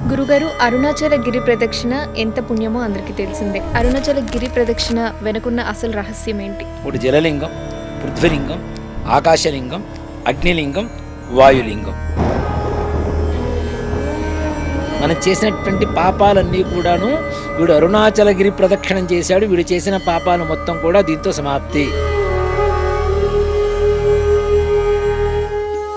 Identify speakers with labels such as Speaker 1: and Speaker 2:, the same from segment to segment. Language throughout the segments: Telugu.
Speaker 1: గురుగారు, అరుణాచల గిరి ప్రదక్షిణ ఎంత పుణ్యమో అందరికీ తెలిసిందే. అరుణాచల గిరి ప్రదక్షిణ వెనుకున్న అసలు రహస్యం ఏంటి?
Speaker 2: ఒకటి జలలింగం, పృథ్వీలింగం, ఆకాశలింగం, అగ్నిలింగం, వాయులింగం. మనం చేసినటువంటి పాపాలన్నీ కూడాను వీడు అరుణాచలగిరి ప్రదక్షిణం చేశాడు, వీడు చేసిన పాపాలు మొత్తం కూడా దీంతో సమాప్తి.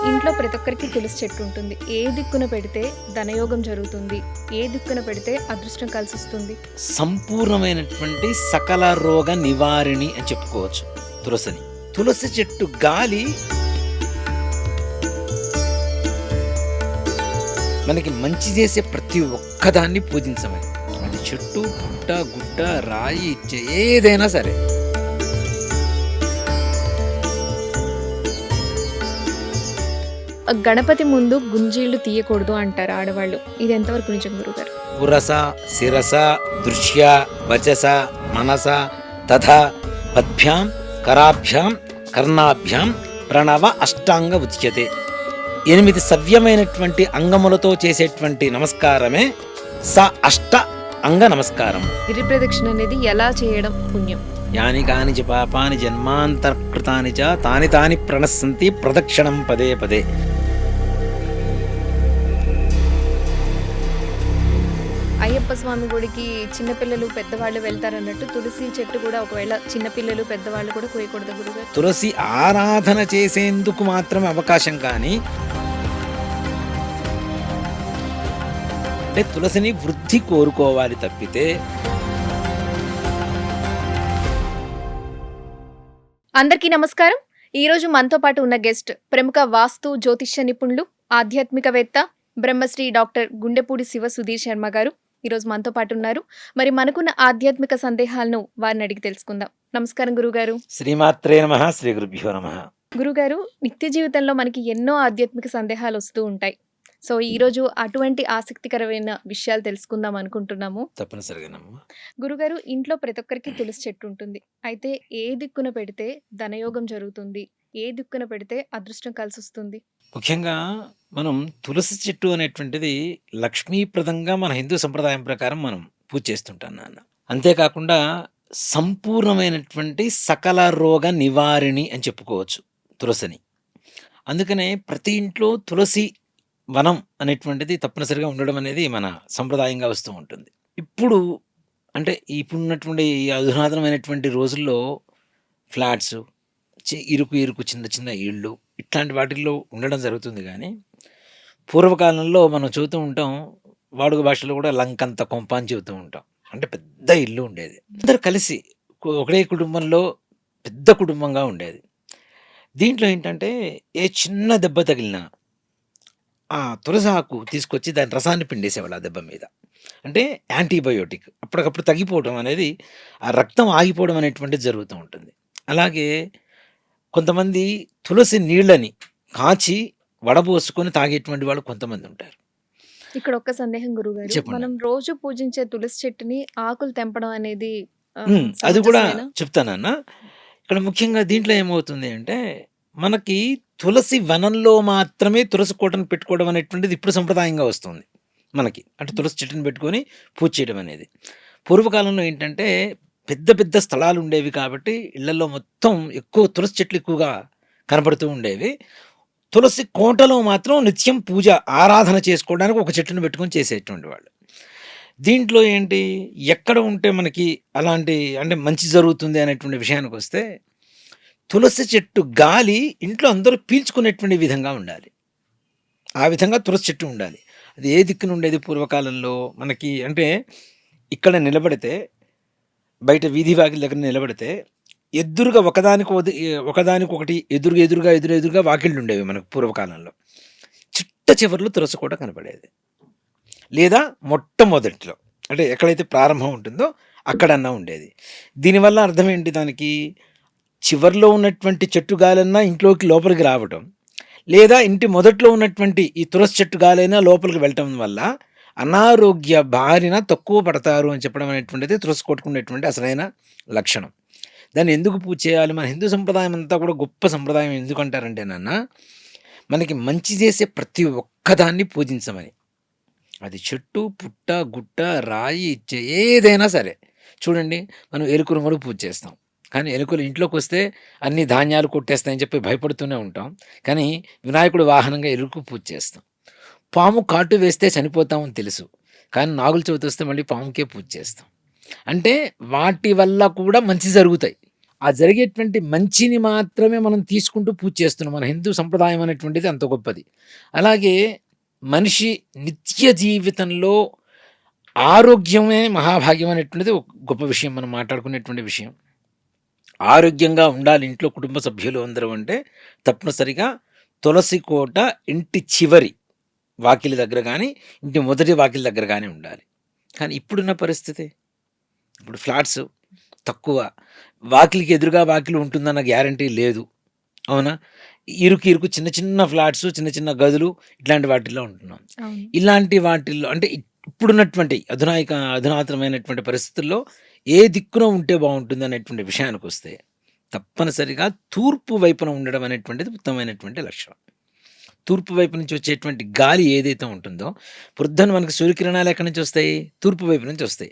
Speaker 1: ఇంట్లో ప్రతి ఒక్కరికి తులసి చెట్టు ఉంటుంది. ఏ దిక్కున పెడితే ధనయోగం జరుగుతుంది, ఏ దిక్కున పెడితే అదృష్టం కలిసి వస్తుంది?
Speaker 2: సంపూర్ణమైనటువంటి సకల రోగ నివారిణి అని చెప్పుకోవచ్చు తులసిని. తులసి చెట్టు గాలి మనకి మంచి చేసే ప్రతి ఒక్కదాన్ని పూజించమని. అది చెట్టు, పుట్ట, గుట్ట, రాయి, ఏదైనా సరే.
Speaker 1: గణపతి ముందు గుంజీళ్లు తీయకూడదు అంటారు ఆడవాళ్ళు. ఇది ఎంతవరకు నిజం గురుగారు?
Speaker 2: పురస, శిరస, దృశ్య, వచస, మనస తథా పద్భ్యాం, కరాభ్యాం, కర్ణాభ్యాం ప్రణవ అష్టాంగ ఉచ్యతే. 8 సవ్యమైనటువంటి అంగములతో చేసేటువంటి నమస్కారమే అష్ట అంగ నమస్కారం.
Speaker 1: గిరి ప్రదక్షిణ అనేది ఎలా చేయడం పుణ్యం?
Speaker 2: యాని కాని చ పాపాని జన్మాంతర్కృతాని చ తాని తాని ప్రణశ్యంతి ప్రదక్షిణం పదే పదే.
Speaker 1: అయ్యప్ప స్వామి గుడికి చిన్నపిల్లలు పెద్దవాళ్ళు వెళ్తారన్నట్టు తులసి చెట్టు కూడా ఒకవేళ చిన్నపిల్లలు పెద్దవాళ్ళు కూడా కోయకూడదు గురుగారు?
Speaker 2: తులసి ఆరాధన చేసేందుకు మాత్రమే అవకాశం, కానీ అంటే తులసిని వృద్ధి కోరుకోవాలి తప్పితే.
Speaker 1: అందరికీ నమస్కారం. ఈరోజు మనతో పాటు ఉన్న గెస్ట్ ప్రముఖ వాస్తు జ్యోతిష్య నిపుణులు, ఆధ్యాత్మికవేత్త, బ్రహ్మశ్రీ డాక్టర్ గుండెపూడి శివ సుధీర్ శర్మ గారు ఈరోజు మనతో పాటు ఉన్నారు. మరి మనకున్న ఆధ్యాత్మిక సందేహాలను వారిని అడిగి తెలుసుకుందాం. నమస్కారం గురుగారు.
Speaker 2: శ్రీమాత్రే నమః, శ్రీ గురుభ్యో నమః. గురుగారు,
Speaker 1: నిత్య జీవితంలో మనకి ఎన్నో ఆధ్యాత్మిక సందేహాలు వస్తూ ఉంటాయి. సో ఈరోజు అటువంటి ఆసక్తికరమైన విషయాలు తెలుసుకుందాం అనుకుంటున్నాము.
Speaker 2: తప్పనిసరిగానమ్మా.
Speaker 1: గురుగారు, ఇంట్లో ప్రతి ఒక్కరికి తులసి చెట్టు ఉంటుంది. అయితే ఏ దిక్కున పెడితే ధనయోగం జరుగుతుంది, ఏ దిక్కున పెడితే అదృష్టం కలిసి వస్తుంది?
Speaker 2: ముఖ్యంగా మనం తులసి చెట్టు అనేటువంటిది లక్ష్మీప్రదంగా మన హిందూ సంప్రదాయం ప్రకారం మనం పూజ చేస్తుంటాం నాన్న. అంతేకాకుండా సంపూర్ణమైనటువంటి సకల రోగ నివారిణి అని చెప్పుకోవచ్చు తులసిని. అందుకనే ప్రతి ఇంట్లో తులసి వనం అనేటువంటిది తప్పనిసరిగా ఉండడం అనేది మన సంప్రదాయంగా వస్తూ ఉంటుంది. ఇప్పుడు అంటే ఇప్పుడున్నటువంటి ఈ అధునాతనమైనటువంటి రోజుల్లో ఫ్లాట్స్, ఇరుకు చిన్న చిన్న ఇళ్ళు ఇట్లాంటి వాటిల్లో ఉండడం జరుగుతుంది. కానీ పూర్వకాలంలో మనం చూస్తూ ఉంటాం, వాడుక భాషలో కూడా లంకంత కొంప అని చెబుతూ ఉంటాం. అంటే పెద్ద ఇల్లు ఉండేది, అందరు కలిసి ఒకటే కుటుంబంలో పెద్ద కుటుంబంగా ఉండేది. దీంట్లో ఏంటంటే ఏ చిన్న దెబ్బ తగిలినా ఆ తులసి ఆకు తీసుకొచ్చి దాని రసాన్ని పిండేసేవాళ్ళు ఆ దెబ్బ మీద. అంటే యాంటీబయోటిక్, అప్పటికప్పుడు తగ్గిపోవడం అనేది, ఆ రక్తం ఆగిపోవడం అనేటువంటిది జరుగుతూ ఉంటుంది. అలాగే కొంతమంది తులసి నీళ్ళని కాచి వడబోసుకొని తాగేటువంటి వాళ్ళు కొంతమంది ఉంటారు.
Speaker 1: ఇక్కడ ఒక్క సందేహం గురుగారు,
Speaker 2: చెప్పండి.
Speaker 1: మనం రోజు పూజించే తులసి చెట్టుని ఆకులు తెంపడం అనేది
Speaker 2: అది కూడా
Speaker 1: సమంజసమేనా?
Speaker 2: చెప్తానన్న. ఇక్కడ ముఖ్యంగా దీంట్లో ఏమవుతుంది అంటే, మనకి తులసి వనంలో మాత్రమే తులసి కోటను పెట్టుకోవడం అనేటువంటిది ఇప్పుడు సంప్రదాయంగా వస్తుంది మనకి. అంటే తులసి చెట్టుని పెట్టుకొని పూజ చేయడం అనేది. పూర్వకాలంలో ఏంటంటే పెద్ద పెద్ద స్థలాలు ఉండేవి కాబట్టి ఇళ్లలో మొత్తం ఎక్కువ తులసి చెట్లు ఎక్కువగా కనబడుతూ ఉండేవి. తులసి కోటలో మాత్రం నిత్యం పూజ ఆరాధన చేసుకోవడానికి ఒక చెట్టును పెట్టుకొని చేసేటువంటి వాళ్ళు. దీంట్లో ఏంటి, ఎక్కడ ఉంటే మనకి అలాంటి అంటే మంచి జరుగుతుంది అనేటువంటి విషయానికి వస్తే, తులసి చెట్టు గాలి ఇంట్లో అందరూ పీల్చుకునేటువంటి విధంగా ఉండాలి. ఆ విధంగా తులసి చెట్టు ఉండాలి. అది ఏ దిక్కున ఉండేది పూర్వకాలంలో మనకి అంటే, ఇక్కడ నిలబడితే బయట వీధి వాకిలి దగ్గర నిలబడితే ఎదురుగా ఒకదానికొకటి ఎదురుగా వాకిళ్ళు ఉండేవి మనకు పూర్వకాలంలో. చిట్ట చివరిలో తులసి కోట కనపడేది, లేదా మొట్టమొదటిలో అంటే ఎక్కడైతే ప్రారంభం ఉంటుందో అక్కడన్నా ఉండేది. దీనివల్ల అర్థం ఏంటి, దానికి చివరిలో ఉన్నటువంటి చెట్టు గాలన్నా ఇంట్లోకి లోపలికి రావటం, లేదా ఇంటి మొదట్లో ఉన్నటువంటి ఈ తులసి చెట్టు గాలైనా లోపలికి వెళ్ళటం వల్ల అనారోగ్య బారిన తక్కువ పడతారు అని చెప్పడం అనేటువంటిది తులసి కొట్టుకునేటువంటి అసలైన లక్షణం. దాన్ని ఎందుకు పూజ చేయాలి? మన హిందూ సంప్రదాయం అంతా కూడా గొప్ప సంప్రదాయం ఎందుకంటారంటే నాన్న, మనకి మంచి చేసే ప్రతి ఒక్కదాన్ని పూజించమని. అది చెట్టు, పుట్ట, గుట్ట, రాయి, ఏదైనా సరే. చూడండి, మనం ఎలుకలను కూడా పూజ చేస్తాం. కానీ ఎలుకలు ఇంట్లోకొస్తే అన్ని ధాన్యాలు కొట్టేస్తాయని చెప్పి భయపడుతూనే ఉంటాం. కానీ వినాయకుడి వాహనంగా ఎలుకకు పూజ చేస్తాం. పాము కాటు వేస్తే చనిపోతామని తెలుసు. కానీ నాగుల చవితి వస్తే మళ్ళీ పాముకే పూజ చేస్తాం. అంటే వాటి వల్ల కూడా మంచి జరుగుతాయి. ఆ జరిగేటువంటి మంచిని మాత్రమే మనం తీసుకుంటూ పూజ చేస్తున్నాం. మన హిందూ సంప్రదాయం అనేటువంటిది అంత గొప్పది. అలాగే మనిషి నిత్య జీవితంలో ఆరోగ్యమే మహాభాగ్యం అనేటువంటిది ఒక గొప్ప విషయం, మనం మాట్లాడుకునేటువంటి విషయం. ఆరోగ్యంగా ఉండాలి ఇంట్లో కుటుంబ సభ్యులు అందరూ అంటే తప్పనిసరిగా తులసి కోట ఇంటి చివరి వాకిలి దగ్గర కానీ, ఇంటి మొదటి వాకిలి దగ్గర కానీ ఉండాలి. కానీ ఇప్పుడున్న పరిస్థితి, ఇప్పుడు ఫ్లాట్స్ తక్కువ, వాకిలికి ఎదురుగా వాకిలి ఉంటుందన్న గ్యారంటీ లేదు. అవునా? ఇరుకు ఇరుకు చిన్న చిన్న ఫ్లాట్స్, చిన్న చిన్న గదులు, ఇట్లాంటి వాటిల్లో ఉంటున్నాం.
Speaker 1: అవును.
Speaker 2: ఇలాంటి వాటిల్లో అంటే ఇప్పుడున్నటువంటి అధునాతనమైనటువంటి పరిస్థితుల్లో ఏ దిక్కున ఉంటే బాగుంటుంది అనేటువంటి విషయానికి వస్తే తప్పనిసరిగా తూర్పు వైపున ఉండడం అనేటువంటిది ఉత్తమమైనటువంటి లక్షణం. తూర్పు వైపు నుంచి వచ్చేటువంటి గాలి ఏదైతే ఉంటుందో, ప్రొద్దున మనకి సూర్యకిరణాలు ఎక్కడి నుంచి వస్తాయి? తూర్పు వైపు నుంచి వస్తాయి.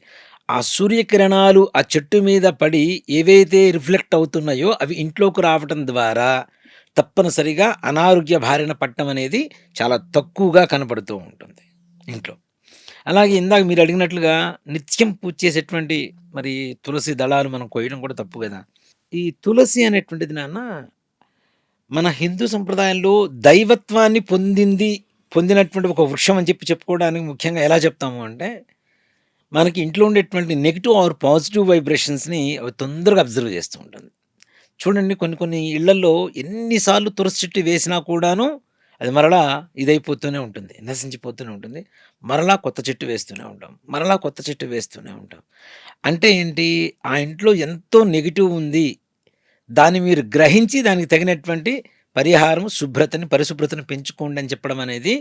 Speaker 2: ఆ సూర్యకిరణాలు ఆ చెట్టు మీద పడి ఏవైతే రిఫ్లెక్ట్ అవుతున్నాయో అవి ఇంట్లోకి రావటం ద్వారా తప్పనిసరిగా అనారోగ్య బారిన పడటం అనేది చాలా తక్కువగా కనపడుతూ ఉంటుంది ఇంట్లో. అలాగే ఇందాక మీరు అడిగినట్లుగా నిత్యం పూజ చేసేటువంటి మరి తులసి దళాలు మనం కొయ్యడం కూడా తప్పు కదా. ఈ తులసి అనేటువంటిది నాన్న మన హిందూ సంప్రదాయంలో దైవత్వాన్ని పొందినటువంటి ఒక వృక్షం అని చెప్పి చెప్పుకోవడానికి ముఖ్యంగా ఎలా చెప్తాము అంటే, మనకి ఇంట్లో ఉండేటువంటి నెగిటివ్ ఆర్ పాజిటివ్ వైబ్రేషన్స్‌ని అవి తొందరగా అబ్జర్వ్ చేస్తూ ఉంటుంది. చూడండి, కొన్ని కొన్ని ఇళ్లల్లో ఎన్నిసార్లు తులసి చెట్టు వేసినా కూడాను అది మరలా ఇదైపోతూనే ఉంటుంది. నశించిపోతూనే ఉంటుంది. మరలా కొత్త చెట్టు వేస్తూనే ఉంటాం. మరలా కొత్త చెట్టు వేస్తూనే ఉంటాం. అంటే ఏంటి? ఆ ఇంట్లో ఎంతో నెగెటివ్ ఉంది. దాన్ని మీరు గ్రహించి దానికి తగినటువంటి పరిహారం, పరిశుభ్రతని పెంచుకోండి అని చెప్పడం అనేది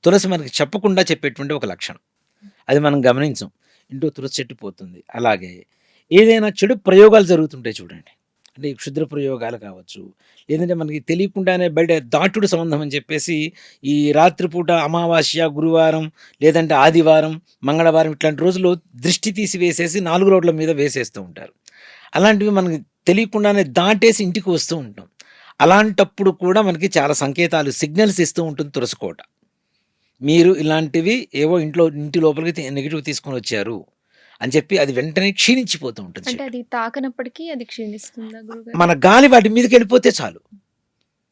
Speaker 2: తులసి మనకి చెప్పకుండా చెప్పేటువంటి ఒక లక్షణం. అది మనం గమనించం. ఇంట్లో తులసి చెట్టు పోతుంది. అలాగే ఏదైనా చెడు ప్రయోగాలు జరుగుతుంటాయి చూడండి. అంటే ఈ క్షుద్ర ప్రయోగాలు కావచ్చు, లేదంటే మనకి తెలియకుండానే బయట దాటుడు సంబంధం అని చెప్పేసి ఈ రాత్రిపూట అమావాస్య, గురువారం, లేదంటే ఆదివారం, మంగళవారం ఇట్లాంటి రోజుల్లో దృష్టి తీసివేసేసి 4 రోడ్ల మీద వేసేస్తూ ఉంటారు. అలాంటివి మనకి తెలియకుండానే దాటేసి ఇంటికి వస్తూ ఉంటాం. అలాంటప్పుడు కూడా మనకి చాలా సంకేతాలు, సిగ్నల్స్ ఇస్తూ ఉంటుంది తులసి కోట. మీరు ఇలాంటివి ఏవో ఇంటి లోపలికి నెగెటివ్ తీసుకొని వచ్చారు అని చెప్పి అది వెంటనే క్షీణించిపోతూ ఉంటుంది
Speaker 1: అంటే
Speaker 2: చెట్టు.
Speaker 1: అది తాకనప్పటికీ అది క్షీణిస్తుందా గురుగారు?
Speaker 2: మన గాలి వాటి మీదకి వెళ్ళిపోతే చాలు,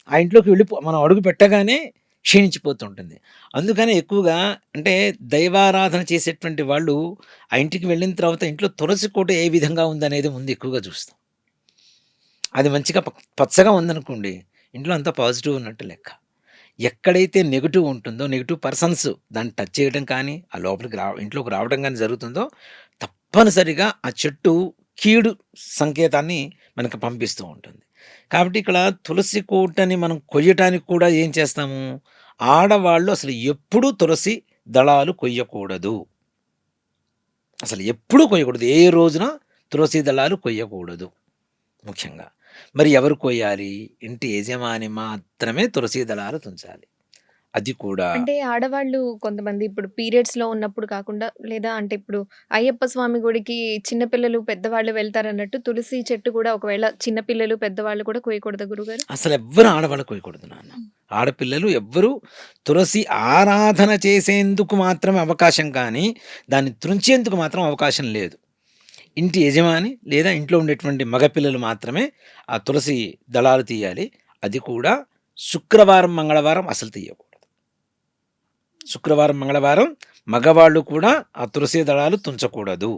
Speaker 2: ఆ ఇంట్లోకి మనం అడుగు పెట్టగానే క్షీణించిపోతూ ఉంటుంది. అందుకనే ఎక్కువగా అంటే దైవారాధన చేసేటువంటి వాళ్ళు ఆ ఇంటికి వెళ్ళిన తర్వాత ఇంట్లో తులసి కోట ఏ విధంగా ఉందనేది ముందు ఎక్కువగా చూస్తాం. అది మంచిగా పచ్చగా ఉందనుకోండి, ఇంట్లో అంతా పాజిటివ్ ఉన్నట్టు లెక్క. ఎక్కడైతే నెగెటివ్ ఉంటుందో, నెగెటివ్ పర్సన్స్ దాన్ని టచ్ చేయడం కానీ, ఆ లోపలికి ఇంట్లోకి రావడం కానీ జరుగుతుందో, తప్పనిసరిగా ఆ చెట్టు కీడు సంకేతాన్ని మనకు పంపిస్తూ ఉంటుంది. కాబట్టి ఇక్కడ తులసి కోటని మనం కొయ్యటానికి కూడా ఏం చేస్తాము? ఆడవాళ్ళు అసలు ఎప్పుడూ తులసి దళాలు కొయ్యకూడదు. అసలు ఎప్పుడూ కొయ్యకూడదు. ఏ రోజున తులసి దళాలు కొయ్యకూడదు ముఖ్యంగా. మరి ఎవరు కొయ్యాలి? ఇంటి యజమాని మాత్రమే తులసి దళాలు తుంచాలి. అది కూడా
Speaker 1: అంటే ఆడవాళ్ళు కొంతమంది ఇప్పుడు పీరియడ్స్‌లో ఉన్నప్పుడు కాకుండా లేదా అంటే ఇప్పుడు అయ్యప్ప స్వామి గుడికి చిన్న పిల్లలు, పెద్దవాళ్ళు వెళ్తారన్నట్టు తులసి చెట్టు కూడా ఒకవేళ చిన్న పిల్లలు, పెద్దవాళ్ళు కూడా కొయ్యకూడదా గురుగారు?
Speaker 2: అసలెవ్వరు ఆడవాళ్ళు కొయ్యకూడదు నాన్న. ఆడపిల్లలు ఎవ్వరూ తులసి ఆరాధన చేసేందుకు మాత్రమే అవకాశం కానీ, దాన్ని త్రుంచేందుకు మాత్రం అవకాశం లేదు. ఇంటి యజమాని లేదా ఇంట్లో ఉండేటువంటి మగపిల్లలు మాత్రమే ఆ తులసి దళాలు తీయాలి. అది కూడా శుక్రవారం, మంగళవారం అసలు తీయకూడదు. శుక్రవారం, మంగళవారం మగవాళ్ళు కూడా ఆ తులసి దళాలు తుంచకూడదు.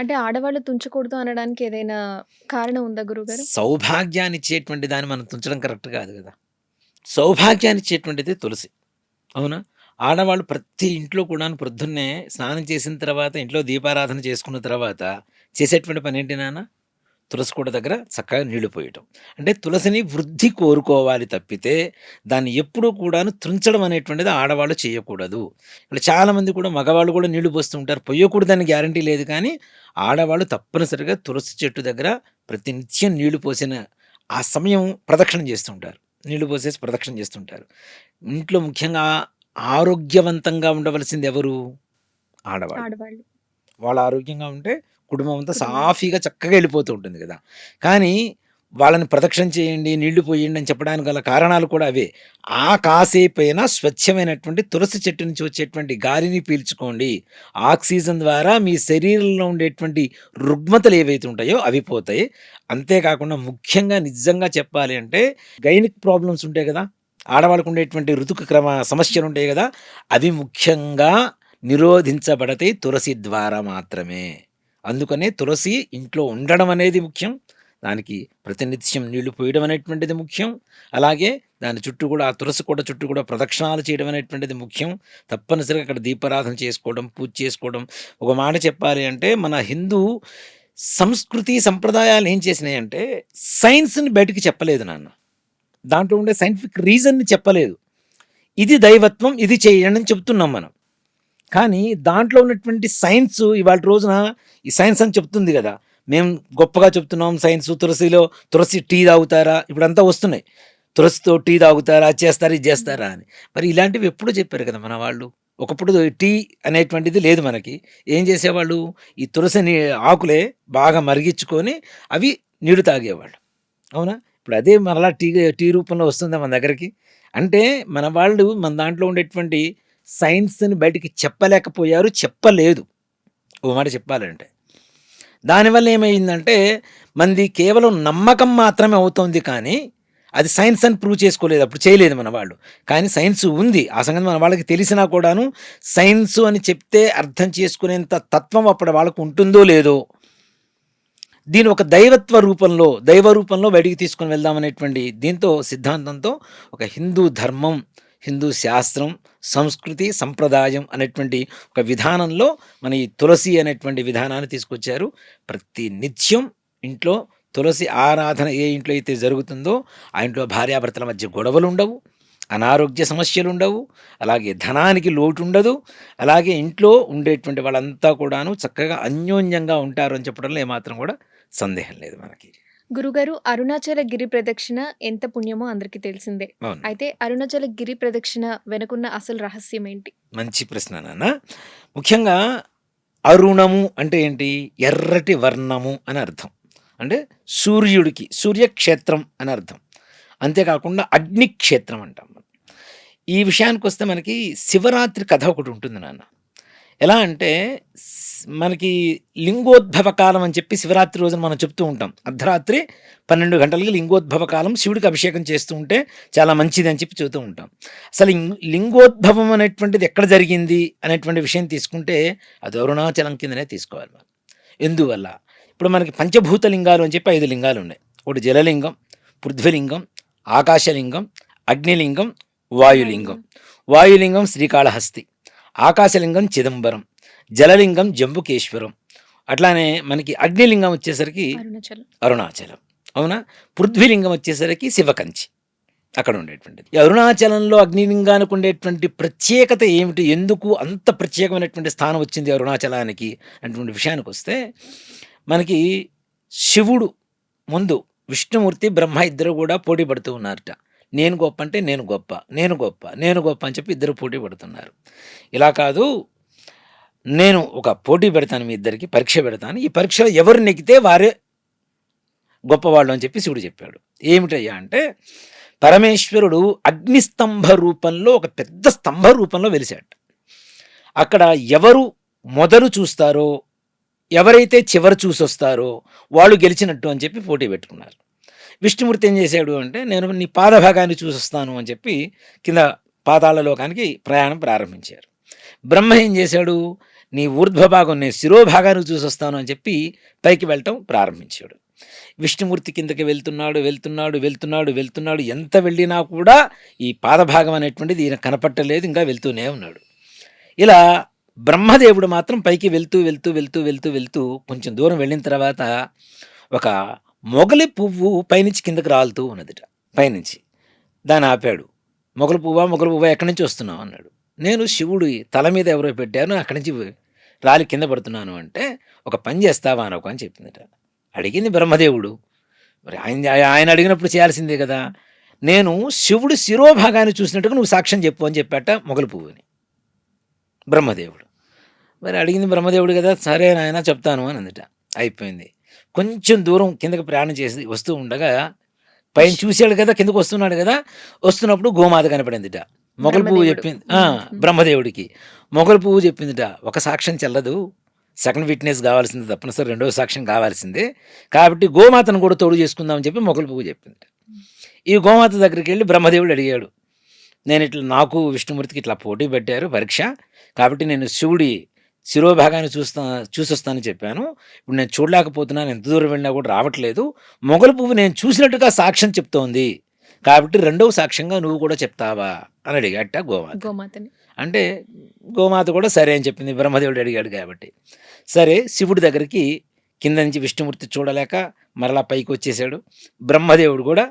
Speaker 1: అంటే ఆడవాళ్ళు తుంచకూడదు అనడానికి ఏదైనా కారణం ఉందా గురుగారు?
Speaker 2: సౌభాగ్యాన్నిచ్చేటువంటి దాన్ని మనం తుంచడం కరెక్ట్ కాదు కదా. సౌభాగ్యాన్నిచ్చేటువంటిది తులసి. అవునా? ఆడవాళ్ళు ప్రతి ఇంట్లో కూడాను ప్రొద్దున్నే స్నానం చేసిన తర్వాత, ఇంట్లో దీపారాధన చేసుకున్న తర్వాత చేసేటువంటి పనేంటి నాన్న? తులసి కోట దగ్గర చక్కగా నీళ్లు పోయటం. అంటే తులసిని వృద్ధి కోరుకోవాలి తప్పితే, దాన్ని ఎప్పుడూ కూడాను తుంచడం అనేటువంటిది ఆడవాళ్ళు చేయకూడదు. ఇప్పుడు చాలామంది కూడా మగవాళ్ళు కూడా నీళ్లు పోస్తూ ఉంటారు. పొయ్యకూడదని గ్యారంటీ లేదు కానీ, ఆడవాళ్ళు తప్పనిసరిగా తులసి చెట్టు దగ్గర ప్రతినిత్యం నీళ్లు పోసిన ఆ సమయం ప్రదక్షిణం చేస్తూ ఉంటారు. నీళ్లు పోసేసి ప్రదక్షిణం చేస్తుంటారు. ఇంట్లో ముఖ్యంగా ఆరోగ్యవంతంగా ఉండవలసింది ఎవరు? ఆడవాళ్ళు.
Speaker 1: ఆడవాళ్ళు.
Speaker 2: వాళ్ళు ఆరోగ్యంగా ఉంటే కుటుంబం అంతా
Speaker 1: కుటుంబం.
Speaker 2: సాఫీగా చక్కగా వెళ్ళిపోతూ ఉంటుంది కదా! కానీ వాళ్ళని ప్రదక్షిణ చేయండి, నీళ్లు పోయండి అని చెప్పడానికి గల కారణాలు కూడా అవే. ఆ కాసేపైనా స్వచ్ఛమైనటువంటి తులసి చెట్టు నుంచి వచ్చేటువంటి గాలిని పీల్చుకోండి. ఆక్సిజన్ ద్వారా మీ శరీరంలో ఉండేటువంటి రుగ్మతలు ఏవైతే ఉంటాయో అవి పోతాయి. అంతేకాకుండా ముఖ్యంగా నిజంగా చెప్పాలి అంటే గైనిక్ ప్రాబ్లమ్స్ ఉంటాయి కదా! ఆడవాళ్ళకు ఉండేటువంటి ఋతుక్రమ సమస్యలు ఉంటాయి కదా! అవి ముఖ్యంగా నిరోధించబడతాయి తులసి ద్వారా మాత్రమే. అందుకనే తులసి ఇంట్లో ఉండడం అనేది ముఖ్యం. దానికి ప్రతినిత్యం నీళ్లు పోయడం అనేటువంటిది ముఖ్యం. అలాగే దాని చుట్టూ కూడా ఆ తులసి కోట చుట్టూ కూడా ప్రదక్షిణాలు చేయడం అనేటువంటిది ముఖ్యం. తప్పనిసరిగా అక్కడ దీపారాధన చేసుకోవడం, పూజ చేసుకోవడం. ఒక మాట చెప్పాలి అంటే మన హిందూ సంస్కృతి, సంప్రదాయాలు ఏం చేసినాయంటే సైన్స్‌ని బయటికి చెప్పలేదు నాన్న. దాంట్లో ఉండే సైంటిఫిక్ రీజన్‌ని చెప్పలేదు. ఇది దైవత్వం, ఇది చేయండి అని చెప్తున్నాం మనం. కానీ దాంట్లో ఉన్నటువంటి సైన్స్ ఇవాళ రోజున ఈ సైన్స్ అని చెప్తుంది కదా! మేము గొప్పగా చెప్తున్నాం సైన్స్. తులసి టీ తాగుతారా? ఇప్పుడంతా వస్తున్నాయి. తులసితో టీ తాగుతారా? అది చేస్తారా? ఇది చేస్తారా? అని. మరి ఇలాంటివి ఎప్పుడో చెప్పారు కదా మన వాళ్ళు. ఒకప్పుడు టీ అనేటువంటిది లేదు మనకి. ఏం చేసేవాళ్ళు? ఈ తులసిని ఆకులే బాగా మరిగించుకొని అవి నీళ్లు తాగేవాళ్ళు. అవునా? ఇప్పుడు అదే మరలా టీ రూపంలో వస్తుందా మన దగ్గరికి? అంటే మన వాళ్ళు మన దాంట్లో ఉండేటువంటి సైన్స్‌ని బయటికి చెప్పలేకపోయారు. చెప్పలేదు. ఓ మాట చెప్పాలంటే. దానివల్ల ఏమైందంటే మనది కేవలం నమ్మకం మాత్రమే అవుతోంది కానీ, అది సైన్స్ అని ప్రూవ్ చేసుకోలేదు. అప్పుడు చేయలేదు మన వాళ్ళు. కానీ సైన్స్ ఉంది. ఆ సంగతి మన వాళ్ళకి తెలిసినా కూడాను సైన్స్ అని చెప్తే అర్థం చేసుకునేంత తత్వం అప్పుడు వాళ్ళకు ఉంటుందో లేదో, దీన్ని ఒక దైవ రూపంలో బయటికి తీసుకొని వెళ్దామనేటువంటి దీంతో సిద్ధాంతంతో ఒక హిందూ ధర్మం, హిందూ శాస్త్రం, సంస్కృతి, సంప్రదాయం అనేటువంటి ఒక విధానంలో మన ఈ తులసి అనేటువంటి విధానాన్ని తీసుకొచ్చారు. ప్రతి నిత్యం ఇంట్లో తులసి ఆరాధన ఏ ఇంట్లో అయితే జరుగుతుందో ఆ ఇంట్లో భార్యాభర్తల మధ్య గొడవలు ఉండవు, అనారోగ్య సమస్యలు ఉండవు, అలాగే ధనానికి లోటు ఉండదు, అలాగే ఇంట్లో ఉండేటువంటి వాళ్ళంతా కూడాను చక్కగా అన్యోన్యంగా ఉంటారు అని చెప్పడంలో ఏమాత్రం కూడా సందేహం లేదు మనకి.
Speaker 1: గురుగారు, అరుణాచల గిరి ప్రదక్షిణ ఎంత పుణ్యమో అందరికీ తెలిసిందే.
Speaker 2: అవును.
Speaker 1: అయితే అరుణాచల గిరి ప్రదక్షిణ వెనుకున్న అసలు రహస్యం ఏంటి?
Speaker 2: మంచి ప్రశ్న నాన్న. ముఖ్యంగా అరుణము అంటే ఏంటి? ఎర్రటి వర్ణము అని అర్థం. అంటే సూర్యుడికి, సూర్యక్షేత్రం అని అర్థం. అంతేకాకుండా అగ్నిక్షేత్రం అంటాం మనం. ఈ విషయానికొస్తే మనకి శివరాత్రి కథ ఒకటి ఉంటుంది నాన్న. ఎలా అంటే మనకి లింగోద్భవ కాలం అని చెప్పి శివరాత్రి రోజున మనం చెప్తూ ఉంటాం. అర్ధరాత్రి 12 గంటలకి లింగోద్భవ కాలం, శివుడికి అభిషేకం చేస్తూ ఉంటే చాలా మంచిది అని చెప్పి చెబుతూ ఉంటాం. అసలు లింగోద్భవం అనేటువంటిది ఎక్కడ జరిగింది అనేటువంటి విషయం తీసుకుంటే అది అరుణాచలం కిందనే తీసుకోవాలి మనం. ఎందువల్ల? ఇప్పుడు మనకి పంచభూత లింగాలు అని చెప్పి 5 లింగాలు ఉన్నాయి. ఒకటి జలలింగం, పృథ్వీలింగం, ఆకాశలింగం, అగ్నిలింగం, వాయులింగం. వాయులింగం శ్రీకాళహస్తి, ఆకాశలింగం చిదంబరం, జలలింగం జంబుకేశ్వరం. అట్లానే మనకి అగ్నిలింగం వచ్చేసరికి అరుణాచలం. అవునా? పృథ్వీలింగం వచ్చేసరికి శివకంచి అక్కడ ఉండేటువంటిది. ఈ అరుణాచలంలో అగ్నిలింగానికి ఉండేటువంటి ప్రత్యేకత ఏమిటి? ఎందుకు అంత ప్రత్యేకమైనటువంటి స్థానం వచ్చింది అరుణాచలానికి అటువంటి విషయానికి వస్తే, మనకి శివుడు ముందు విష్ణుమూర్తి, బ్రహ్మ ఇద్దరు కూడా పోటీ పడుతూ ఉన్నారట. నేను గొప్ప అంటే నేను గొప్ప, నేను గొప్ప, నేను గొప్ప అని చెప్పి ఇద్దరు పోటీ పడుతున్నారు. ఇలా కాదు, నేను ఒక పోటీ పెడతాను, మీ ఇద్దరికి పరీక్ష పెడతాను, ఈ పరీక్షలో ఎవరు నెగ్గితే వారే గొప్పవాళ్ళు అని చెప్పి శివుడు చెప్పాడు. ఏమిటయ్యా అంటే, పరమేశ్వరుడు అగ్నిస్తంభ రూపంలో ఒక పెద్ద స్తంభ రూపంలో వెలిశాడు. అక్కడ ఎవరు మొదలు చూస్తారో, ఎవరైతే చివరి చూసొస్తారో వాళ్ళు గెలిచినట్టు అని చెప్పి పోటీ పెట్టుకున్నారు. విష్ణుమూర్తి ఏం చేశాడు అంటే, నేను నీ పాదభాగాన్ని చూసొస్తాను అని చెప్పి కింద పాతాళ లోకానికి ప్రయాణం ప్రారంభించారు. బ్రహ్మ ఏం చేశాడు? నీ ఊర్ధ్వభాగం, నేను శిరోభాగాన్ని చూసొస్తాను అని చెప్పి పైకి వెళ్ళటం ప్రారంభించాడు. విష్ణుమూర్తి కిందకి వెళ్తున్నాడు. ఎంత వెళ్ళినా కూడా ఈ పాదభాగం అనేటువంటిది ఈయన కనపట్టలేదు, ఇంకా వెళ్తూనే ఉన్నాడు. ఇలా బ్రహ్మదేవుడు మాత్రం పైకి వెళ్తూ కొంచెం దూరం వెళ్ళిన తర్వాత ఒక మొగలి పువ్వు పైనుంచి కిందకి రాలుతూ ఉన్నదిట పైనుంచి. దాన్ని ఆపాడు. మొగలి పువ్వా మొగలి పువ్వా ఎక్కడి నుంచి వస్తున్నావు అన్నాడు. నేను శివుడి తల మీద ఎవరో పెట్టారు అక్కడి నుంచి రాలి కింద పడుతున్నాను అంటే, ఒక పని చేస్తావా అనొక అని చెప్పిందిట. అడిగింది బ్రహ్మదేవుడు. మరి ఆయన అడిగినప్పుడు చేయాల్సిందే కదా. నేను శివుడు శిరోభాగాన్ని చూసినట్టుగా నువ్వు సాక్ష్యం చెప్పు అని చెప్పాట మొగలి పువ్వుని బ్రహ్మదేవుడు. మరి అడిగింది బ్రహ్మదేవుడు కదా, సరే నాయన చెప్తాను అని అందుట. అయిపోయింది. కొంచెం దూరం కిందకి ప్రయాణం చేసి వస్తూ ఉండగా పైన చూశాడు కదా, కిందకు వస్తున్నాడు కదా, వస్తున్నప్పుడు గోమాత కనపడిందిట. మొగలి పువ్వు
Speaker 1: బ్రహ్మదేవుడు.
Speaker 2: చెప్పింది
Speaker 1: ఉమ్.
Speaker 2: బ్రహ్మదేవుడికి. మొగలి పువ్వు చెప్పిందిట, ఒక సాక్ష్యం చెల్లదు, సెకండ్ విట్నెస్ కావాల్సింది, తప్పనిసరి రెండవ సాక్ష్యం కావాల్సిందే, కాబట్టి గోమాతను కూడా తోడు చేసుకుందామని చెప్పి మొగలి పువ్వు చెప్పింది. ఈ గోమాత దగ్గరికి వెళ్ళి బ్రహ్మదేవుడు అడిగాడు, నేను ఇట్లా నాకు విష్ణుమూర్తికి ఇట్లా పోటీ పెట్టారు పరీక్ష, కాబట్టి నేను శివుడి శిరోభాగాన్ని చూసొస్తానని చెప్పాను. ఇప్పుడు నేను చూడలేకపోతున్నాను, ఎంత దూరం వెళ్ళినా కూడా రావట్లేదు. మొగలి పువ్వు నేను చూసినట్టుగా సాక్ష్యం చెప్తోంది, కాబట్టి రెండవ సాక్ష్యంగా నువ్వు కూడా చెప్తావా అని అడిగాట గోమాత.
Speaker 1: గోమాతని.
Speaker 2: అంటే గోమాత కూడా సరే అని చెప్పింది, బ్రహ్మదేవుడు అడిగాడు కాబట్టి. సరే శివుడి దగ్గరికి కింద నుంచి విష్ణుమూర్తి చూడలేక మరలా పైకి వచ్చేసాడు. బ్రహ్మదేవుడు కూడా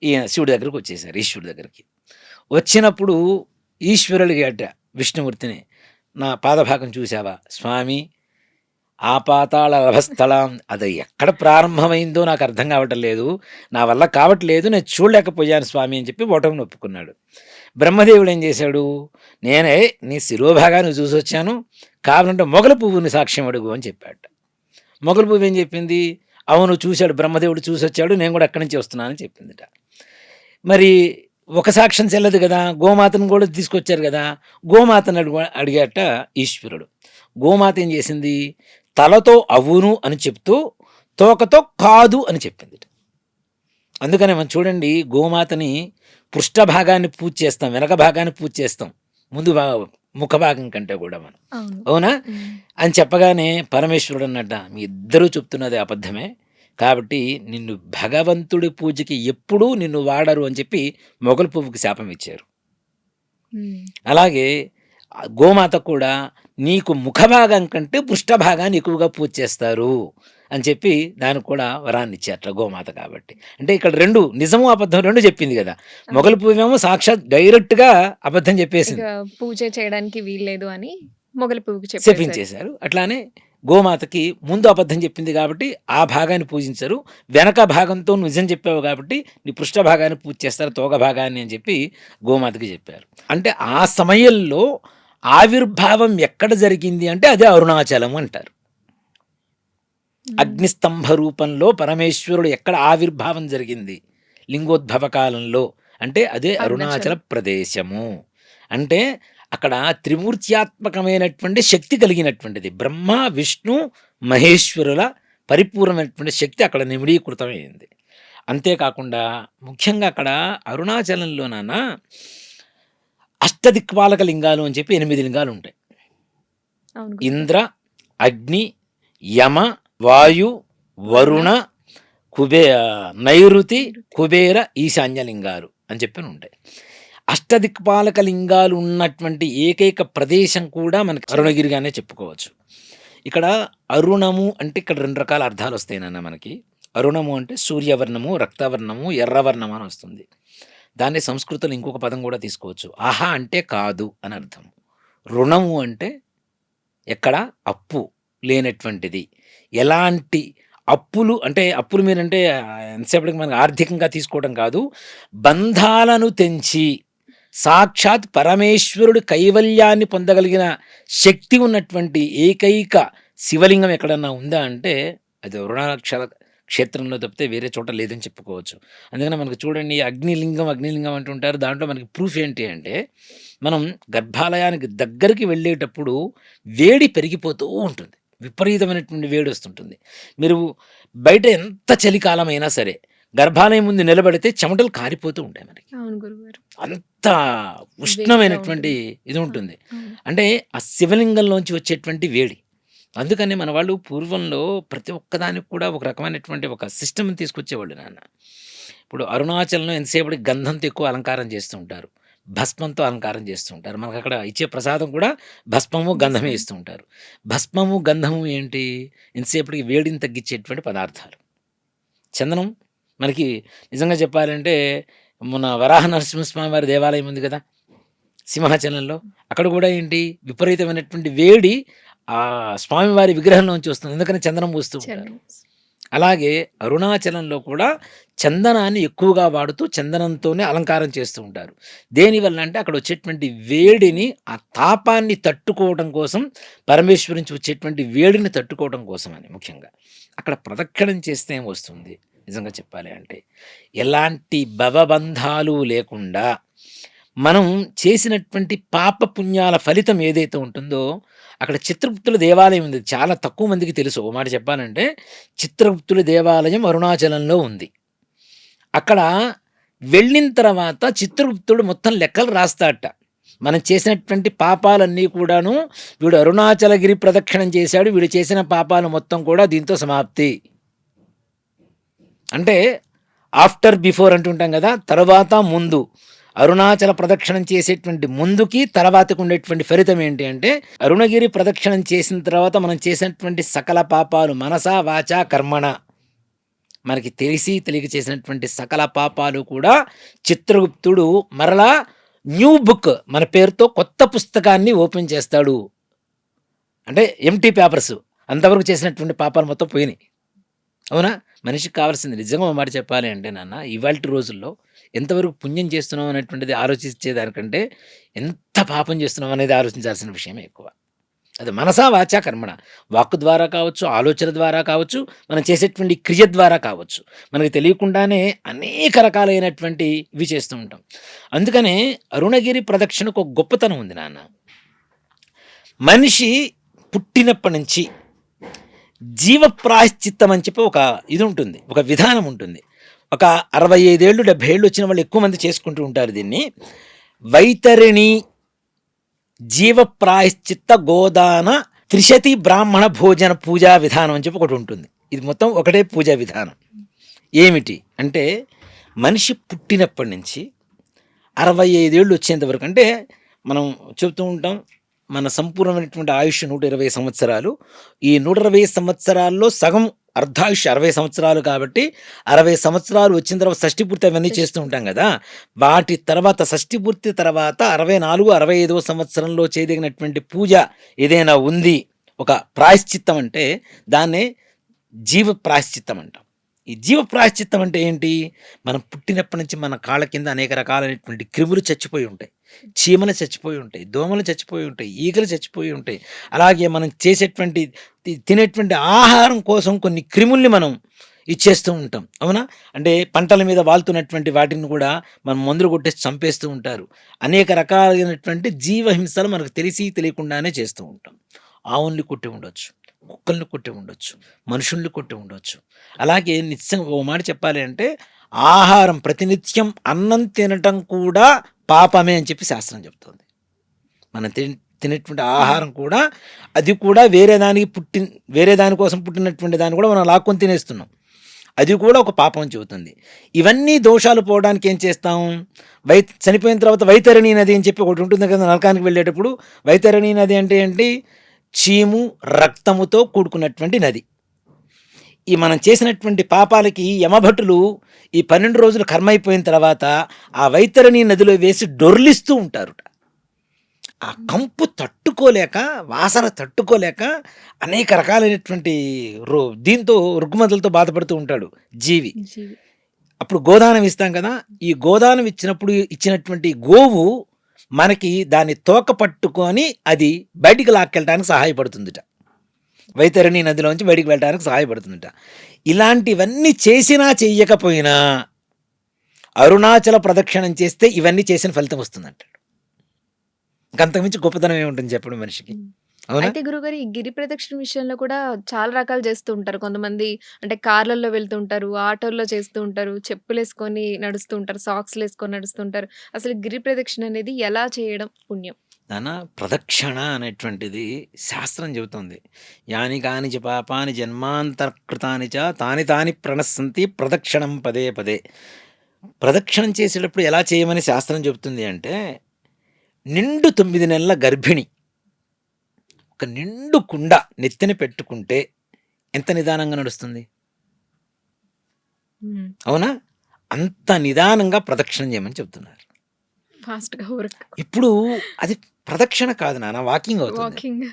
Speaker 2: ఈయన శివుడి దగ్గరికి వచ్చేసారు, ఈశ్వరుడి దగ్గరికి. వచ్చినప్పుడు ఈశ్వరుడు అడిగాట విష్ణుమూర్తిని, నా పాదభాగం చూసావా స్వామి? ఆ పాతాళ లభస్థలం అది ఎక్కడ ప్రారంభమైందో నాకు అర్థం కావటం లేదు, నా వల్ల కావట్లేదు, నేను చూడలేకపోయాను స్వామి అని చెప్పి ఓటమిని ఒప్పుకున్నాడు. బ్రహ్మదేవుడు ఏం చేశాడు, నేనే నీ శిరోభాగాన్ని చూసొచ్చాను, కావాలంటే మొగలి పువ్వుని సాక్ష్యం అడుగు అని చెప్పాడు. మొగలి పువ్వు ఏం చెప్పింది, అవును చూశాడు, బ్రహ్మదేవుడు చూసొచ్చాడు, నేను కూడా అక్కడి నుంచి వస్తున్నానని చెప్పిందిట. మరి ఒక సాక్ష్యం చెల్లదు కదా, గోమాతను కూడా తీసుకొచ్చారు కదా, గోమాతను అడిగాట ఈశ్వరుడు. గోమాత ఏం చేసింది, తలతో అవును అని చెప్తూ తోకతో కాదు అని చెప్పింది. అందుకనే మనం చూడండి, గోమాతని పృష్ఠభాగాన్ని పూజ చేస్తాం, వెనక భాగాన్ని పూజ చేస్తాం, ముందు ముఖ భాగం కంటే కూడా మనం,
Speaker 1: అవును.
Speaker 2: అవునా
Speaker 1: ఉమ్.
Speaker 2: అని చెప్పగానే పరమేశ్వరుడు అన్నట్ట, మీ ఇద్దరూ చెప్తున్నది అబద్ధమే, కాబట్టి నిన్ను భగవంతుడి పూజకి ఎప్పుడూ నిన్ను వాడరు అని చెప్పి మొగలి పువ్వుకి శాపం ఇచ్చారు.
Speaker 1: ఉమ్.
Speaker 2: అలాగే గోమాత కూడా నీకు ముఖభాగం కంటే పృష్ఠభాగాన్ని ఎక్కువగా పూజ చేస్తారు అని చెప్పి దానికి కూడా వరాన్ని ఇచ్చారట గోమాత. కాబట్టి అంటే ఇక్కడ రెండు నిజము అబద్ధం రెండు చెప్పింది కదా. మొగలి పువ్వేమో సాక్షాత్ డైరెక్ట్గా అబద్ధం చెప్పేసింది,
Speaker 1: ఇక పూజ చేయడానికి వీల్లేదు అని మొగలి పువ్వుకి చెప్పేశారు.
Speaker 2: శపించేశారు. అట్లానే గోమాతకి ముందు అబద్ధం చెప్పింది కాబట్టి ఆ భాగాన్ని పూజించరు, వెనక భాగంతో నిజం చెప్పావు కాబట్టి నీ పృష్ఠ భాగాన్ని పూజ చేస్తారు, తోక భాగాన్ని అని చెప్పి గోమాతకి చెప్పారు. అంటే ఆ సమయంలో ఆవిర్భావం ఎక్కడ జరిగింది అంటే అదే అరుణాచలం అంటారు.
Speaker 1: ఉమ్.
Speaker 2: అగ్నిస్తంభ రూపంలో పరమేశ్వరుడు ఎక్కడ ఆవిర్భావం జరిగింది లింగోద్భవ కాలంలో అంటే అదే అరుణాచల
Speaker 1: అరుణాచలం.
Speaker 2: ప్రదేశము. అంటే అక్కడ త్రిమూర్త్యాత్మకమైనటువంటి శక్తి కలిగినటువంటిది, బ్రహ్మ విష్ణు మహేశ్వరుల పరిపూర్ణమైనటువంటి శక్తి అక్కడ నిమిడీకృతమైంది. అంతేకాకుండా ముఖ్యంగా అక్కడ అరుణాచలంలోన అష్టదిక్పాలక లింగాలు అని చెప్పి 8 లింగాలు ఉంటాయి.
Speaker 1: అవును.
Speaker 2: ఇంద్ర, అగ్ని, యమ, వాయు, వరుణ, నైరుతి, కుబేర, ఈశాన్య లింగాలు అని చెప్పి ఉంటాయి. అష్టదిక్పాలక లింగాలు ఉన్నటువంటి ఏకైక ప్రదేశం కూడా మనకి అరుణగిరిగానే చెప్పుకోవచ్చు. ఇక్కడ అరుణము అంటే ఇక్కడ 2 రకాల అర్థాలు వస్తాయి నాన్న మనకి. అరుణము అంటే సూర్యవర్ణము, రక్తవర్ణము, ఎర్రవర్ణము అని వస్తుంది. దాన్ని సంస్కృతంలో ఇంకొక పదం కూడా తీసుకోవచ్చు, ఆహా అంటే కాదు అని అర్థం. రుణము అంటే ఎక్కడ అప్పు లేనటువంటిది, ఎలాంటి అప్పులు అంటే అప్పులు మీరంటే ఎంతసేపటికి మనకు ఆర్థికంగా తీసుకోవడం కాదు, బంధాలను తెంచి సాక్షాత్ పరమేశ్వరుడు కైవల్యాన్ని పొందగలిగిన శక్తి ఉన్నటువంటి ఏకైక శివలింగం ఎక్కడన్నా ఉందా అంటే అది అరుణాచల క్షేత్రంలో తప్పితే వేరే చోట లేదని చెప్పుకోవచ్చు. అందుకని మనకు చూడండి అగ్నిలింగం అగ్నిలింగం అంటుంటారు. దాంట్లో మనకి ప్రూఫ్ ఏంటి అంటే మనం గర్భాలయానికి దగ్గరికి వెళ్ళేటప్పుడు వేడి పెరిగిపోతూ ఉంటుంది, విపరీతమైనటువంటి వేడి వస్తుంటుంది. మీరు బయట ఎంత చలికాలమైనా సరే గర్భాలయం ముందు నిలబడితే చెమటలు కారిపోతూ ఉంటాయి మనకి,
Speaker 1: అవును గురుగారు.
Speaker 2: అంత ఉష్ణమైనటువంటి ఇది ఉంటుంది.
Speaker 1: అవును.
Speaker 2: అంటే ఆ శివలింగంలోంచి వచ్చేటువంటి వేడి. అందుకని మన వాళ్ళు పూర్వంలో ప్రతి ఒక్కదానికి కూడా ఒక రకమైనటువంటి ఒక సిస్టమ్ని తీసుకొచ్చేవాళ్ళు నాన్న. ఇప్పుడు అరుణాచలంలో ఎంతసేపటికి గంధంతో ఎక్కువ అలంకారం చేస్తూ ఉంటారు, భస్మంతో అలంకారం చేస్తూ ఉంటారు. మనకు అక్కడ ఇచ్చే ప్రసాదం కూడా భస్మము గంధమే ఇస్తూ ఉంటారు. భస్మము గంధము ఏంటి, ఎంతసేపటికి వేడిని తగ్గించేటువంటి పదార్థాలు. చందనం మనకి నిజంగా చెప్పాలంటే మన వరాహ నరసింహస్వామి వారి దేవాలయం ఉంది కదా సింహాచలంలో. అక్కడ కూడా ఏంటి విపరీతమైనటువంటి వేడి ఆ స్వామివారి విగ్రహంలోంచి వస్తుంది. ఎందుకని చందనం పూస్తూ ఉంటారు.
Speaker 1: చందనం.
Speaker 2: అలాగే అరుణాచలంలో కూడా చందనాన్ని ఎక్కువగా వాడుతూ చందనంతోనే అలంకారం చేస్తూ ఉంటారు. దేనివల్ల అంటే అక్కడ వచ్చేటువంటి వేడిని, ఆ తాపాన్ని తట్టుకోవడం కోసం, పరమేశ్వరు నుంచి వచ్చేటువంటి వేడిని తట్టుకోవడం కోసమని ముఖ్యంగా. అక్కడ ప్రదక్షిణం చేస్తే ఏమొస్తుంది నిజంగా చెప్పాలి అంటే, ఎలాంటి భవబంధాలు లేకుండా మనం చేసినటువంటి పాప పుణ్యాల ఫలితం ఏదైతే ఉంటుందో, అక్కడ చిత్రగుప్తుల దేవాలయం ఉంది. చాలా తక్కువ మందికి తెలుసు. ఓ మాట చెప్పాలంటే చిత్రగుప్తుల దేవాలయం అరుణాచలంలో ఉంది. అక్కడ వెళ్ళిన తర్వాత చిత్రగుప్తుడు మొత్తం లెక్కలు రాస్తాడట. మనం చేసినటువంటి పాపాలన్నీ కూడాను, వీడు అరుణాచలగిరి ప్రదక్షిణం చేశాడు, వీడు చేసిన పాపాలు మొత్తం కూడా దీంతో సమాప్తి. అంటే ఆఫ్టర్ బిఫోర్ అంటుంటాం కదా, తర్వాత ముందు. అరుణాచల ప్రదక్షిణం చేసేటువంటి ముందుకి తర్వాతకు ఉండేటువంటి ఫలితం ఏంటి అంటే, అరుణగిరి ప్రదక్షిణం చేసిన తర్వాత మనం చేసినటువంటి సకల పాపాలు మనసా వాచా కర్మణ, మనకి తెలిసి తెలియక చేసినటువంటి సకల పాపాలు కూడా చిత్రగుప్తుడు మరలా న్యూ బుక్ మన పేరుతో కొత్త పుస్తకాన్ని ఓపెన్ చేస్తాడు. అంటే ఎంటీ పేపర్స్, అంతవరకు చేసినటువంటి పాపాలు మొత్తం పోయినాయి. అవునా? మనిషికి కావాల్సింది నిజంగా ఒక మాట చెప్పాలి అంటే నాన్న, ఇవాల్టి రోజుల్లో ఎంతవరకు పుణ్యం చేస్తున్నాం అనేటువంటిది ఆలోచించేదానికంటే ఎంత పాపం చేస్తున్నాం అనేది ఆలోచించాల్సిన విషయమే ఎక్కువ. అది మనసా వాచా కర్మణ, వాక్కు ద్వారా కావచ్చు, ఆలోచన ద్వారా కావచ్చు, మనం చేసేటువంటి క్రియ ద్వారా కావచ్చు, మనకి తెలియకుండానే అనేక రకాలైనటువంటి ఇవి చేస్తూ ఉంటాం. అందుకనే అరుణగిరి ప్రదక్షిణకు ఒక గొప్పతనం ఉంది నాన్న. మనిషి పుట్టినప్పటి నుంచి జీవ ప్రాయశ్చిత్తం అని చెప్పి ఒక ఇది ఉంటుంది, ఒక విధానం ఉంటుంది. ఒక 65 ఏళ్ళు 70 ఏళ్ళు వచ్చిన వాళ్ళు ఎక్కువ మంది చేసుకుంటూ ఉంటారు దీన్ని. వైతరిణి జీవ ప్రాయశ్చిత్త గోదాన త్రిశతి బ్రాహ్మణ భోజన పూజా విధానం అని చెప్పి ఒకటి ఉంటుంది. ఇది మొత్తం ఒకటే పూజా విధానం. ఏమిటి అంటే, మనిషి పుట్టినప్పటి నుంచి 65 ఏళ్ళు వచ్చేంత వరకు, అంటే మనం చెబుతూ ఉంటాం మన సంపూర్ణమైనటువంటి ఆయుష్ 120 సంవత్సరాలు. ఈ 120 సంవత్సరాల్లో సగం అర్ధాయుష్ 60 సంవత్సరాలు కాబట్టి 60 సంవత్సరాలు వచ్చిన తర్వాత షష్ఠి పూర్తి అవన్నీ చేస్తూ ఉంటాం కదా. వాటి తర్వాత షష్ఠి పూర్తి తర్వాత 64, 65వ సంవత్సరంలో చేయదగినటువంటి పూజ ఏదైనా ఉంది, ఒక ప్రాయశ్చిత్తం అంటే దాన్నే జీవ ప్రాయశ్చిత్తం అంటాం. ఈ జీవ ప్రాయశ్చిత్తం అంటే ఏంటి? మనం పుట్టినప్పటి నుంచి మన కాళ్ళ కింద అనేక రకాలైనటువంటి క్రిములు చచ్చిపోయి ఉంటాయి, చీమలు చచ్చిపోయి ఉంటాయి, దోమలు చచ్చిపోయి ఉంటాయి, ఈగలు చచ్చిపోయి ఉంటాయి. అలాగే మనం చేసేటువంటి తినేటువంటి ఆహారం కోసం కొన్ని క్రిముల్ని మనం ఇచ్చేస్తూ ఉంటాం. అవునా? అంటే పంటల మీద వాళ్తున్నటువంటి వాటిని కూడా మనం మందులు కొట్టేసి చంపేస్తూ ఉంటారు. అనేక రకాలైనటువంటి జీవహింసలు మనకు తెలిసి తెలియకుండానే చేస్తూ ఉంటాం. ఆవుల్ని కొట్టి ఉండొచ్చు, కుక్కల్ని కొట్టి ఉండొచ్చు, మనుషుల్ని కొట్టి ఉండొచ్చు. అలాగే నిత్యంగా ఓ మాట చెప్పాలి అంటే, ఆహారం ప్రతినిత్యం అన్నం తినటం కూడా పాపమే అని చెప్పి శాస్త్రం చెప్తుంది. మనం తినేటువంటి ఆహారం కూడా, అది కూడా వేరే దానికోసం పుట్టినటువంటి దాన్ని కూడా మనం లాక్కొని తినేస్తున్నాం. అది కూడా ఒక పాపం అని చెబుతుంది. ఇవన్నీ దోషాలు పోవడానికి ఏం చేస్తాం? చనిపోయిన తర్వాత వైతరణి నది అని చెప్పి ఒకటి ఉంటుంది కదా నరకానికి వెళ్ళేటప్పుడు. వైతరణి నది అంటే ఏంటి? చీము రక్తముతో కూడుకున్నటువంటి నది. ఈ మనం చేసినటువంటి పాపాలకి యమభటులు ఈ 12 రోజులు కర్మ అయిపోయిన తర్వాత ఆ వైతరణి నదిలో వేసి డొర్లిస్తూ ఉంటారుట. ఆ కంపు తట్టుకోలేక, వాసన తట్టుకోలేక అనేక రకాలైనటువంటి దీంతో రుగ్మతలతో బాధపడుతూ ఉంటాడు జీవి. అప్పుడు గోదానం ఇస్తాం కదా, ఈ గోదానం ఇచ్చినప్పుడు ఇచ్చినటువంటి గోవు మనకి దాన్ని తోక పట్టుకొని అది బయటికి లాక్కెళ్ళడానికి సహాయపడుతుందిట. వైతరణి నదిలోంచి బయటికి వెళ్ళడానికి సహాయపడుతుందిట. ఇలాంటివన్నీ చేసినా చెయ్యకపోయినా అరుణాచల ప్రదక్షిణం చేస్తే ఇవన్నీ చేసిన ఫలితం వస్తుందంటాడు. అంతకుమించి గొప్పతనం ఏముంటుంది చెప్పడం మనిషికి.
Speaker 1: అయితే గురుగారు, ఈ గిరి ప్రదక్షిణ విషయంలో కూడా చాలా రకాలు చేస్తూ ఉంటారు. కొంతమంది అంటే కార్లలో వెళ్తుంటారు, ఆటోల్లో చేస్తూ ఉంటారు, చెప్పులేసుకొని నడుస్తూ ఉంటారు, సాక్స్లు వేసుకొని నడుస్తుంటారు. అసలు గిరి ప్రదక్షిణ అనేది ఎలా చేయడం పుణ్యం?
Speaker 2: నాన్న, ప్రదక్షిణ అనేటువంటిది శాస్త్రం చెబుతుంది. యాని కాని చ పాపాని జన్మాంతర్కృతాని చ తాని తాని ప్రణశ్యంతి ప్రదక్షిణం పదే పదే. ప్రదక్షిణం చేసేటప్పుడు ఎలా చేయమని శాస్త్రం చెబుతుంది అంటే, నిండు 9 నెలల గర్భిణి ఒక నిండు కుండ నెత్తిన పెట్టుకుంటే ఎంత నిదానంగా నడుస్తుంది?
Speaker 1: హ్మ్.
Speaker 2: అవునా? అంత నిదానంగా ప్రదక్షిణం చేయమని చెప్తున్నారు.
Speaker 1: ఫాస్ట్‌గా వర్క్.
Speaker 2: ఇప్పుడు అది ప్రదక్షిణ కాదు నాన్న, వాకింగ్ అవుతుంది.
Speaker 1: వాకింగ్.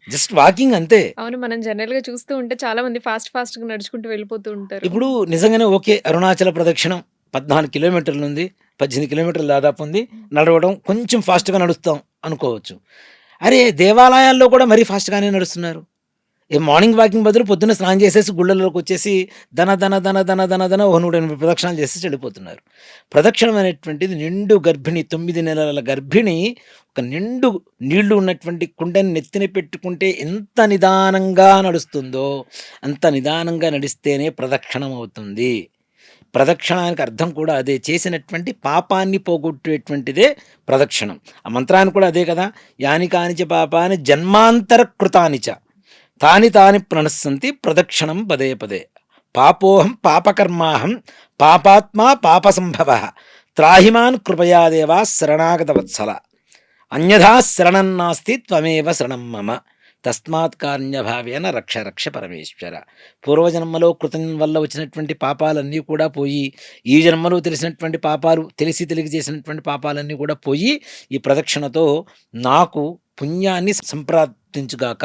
Speaker 2: జస్ట్ వాకింగ్ అంతే.
Speaker 1: అవును. మనం జనరల్‌గా చూస్తూ ఉంటే చాలా మంది ఫాస్ట్‌గా నడుచుకుంటూ వెళ్ళిపోతూ ఉంటారు.
Speaker 2: ఇప్పుడు నిజంగానే ఓకే. అరుణాచల ప్రదక్షిణం 14 కిలోమీటర్లుంది. 18 కిలోమీటర్లు దాదాపు ఉంది. నడవడం కొంచెం ఫాస్ట్‌గా నడుస్తాం అనుకోవచ్చు. అరే! దేవాలయాల్లో కూడా మరీ ఫాస్ట్‌గానే నడుస్తున్నారు. ఈ మార్నింగ్ వాకింగ్ బదులు పొద్దున్న స్నానం చేసేసి గుళ్ళలోకొచ్చేసి ధన ధన ధన ధన ధన ధన ఓ 108 ప్రదక్షిణాలు చేసేసి వెళ్ళిపోతున్నారు. ప్రదక్షిణం అనేటువంటిది నిండు గర్భిణి 9 నెలల గర్భిణి ఒక నిండు నీళ్లు ఉన్నటువంటి కుండని నెత్తిన పెట్టుకుంటే ఎంత నిదానంగా నడుస్తుందో, అంత నిదానంగా నడిస్తేనే ప్రదక్షిణం అవుతుంది. ప్రదక్షిణానికి అర్థం కూడా అదే. చేసినటువంటి పాపాన్ని పోగొట్టేటువంటిదే ప్రదక్షిణం. ఆ మంత్రాన్ని కూడా అదే కదా! యాని కానిచ పాపాని జన్మాంతర కృతాని చ తాని తాని ప్రణశ్యంతి ప్రదక్షిణం పదే పదే. పాపోహం పాపకర్మాహం పాపాత్మా పాపసంభవ త్రాహిమాన్ కృపయాదేవా శరణాగత వత్సల అన్యథా శరణం నాస్తి త్వమేవ శరణం మమ తస్మాత్ కారుణ్యభావేన రక్ష రక్ష పరమేశ్వర. పూర్వజన్మలో కృతం వల్ల వచ్చినటువంటి పాపాలన్నీ కూడా పోయి, ఈ జన్మలో తెలిసినటువంటి పాపాలు తెలిసి తెలిసి చేసినటువంటి పాపాలన్నీ కూడా పోయి, ఈ ప్రదక్షిణతో నాకు పుణ్యాన్ని సంప్రాప్తించుగాక,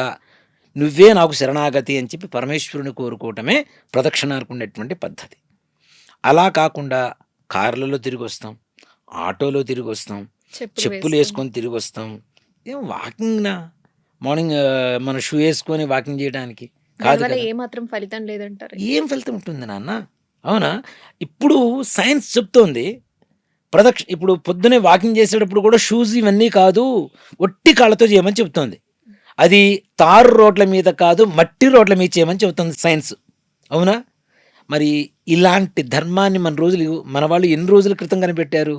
Speaker 2: నువ్వే నాకు శరణాగతి అని చెప్పి పరమేశ్వరుని కోరుకోవటమే ప్రదక్షిణానికి ఉన్నటువంటి పద్ధతి. అలా కాకుండా కార్లలో తిరిగి వస్తాం, ఆటోలో తిరిగి వస్తాం, చెప్పులు
Speaker 1: వేసుకొని.
Speaker 2: వేసుకొని తిరిగి వస్తాం. ఏం వాకింగ్నా? మార్నింగ్ మన షూ వేసుకొని వాకింగ్ చేయడానికి కాదు
Speaker 1: దానివల్ల
Speaker 2: కదా!
Speaker 1: ఏమాత్రం ఫలితం లేదంటారు.
Speaker 2: ఏం ఫలితం ఉంటుంది నాన్న? అవునా? ఇప్పుడు సైన్స్ చెప్తోంది ఇప్పుడు పొద్దున్నే వాకింగ్ చేసేటప్పుడు కూడా షూస్ ఇవన్నీ కాదు, ఒట్టి కాళ్ళతో చేయమని చెప్తోంది. అది తారు రోడ్ల మీద కాదు, మట్టి రోడ్ల మీద చేయమని చెబుతుంది సైన్స్. అవునా? మరి ఇలాంటి ధర్మాన్ని మన వాళ్ళు ఎన్ని రోజుల క్రితం కనిపెట్టారు?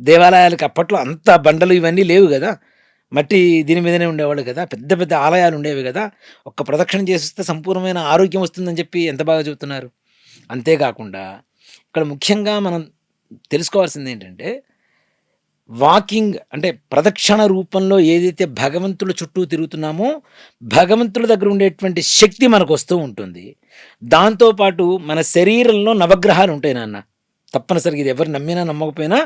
Speaker 2: దేవాలయాలకి అప్పట్లో అంత బండలు ఇవన్నీ లేవు గదా! మట్టి దీని మీదనే ఉండేవాళ్ళు కదా! పెద్ద పెద్ద ఆలయాలు ఉండేవి గదా! ఒక్క ప్రదక్షిణ చేసేస్తే సంపూర్ణమైన ఆరోగ్యం వస్తుందని చెప్పి ఎంత బాగా చెబుతున్నారు. అంతేకాకుండా ఇక్కడ ముఖ్యంగా మనం తెలుసుకోవాల్సిందేంటంటే, వాకింగ్ అంటే ప్రదక్షిణ రూపంలో ఏదైతే భగవంతుల చుట్టూ తిరుగుతున్నామో, భగవంతుల దగ్గర ఉండేటువంటి శక్తి మనకొస్తూ ఉంటుంది. దాంతో పాటు మన శరీరంలో నవగ్రహాలు ఉంటాయి నాన్న. తప్పనిసరిగా ఇది ఎవరు నమ్మినా నమ్మకపోయినా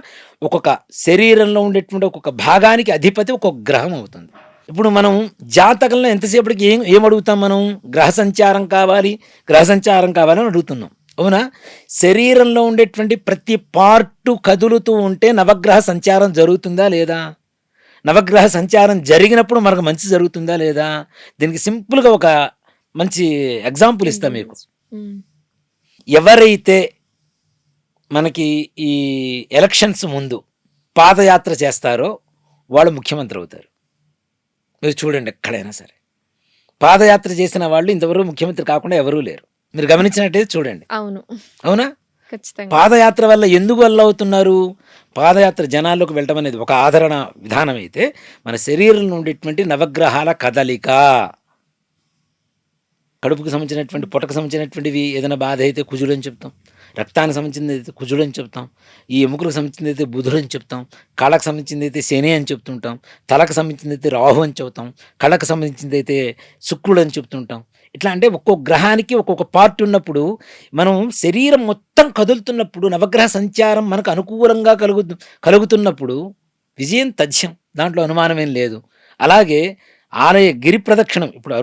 Speaker 2: ఒక్కొక్క శరీరంలో ఉండేటువంటి ఒక్కొక్క భాగానికి అధిపతి ఒక్కొక్క గ్రహం అవుతుంది. ఇప్పుడు మనం జాతకంలో ఎంతసేపటికి ఏం అడుగుతాం మనం? గ్రహ సంచారం కావాలి, గ్రహ సంచారం కావాలని అడుగుతున్నాం. అవునా? శరీరంలో ఉండేటువంటి ప్రతి పార్టు కదులుతూ ఉంటే నవగ్రహ సంచారం జరుగుతుందా లేదా? నవగ్రహ సంచారం జరిగినప్పుడు మనకు మంచి జరుగుతుందా లేదా? దీనికి సింపుల్‌గా ఒక మంచి ఎగ్జాంపుల్ ఇస్తా మీకు.
Speaker 1: హ్మ్.
Speaker 2: ఎవరైతే మనకి ఈ ఎలక్షన్స్ ముందు పాదయాత్ర చేస్తారో వాళ్ళు ముఖ్యమంత్రి అవుతారు. మీరు చూడండి ఎక్కడైనా సరే. పాదయాత్ర చేసిన వాళ్ళు ఇంతవరకు ముఖ్యమంత్రి కాకుండా ఎవరూ లేరు. మీరు గమనించినట్టయితే చూడండి.
Speaker 1: అవును.
Speaker 2: అవునా?
Speaker 1: ఖచ్చితంగా.
Speaker 2: పాదయాత్ర వల్ల ఎందుకు వల్ల అవుతున్నారు? పాదయాత్ర జనాల్లోకి వెళ్ళటం అనేది ఒక ఆదరణ విధానం అయితే, మన శరీరంలో ఉండేటువంటి నవగ్రహాల కదలిక. కడుపుకు సంబంధించినటువంటి, పొట్టకు సంబంధించినటువంటివి ఏదైనా బాధ అయితే కుజుడని చెప్తాం. రక్తానికి సంబంధించింది అయితే కుజుడని చెప్తాం. ఈ ఎముకలకు సంబంధించింది అయితే బుధుడని చెప్తాం. కాళ్ళకు సంబంధించింది అయితే శని అని చెప్తుంటాం. తలకు సంబంధించింది అయితే రాహు అని చెబుతాం. కళ్ళకు సంబంధించింది అయితే శుక్రుడు అని చెప్తుంటాం. ఇట్లా అంటే ఒక్కొక్క గ్రహానికి ఒక్కొక్క పార్ట్ ఉన్నప్పుడు, మనం శరీరం మొత్తం కదులుతున్నప్పుడు, నవగ్రహ సంచారం మనకు అనుకూలంగా కలుగుతున్నప్పుడు విజయం తథ్యం. దాంట్లో అనుమానమేం లేదు. అలాగే ఆలయ గిరి ప్రదక్షిణం, ఇప్పుడు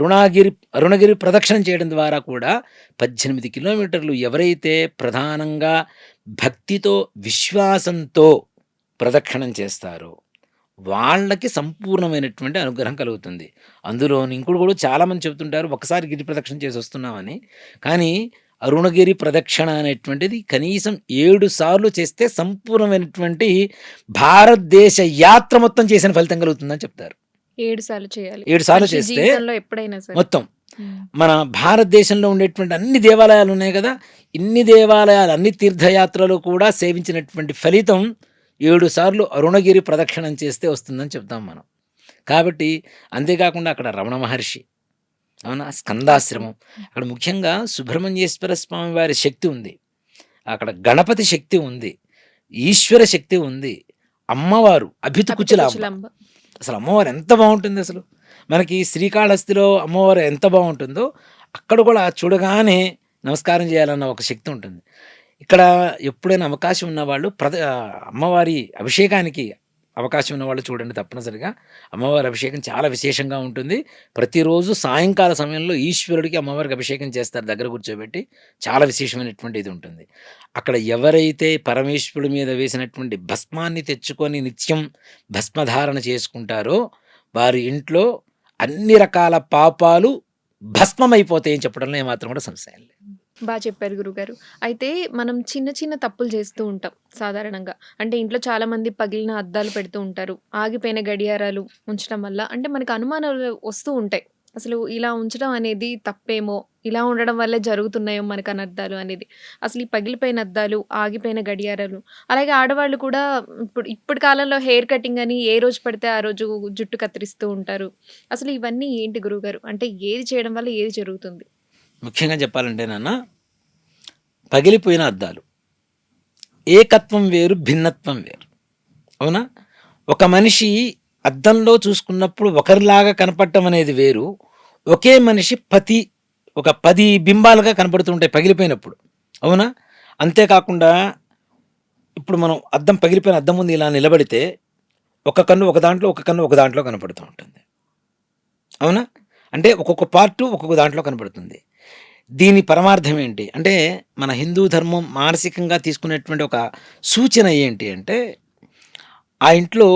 Speaker 2: అరుణగిరి ప్రదక్షిణం చేయడం ద్వారా కూడా 18 కిలోమీటర్లు ఎవరైతే ప్రధానంగా భక్తితో, విశ్వాసంతో ప్రదక్షిణం చేస్తారో వాళ్ళకి సంపూర్ణమైనటువంటి అనుగ్రహం కలుగుతుంది. అందులోని ఇంకోటి కూడా చాలామంది చెప్తుంటారు, ఒకసారి గిరి ప్రదక్షిణ చేసి వస్తున్నామని. కానీ అరుణగిరి ప్రదక్షిణ అనేటువంటిది కనీసం 7 సార్లు చేస్తే సంపూర్ణమైనటువంటి భారతదేశ యాత్ర మొత్తం చేసిన ఫలితం కలుగుతుందని చెప్తారు.
Speaker 1: 7 సార్లు చేయాలి.
Speaker 2: 7 సార్లు
Speaker 1: మనిషి
Speaker 2: చేస్తే
Speaker 1: జీవితంలో ఎప్పుడైనా సరే.
Speaker 2: మొత్తం
Speaker 1: హ్మ్.
Speaker 2: మన భారతదేశంలో ఉండేటువంటి అన్ని దేవాలయాలు ఉన్నాయి కదా! ఇన్ని దేవాలయాలు, అన్ని తీర్థయాత్రలు కూడా సేవించినటువంటి ఫలితం 7 సార్లు అరుణగిరి ప్రదక్షిణం చేస్తే వస్తుందని చెప్తాం మనం. కాబట్టి అంతేకాకుండా అక్కడ రమణ మహర్షి, అవునా? స్కందాశ్రమం. అక్కడ ముఖ్యంగా సుబ్రహ్మణ్యేశ్వర స్వామి వారి శక్తి ఉంది. అక్కడ గణపతి శక్తి ఉంది. ఈశ్వర శక్తి ఉంది. అమ్మవారు అభితుకుచలాంబ.
Speaker 1: కుచలాంబ.
Speaker 2: అసలు అమ్మవారు ఎంత బాగుంటుంది అసలు. మనకి శ్రీకాళహస్తిలో అమ్మవారు ఎంత బాగుంటుందో, అక్కడ కూడా చూడగానే నమస్కారం చేయాలన్న ఒక శక్తి ఉంటుంది. ఇక్కడ ఎప్పుడైనా అవకాశం ఉన్నవాళ్ళు అమ్మవారి అభిషేకానికి అవకాశం ఉన్నవాళ్ళు చూడండి తప్పనిసరిగా. అమ్మవారి అభిషేకం చాలా విశేషంగా ఉంటుంది. ప్రతిరోజు సాయంకాల సమయంలో ఈశ్వరుడికి, అమ్మవారికి అభిషేకం చేస్తారు దగ్గర కూర్చోబెట్టి. చాలా విశేషమైనటువంటి ఇది ఉంటుంది. అక్కడ ఎవరైతే పరమేశ్వరుడి మీద వేసినటువంటి భస్మాన్ని తెచ్చుకొని నిత్యం భస్మధారణ చేసుకుంటారో వారి ఇంట్లో అన్ని రకాల పాపాలు భస్మమైపోతాయని చెప్పడంలో ఏమాత్రం కూడా సంశయం లేదు.
Speaker 1: బాగా చెప్పారు గురుగారు. అయితే మనం చిన్న చిన్న తప్పులు చేస్తూ ఉంటాం సాధారణంగా. అంటే ఇంట్లో చాలా మంది పగిలిన అద్దాలు పెడుతూ ఉంటారు. ఆగిపోయిన గడియారాలు ఉంచడం వల్ల అంటే మనకు అనుమానాలు వస్తూ ఉంటాయి. అసలు ఇలా ఉంచడం అనేది తప్పేమో, ఇలా ఉండడం వల్లే జరుగుతున్నాయో మనకు అనర్థాలు అనేది. అసలు ఈ పగిలిపోయిన అద్దాలు, ఆగిపోయిన గడియారాలు, అలాగే ఆడవాళ్ళు కూడా ఇప్పటి కాలంలో హెయిర్ కటింగ్ అని ఏ రోజు పడితే ఆ రోజు జుట్టు కత్తిరిస్తూ ఉంటారు. అసలు ఇవన్నీ ఏంటి గురువుగారు? అంటే ఏది చేయడం వల్ల ఏది జరుగుతుంది?
Speaker 2: ముఖ్యంగా చెప్పాలంటే నాన్న, పగిలిపోయిన అద్దాలు ఏకత్వం వేరు, భిన్నత్వం వేరు. అవునా? ఒక మనిషి అద్దంలో చూసుకున్నప్పుడు ఒకరిలాగా కనపడటం అనేది వేరు. ఒకే మనిషి ఒక 10 బింబాలుగా కనపడుతూ ఉంటాయి పగిలిపోయినప్పుడు. అవునా? అంతేకాకుండా ఇప్పుడు మనం పగిలిపోయిన అద్దం ముందు ఇలా నిలబడితే ఒక కన్ను ఒక దాంట్లో, ఒక కన్ను ఒక దాంట్లో కనపడుతూ ఉంటుంది. అవునా? అంటే ఒక్కొక్క పార్టు ఒక్కొక్క దాంట్లో కనపడుతుంది. దీని పరమార్థం ఏంటి అంటే, మన హిందూ ధర్మం మానసికంగా తీసుకునేటువంటి ఒక సూచన ఏంటి అంటే, ఆ ఇంట్లో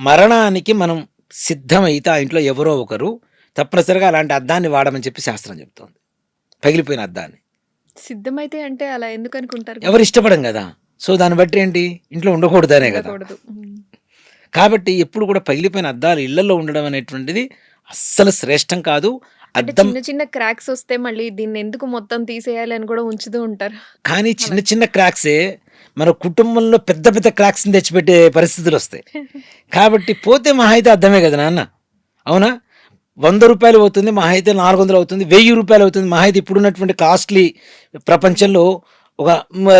Speaker 2: మరణానికి మనం సిద్ధమైతే ఆ ఇంట్లో ఎవరో ఒకరు తప్పనిసరిగా అలాంటి అద్దాన్ని వాడమని చెప్పి శాస్త్రం చెప్తోంది. పగిలిపోయిన అద్దాన్ని
Speaker 1: సిద్ధమైతే అంటే అలా ఎందుకు అనుకుంటారు?
Speaker 2: ఎవరు ఇష్టపడం కదా. సో దాన్ని బట్టి ఏంటి, ఇంట్లో ఉండకూడదనే కదా. కాబట్టి ఎప్పుడు కూడా పగిలిపోయిన అద్దాలు ఇళ్లలో ఉండడం అనేటువంటిది అస్సలు శ్రేష్టం కాదు.
Speaker 1: అంటే
Speaker 2: అద్దం
Speaker 1: చిన్న చిన్న క్రాక్స్ వస్తే మళ్ళీ దీన్ని ఎందుకు మొత్తం తీసేయాలి అని కూడా ఉంచుతూ ఉంటారు.
Speaker 2: కానీ చిన్న చిన్న క్రాక్సే మన కుటుంబంలో పెద్ద పెద్ద క్రాక్స్ని తెచ్చిపెట్టే పరిస్థితులు వస్తాయి. కాబట్టి పోతే మహా అయితే అద్దమే కదా నాన్న. అవునా? 100 రూపాయలు అవుతుంది, మహా అయితే 400 అవుతుంది, 1000 రూపాయలు అవుతుంది, మహా అయితే ఇప్పుడున్నటువంటి కాస్ట్లీ ప్రపంచంలో ఒక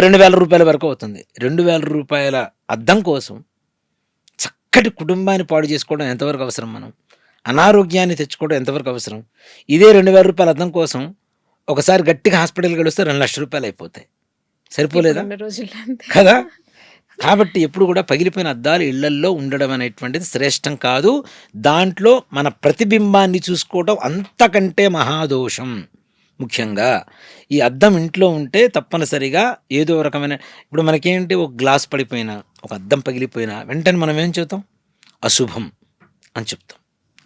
Speaker 2: 2000 రూపాయల వరకు అవుతుంది. 2000 రూపాయల అద్దం కోసం చక్కటి కుటుంబాన్ని పాడు చేసుకోవడం ఎంతవరకు అవసరం? మనం అనారోగ్యాన్ని తెచ్చుకోవడం ఎంతవరకు అవసరం? ఇదే 2000 రూపాయల అద్దం కోసం ఒకసారి గట్టిగా హాస్పిటల్కి గడిస్తే 2 లక్షల రూపాయలు అయిపోతాయి. సరిపోలేదా కదా? కాబట్టి ఎప్పుడు కూడా పగిలిపోయిన అద్దాలు ఇళ్లల్లో ఉండడం అనేటువంటిది శ్రేష్టం కాదు. దాంట్లో మన ప్రతిబింబాన్ని చూసుకోవడం అంతకంటే మహాదోషం. ముఖ్యంగా ఈ అద్దం ఇంట్లో ఉంటే తప్పనిసరిగా ఏదో రకమైన, ఇప్పుడు మనకేంటి, ఒక గ్లాస్ పడిపోయినా, ఒక అద్దం పగిలిపోయినా వెంటనే మనం ఏం చెబుతాం? అశుభం అని చెప్తాం.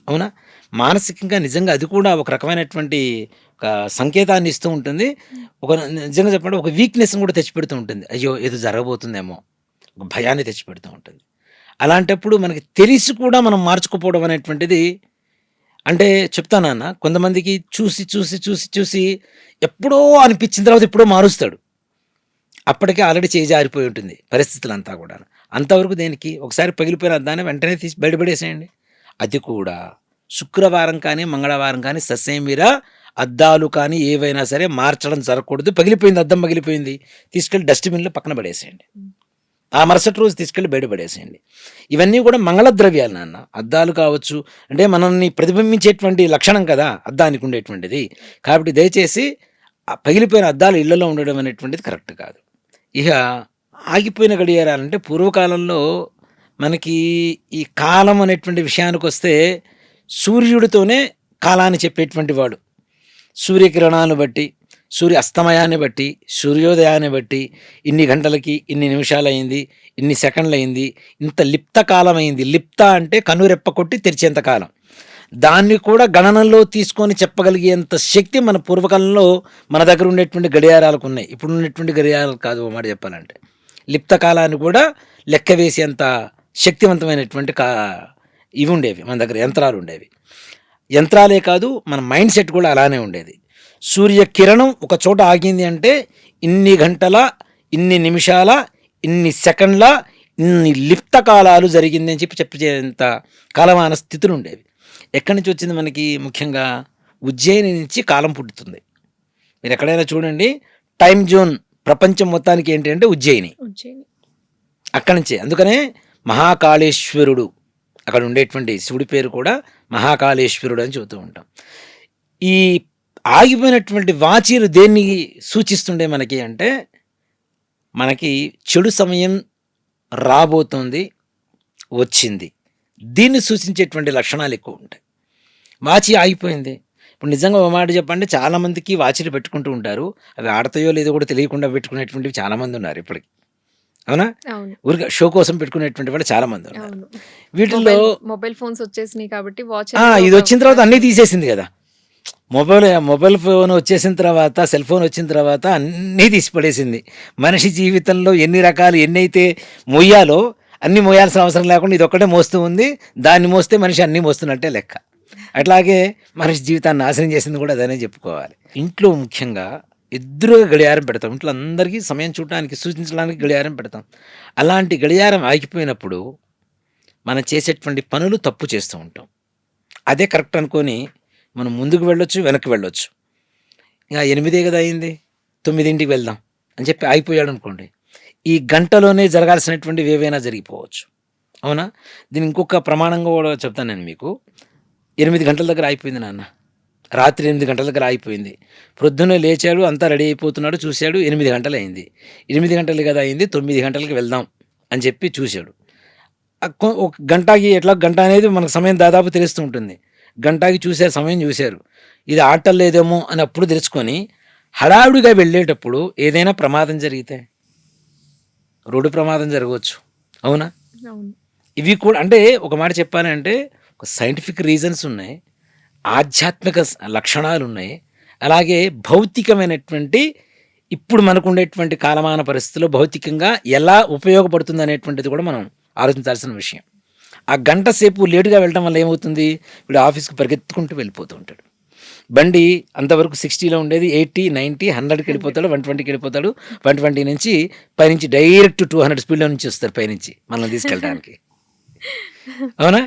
Speaker 2: అవునా? మానసికంగా నిజంగా అది కూడా ఒక రకమైనటువంటి ఒక సంకేతాన్ని ఇస్తూ ఉంటుంది. నిజంగా చెప్పండి, ఒక వీక్నెస్ని కూడా తెచ్చిపెడుతూ ఉంటుంది. అయ్యో ఏదో జరగబోతుందేమో, ఒక భయాన్ని తెచ్చిపెడుతూ ఉంటుంది. అలాంటప్పుడు మనకి తెలిసి కూడా మనం మార్చుకోపోవడం అనేటువంటిది, అంటే చెప్తానన్న, కొంతమందికి చూసి చూసి చూసి చూసి ఎప్పుడో అనిపించిన తర్వాత ఎప్పుడో మారుస్తాడు. అప్పటికే ఆల్రెడీ చేజారిపోయి ఉంటుంది పరిస్థితులంతా కూడా. అంతవరకు దేనికి? ఒకసారి పగిలిపోయిన అద్దాన్ని వెంటనే తీసి బయటపడేసేయండి. అది కూడా శుక్రవారం కానీ మంగళవారం కానీ ససేమిరా అద్దాలు కానీ ఏవైనా సరే మార్చడం జరగకూడదు. పగిలిపోయింది, అద్దం పగిలిపోయింది, తీసుకెళ్ళి డస్ట్బిన్లో పక్కన పడేసేయండి. ఆ మరుసటి రోజు తీసుకెళ్ళి బయటపడేసేయండి. ఇవన్నీ కూడా మంగళద్రవ్యాలు నాన్న. అద్దాలు కావచ్చు అంటే మనల్ని ప్రతిబింబించేటువంటి లక్షణం కదా అద్దానికి ఉండేటువంటిది. కాబట్టి దయచేసి పగిలిపోయిన అద్దాలు ఇళ్లలో ఉండడం అనేటువంటిది కరెక్ట్ కాదు. ఇక ఆగిపోయిన గడియారాలంటే పూర్వకాలంలో మనకి ఈ కాలం అనేటువంటి విషయానికి వస్తే సూర్యుడితోనే కాలాన్ని చెప్పేటువంటి వాడు. సూర్యకిరణాలను బట్టి, సూర్య అస్తమయాన్ని బట్టి, సూర్యోదయాన్ని బట్టి ఇన్ని గంటలకి ఇన్ని నిమిషాలు అయింది, ఇన్ని సెకండ్లు అయింది, ఇంత లిప్త కాలం అయింది. లిప్త అంటే కనురెప్ప కొట్టి తెరిచేంత కాలం. దాన్ని కూడా గణనలో తీసుకొని చెప్పగలిగేంత శక్తి మన పూర్వకాలంలో మన దగ్గర ఉండేటువంటి గడియారాలకు ఉన్నాయి. ఇప్పుడు ఉన్నటువంటి గడియారాలు కాదు మాట చెప్పాలంటే. లిప్త కాలాన్ని కూడా లెక్క వేసేంత శక్తివంతమైనటువంటి ఇవి ఉండేవి మన దగ్గర, యంత్రాలు ఉండేవి. యంత్రాలే కాదు, మన మైండ్ సెట్ కూడా అలానే ఉండేది. సూర్యకిరణం ఒక చోట ఆగింది అంటే ఇన్ని గంటల, ఇన్ని నిమిషాల, ఇన్ని సెకండ్ల, ఇన్ని లిప్త కాలాలు జరిగింది అని చెప్పేంత కాలమాన స్థితులు ఉండేవి. ఎక్కడి నుంచి వచ్చింది మనకి? ముఖ్యంగా ఉజ్జయిని నుంచి కాలం పుట్టుతుంది. మీరు ఎక్కడైనా చూడండి, టైం జోన్ ప్రపంచం మొత్తానికి ఏంటి అంటే ఉజ్జయిని. అక్కడి నుంచే. అందుకనే మహాకాళేశ్వరుడు, అక్కడ ఉండేటువంటి శివుడి పేరు కూడా మహాకాళేశ్వరుడు అని చెబుతూ ఉంటాం. ఈ ఆగిపోయినటువంటి వాచీలు దేన్ని సూచిస్తుండే మనకి అంటే మనకి చెడు సమయం రాబోతోంది, వచ్చింది. దీన్ని సూచించేటువంటి లక్షణాలు ఎక్కువ ఉంటాయి. వాచి ఆగిపోయింది. ఇప్పుడు నిజంగా ఒక మాట చెప్పండి, చాలామందికి వాచీలు పెట్టుకుంటూ ఉంటారు. అవి ఆడతాయో లేదో కూడా తెలియకుండా పెట్టుకునేటువంటివి చాలామంది ఉన్నారు ఇప్పటికి. అవునా?
Speaker 1: అవును.
Speaker 2: ఊరికే షో కోసం పెట్టుకునేటువంటి వాళ్ళు చాలామంది ఉన్నారు.
Speaker 1: అవును.
Speaker 2: వీటిల్లో
Speaker 1: మొబైల్ ఫోన్స్ వచ్చేసినాయి కాబట్టి వాచ్
Speaker 2: ఇది వచ్చిన తర్వాత అన్నీ తీసేసింది కదా. మొబైల్ ఫోన్ వచ్చేసిన తర్వాత, సెల్ ఫోన్ వచ్చిన తర్వాత అన్నీ తీసి పడేసింది. మనిషి జీవితంలో ఎన్ని రకాలు ఎన్నైతే మొయ్యాలో అన్నీ మోయాల్సిన అవసరం లేకుండా ఇది ఒక్కటే మోస్తూ ఉంది. దాన్ని మోస్తే మనిషి అన్నీ మోస్తున్నట్టే లెక్క. అట్లాగే మనిషి జీవితాన్ని నాశనం చేసింది కూడా అదనే చెప్పుకోవాలి. ఇంట్లో ముఖ్యంగా ఎదురుగా గడియారం పెడతాం. ఇంట్లో అందరికీ సమయం చూడటానికి, సూచించడానికి గడియారం పెడతాం. అలాంటి గడియారం ఆగిపోయినప్పుడు మనం చేసేటువంటి పనులు తప్పు చేస్తూ ఉంటాం. అదే కరెక్ట్ అనుకొని మనం ముందుకు వెళ్ళొచ్చు, వెనక్కి వెళ్ళొచ్చు. ఇంకా 8 కదా అయింది, 9ంటికి వెళ్దాం అని చెప్పి ఆగిపోయాడు అనుకోండి, ఈ గంటలోనే జరగాల్సినటువంటివి ఏవైనా జరిగిపోవచ్చు. అవునా? దీని ఇంకొక ప్రమాణంగా కూడా చెప్తాను నేను మీకు. 8 గంటల దగ్గర అయిపోయింది నాన్న, రాత్రి 8 గంటల దగ్గర అయిపోయింది. ప్రొద్దునే లేచాడు, అంతా రెడీ అయిపోతున్నాడు, చూశాడు 8 గంటలు అయింది. 8 గంటలు కదా అయింది, 9 గంటలకి వెళ్దాం అని చెప్పి చూశాడు. ఒక గంటకి ఎట్లా గంట అనేది మనకు సమయం దాదాపు తెలుస్తూ ఉంటుంది. గంటకి చూశారు, సమయం చూశారు, ఇది ఆటలు లేదేమో అని అప్పుడు తెలుసుకొని హడావుడిగా వెళ్ళేటప్పుడు ఏదైనా ప్రమాదం జరిగితే, రోడ్డు ప్రమాదం జరగవచ్చు. అవునా?
Speaker 1: అవును.
Speaker 2: ఇవి కూడా అంటే ఒక మాట చెప్పాలంటే ఒక సైంటిఫిక్ రీజన్స్ ఉన్నాయి, ఆధ్యాత్మిక లక్షణాలు ఉన్నాయి, అలాగే భౌతికమైనటువంటి ఇప్పుడు మనకు ఉండేటువంటి కాలమాన పరిస్థితుల్లో భౌతికంగా ఎలా ఉపయోగపడుతుంది అనేటువంటిది కూడా మనం ఆలోచించాల్సిన విషయం. ఆ గంట సేపు లేటుగా వెళ్ళడం వల్ల ఏమవుతుంది, వీడు ఆఫీస్కి పరిగెత్తుకుంటూ వెళ్ళిపోతూ ఉంటాడు. బండి అంతవరకు 60లో ఉండేది 80, 90, 100కి వెళ్ళిపోతాడు, 120కి వెళ్ళిపోతాడు. 120 నుంచి పైనుంచి డైరెక్ట్ 200 స్పీడ్లో నుంచి వస్తారు పైనుంచి మనల్ని తీసుకెళ్ళడానికి. అవునా?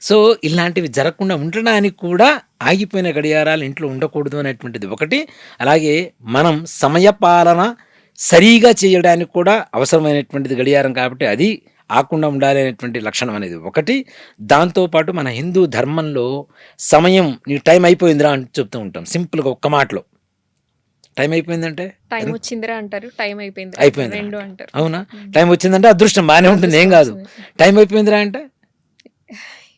Speaker 2: సో ఇలాంటివి జరగకుండా ఉండడానికి కూడా ఆగిపోయిన గడియారాలు ఇంట్లో ఉండకూడదు అనేటువంటిది ఒకటి. అలాగే మనం సమయపాలన సరిగా చేయడానికి కూడా అవసరమైనటువంటిది గడియారం కాబట్టి అది ఆకుండా ఉండాలి అనేటువంటి లక్షణం అనేది ఒకటి. దాంతోపాటు మన హిందూ ధర్మంలో సమయం నీ టైం అయిపోయిందిరా అని చెప్తూ ఉంటాం సింపుల్గా ఒక్క మాటలో. టైం అయిపోయిందంటే
Speaker 1: టైం వచ్చిందిరా అంటారు, టైం అయిపోయింది
Speaker 2: అయిపోయింది
Speaker 1: రెండు అంటారు.
Speaker 2: అవునా? టైం వచ్చిందంటే అదృష్టం బాగానే ఉంటుంది, ఏం కాదు. టైం అయిపోయిందిరా అంటే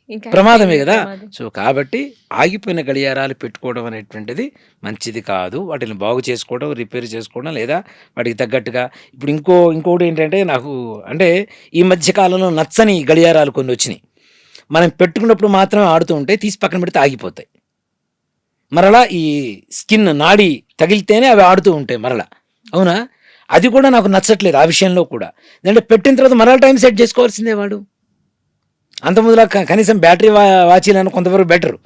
Speaker 1: ఇంకా
Speaker 2: ప్రమాదమే కదా.
Speaker 1: ప్రమాదం.
Speaker 2: సో కాబట్టి ఆగిపోయిన గడియారాలు పెట్టుకోవడం అనేటువంటిది మంచిది కాదు. వాటిని బాగు చేసుకోవడం, రిపేర్ చేసుకోవడం, లేదా వాటికి తగ్గట్టుగా ఇప్పుడు ఇంకోటి ఏంటంటే నాకు అంటే ఈ మధ్య కాలంలో నచ్చని గడియారాలు కొన్ని వచ్చినాయి. మనం పెట్టుకున్నప్పుడు మాత్రమే ఆడుతూ ఉంటాయి, తీసి పక్కన పెడితే ఆగిపోతాయి. మరలా ఈ స్కిన్ నాడి తగిలితేనే అవి ఆడుతూ ఉంటాయి మరలా. అవునా? అది కూడా నాకు నచ్చట్లేదు ఆ విషయంలో కూడా. ఎందుకంటే పెట్టిన తర్వాత మరలా టైం సెట్ చేసుకోవాల్సిందే వాడు. అంత ముందులా కనీసం బ్యాటరీ వాచీలను కొంతవరకు బెటరు.